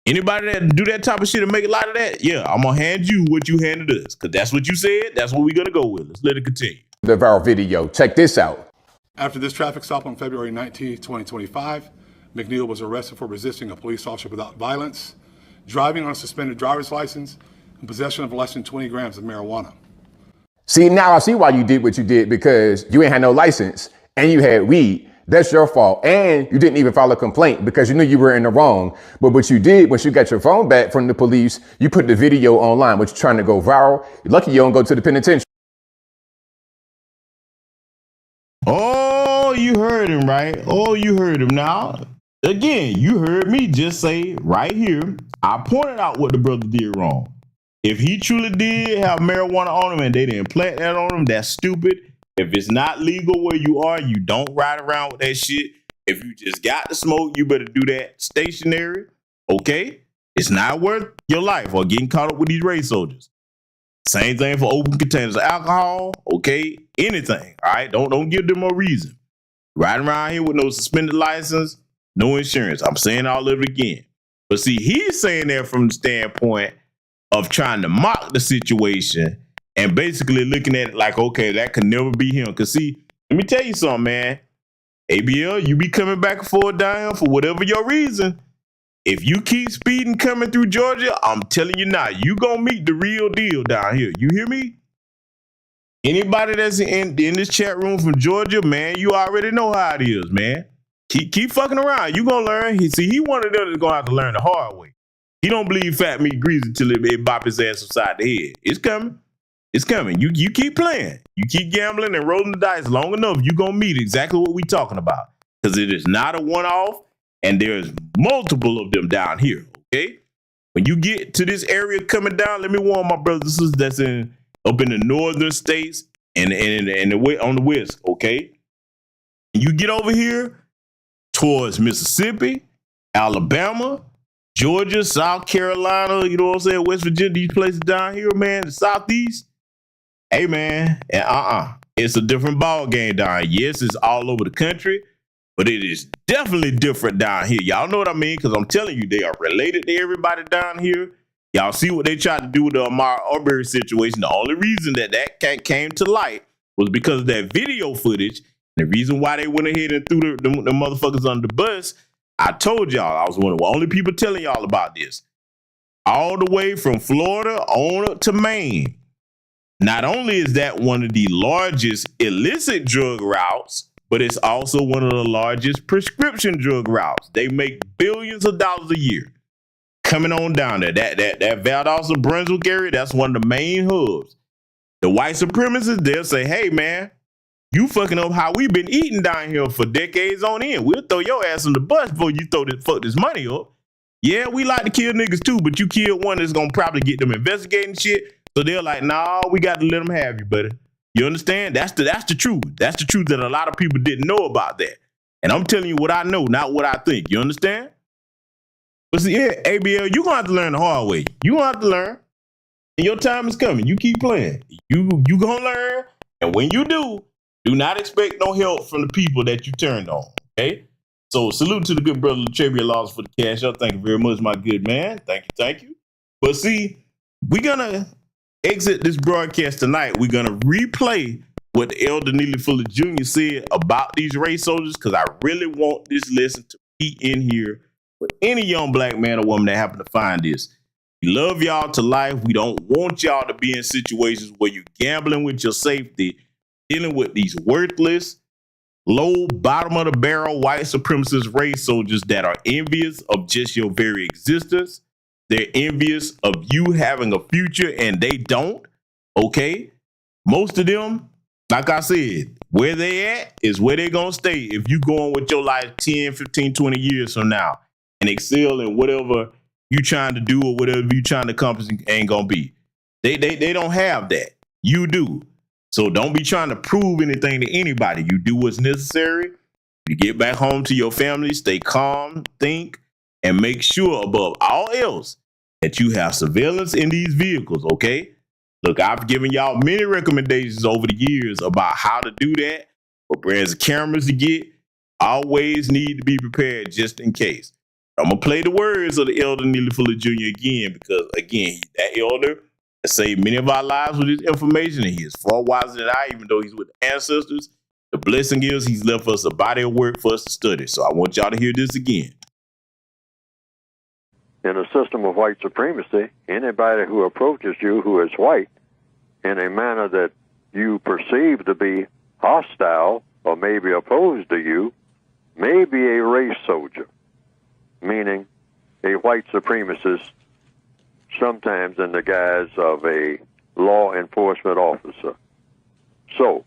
Anybody that do that type of shit and make a lot of that, yeah, I'm gonna hand you what you handed us. Cause that's what you said. That's what we're gonna go with. Let's let it continue. The viral video. Check this out. After this traffic stop on February 19, 2025, McNeil was arrested for resisting a police officer without violence, driving on a suspended driver's license, and possession of less than 20 grams of marijuana. See, now I see why you did what you did, because you ain't had no license and you had weed. That's your fault. And you didn't even file a complaint because you knew you were in the wrong. But what you did, once you got your phone back from the police, you put the video online, which you're trying to go viral. You're lucky you don't go to the penitentiary. Oh, you heard him, right? Oh, you heard him. Now, Again, you heard me just say right here, I pointed out what the brother did wrong. If he truly did have marijuana on him and they didn't plant that on him, that's stupid. If it's not legal where you are, you don't ride around with that shit. If you just got to smoke, you better do that stationary, okay? It's not worth your life or getting caught up with these race soldiers. Same thing for open containers of alcohol, okay? Anything, all right? Don't give them a reason. Riding around here with no suspended license, no insurance. I'm saying all of it again. But see, he's saying that from the standpoint of trying to mock the situation and basically looking at it like, okay, that could never be him. Because see, let me tell you something, man. ABL, you be coming back and forth down for whatever your reason. If you keep speeding coming through Georgia, I'm telling you now, you gonna meet the real deal down here. You hear me? Anybody that's in this chat room from Georgia, man, you already know how it is, man. Keep fucking around. You gonna learn. He one of them that's gonna have to learn the hard way. He don't believe fat meat grease until it bop his ass upside the head. It's coming. It's coming. You keep playing. You keep gambling and rolling the dice long enough, you gonna meet exactly what we talking about. Because it is not a one-off, and there's multiple of them down here, okay? When you get to this area coming down, let me warn my brothers and sisters that's up in the northern states and the way on the west, okay? You get over here towards Mississippi, Alabama, Georgia, South Carolina, you know what I'm saying, West Virginia, these places down here, man, the Southeast. Hey, man, it's a different ball game down here. Yes, it's all over the country, but it is definitely different down here. Y'all know what I mean? Because I'm telling you, they are related to everybody down here. Y'all see what they tried to do with the Ahmaud Arbery situation. The only reason that came to light was because of that video footage. The reason why they went ahead and threw the motherfuckers under the bus, I told y'all, I was one of the only people telling y'all about this. All the way from Florida on up to Maine. Not only is that one of the largest illicit drug routes, but it's also one of the largest prescription drug routes. They make billions of dollars a year coming on down there. That Valdosta Brunswick area, that's one of the main hubs. The white supremacists, they'll say, hey, man, you fucking up how we've been eating down here for decades on end. We'll throw your ass on the bus before you fuck this money up. Yeah, we like to kill niggas too, but you killed one that's gonna probably get them investigating shit. So they're like, nah, we got to let them have you, buddy. You understand? That's the truth. That's the truth that a lot of people didn't know about that. And I'm telling you what I know, not what I think. You understand? But see, yeah, ABL, you're gonna have to learn the hard way. You gonna have to learn. And your time is coming. You keep playing. You gonna learn. And when you do not expect no help from the people that you turned on. Okay? So salute to the good brother Trivia Laws for the cash out. Thank you very much, my good man. Thank you. But see, we're gonna exit this broadcast tonight. We're gonna replay what the elder Neely Fuller Jr. said about these race soldiers, because I really want this lesson to be in here for any young black man or woman that happen to find this. We love y'all to life. We don't want y'all to be in situations where you're gambling with your safety, dealing with these worthless, low, bottom of the barrel, white supremacist race soldiers that are envious of just your very existence. They're envious of you having a future and they don't, okay? Most of them, like I said, where they at is where they're going to stay if you go on with your life 10, 15, 20 years from now and excel in whatever you trying to do or whatever you trying to accomplish ain't going to be. They don't have that. You do. So don't be trying to prove anything to anybody. You do what's necessary. You get back home to your family, stay calm, think, and make sure above all else that you have surveillance in these vehicles, okay? Look, I've given y'all many recommendations over the years about how to do that, what brands of cameras to get. Always need to be prepared just in case. I'm going to play the words of the elder Neely Fuller Jr. again, because, again, that elder has saved many of our lives with his information, and he is far wiser than I, even though he's with the ancestors. The blessing is he's left us a body of work for us to study. So I want y'all to hear this again. In a system of white supremacy, anybody who approaches you who is white in a manner that you perceive to be hostile or maybe opposed to you may be a race soldier, meaning a white supremacist, sometimes in the guise of a law enforcement officer. So,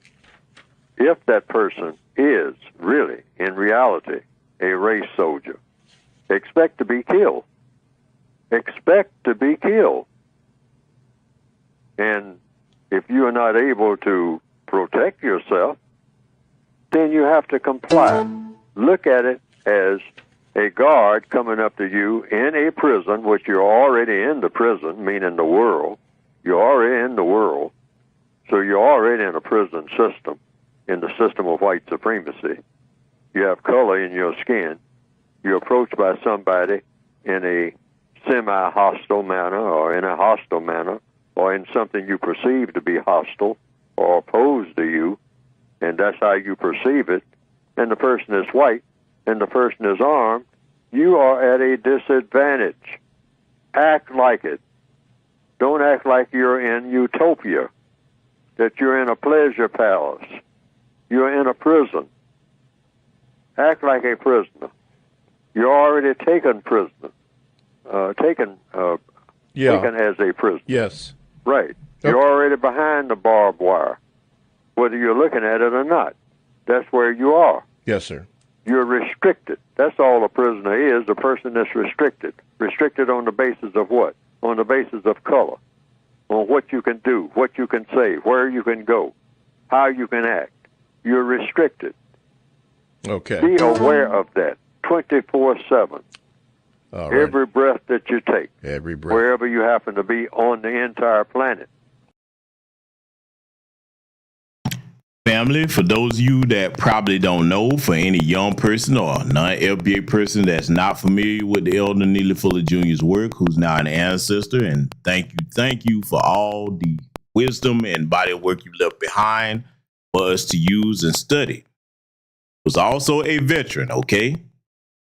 if that person is really, in reality, a race soldier. Expect to be killed. Expect to be killed. And if you are not able to protect yourself, then you have to comply. Look at it as a guard coming up to you in a prison, which you're already in the prison, meaning the world. You're already in the world. So you're already in a prison system, in the system of white supremacy. You have color in your skin. You're approached by somebody in a semi-hostile manner or in a hostile manner or in something you perceive to be hostile or opposed to you, and that's how you perceive it, and the person is white and the person is armed, you are at a disadvantage. Act like it. Don't act like you're in utopia, that you're in a pleasure palace. You're in a prison. Act like a prisoner. You're already taken prisoner. Taken as a prisoner. Yes. Right. You're already behind the barbed wire, whether you're looking at it or not. That's where you are. Yes, sir. You're restricted. That's all a prisoner is, a person that's restricted. Restricted on the basis of what? On the basis of color. On what you can do, what you can say, where you can go, how you can act. You're restricted. Okay. Be aware of that 24/7. All right. Every breath that you take. Every breath. Wherever you happen to be on the entire planet. Family, for those of you that probably don't know, for any young person or non-FBA person that's not familiar with the elder Neely Fuller Jr.'s work, who's now an ancestor, and thank you for all the wisdom and body of work you left behind for us to use and study. Was also a veteran, okay?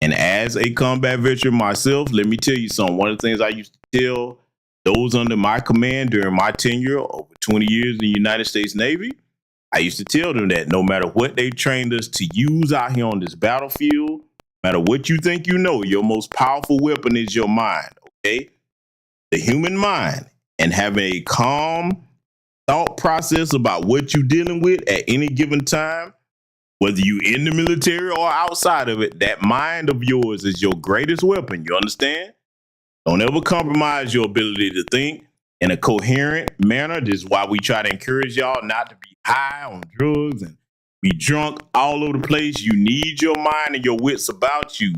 And as a combat veteran myself, let me tell you something. One of the things I used to tell those under my command during my tenure over 20 years in the United States Navy, I used to tell them that no matter what they trained us to use out here on this battlefield, no matter what you think you know, your most powerful weapon is your mind, okay? The human mind, and having a calm thought process about what you're dealing with at any given time, whether you in the military or outside of it, that mind of yours is your greatest weapon, you understand? Don't ever compromise your ability to think in a coherent manner. This is why we try to encourage y'all not to be high on drugs and be drunk all over the place. You need your mind and your wits about you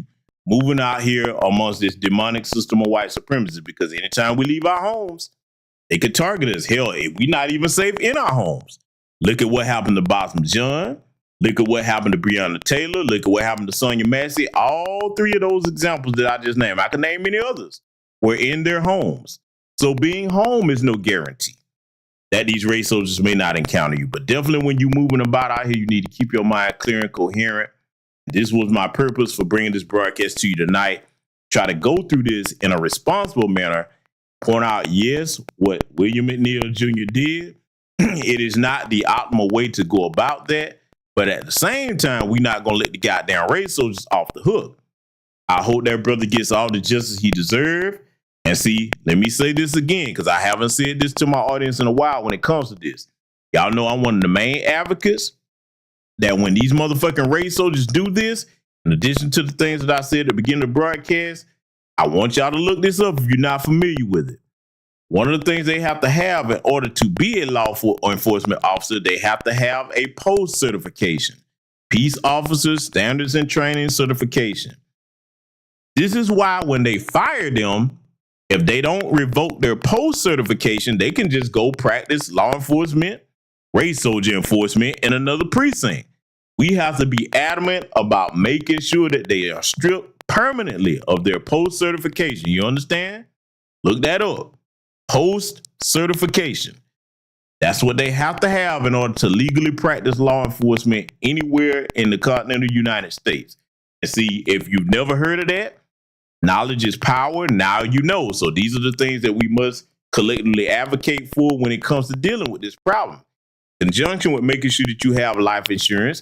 moving out here amongst this demonic system of white supremacy, because anytime we leave our homes, they could target us. Hell, we're not even safe in our homes. Look at what happened to Boston John. Look at what happened to Breonna Taylor. Look at what happened to Sonia Massey. All three of those examples that I just named, I can name many others, were in their homes. So being home is no guarantee that these race soldiers may not encounter you. But definitely when you're moving about out here, you need to keep your mind clear and coherent. This was my purpose for bringing this broadcast to you tonight. Try to go through this in a responsible manner. Point out, yes, what William McNeil Jr. did. It is not the optimal way to go about that. But at the same time, we're not going to let the goddamn race soldiers off the hook. I hope that brother gets all the justice he deserves. And see, let me say this again, because I haven't said this to my audience in a while when it comes to this. Y'all know I'm one of the main advocates that when these motherfucking race soldiers do this, in addition to the things that I said at the beginning of the broadcast, I want y'all to look this up if you're not familiar with it. One of the things they have to have in order to be a lawful enforcement officer, they have to have a post certification, Peace Officer Standards and Training Certification. This is why when they fire them, if they don't revoke their post certification, they can just go practice law enforcement, race soldier enforcement in another precinct. We have to be adamant about making sure that they are stripped permanently of their post certification. You understand? Look that up. Post certification. That's what they have to have in order to legally practice law enforcement anywhere in the continental United States. And see, if you've never heard of that, knowledge is power. Now you know. So these are the things that we must collectively advocate for when it comes to dealing with this problem. In conjunction with making sure that you have life insurance,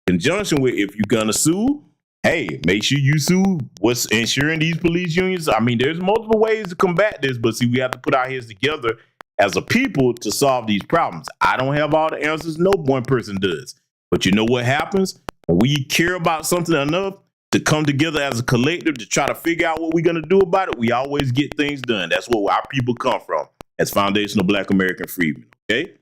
in conjunction with if you're going to sue, hey, make sure you sue what's insuring these police unions. I mean, there's multiple ways to combat this, but see, we have to put our heads together as a people to solve these problems. I don't have all the answers. No one person does. But you know what happens? When we care about something enough, to come together as a collective to try to figure out what we're going to do about it, we always get things done. That's where our people come from as foundational Black American freedmen, okay?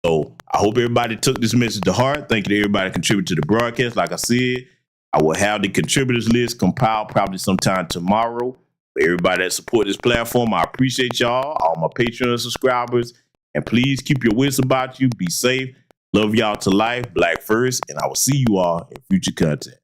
So I hope everybody took this message to heart. Thank you to everybody who contributed to the broadcast. Like I said, I will have the contributors list compiled probably sometime tomorrow. For everybody that support this platform, I appreciate y'all, all my Patreon subscribers. And please keep your wits about you. Be safe. Love y'all to life. Black first. And I will see you all in future content.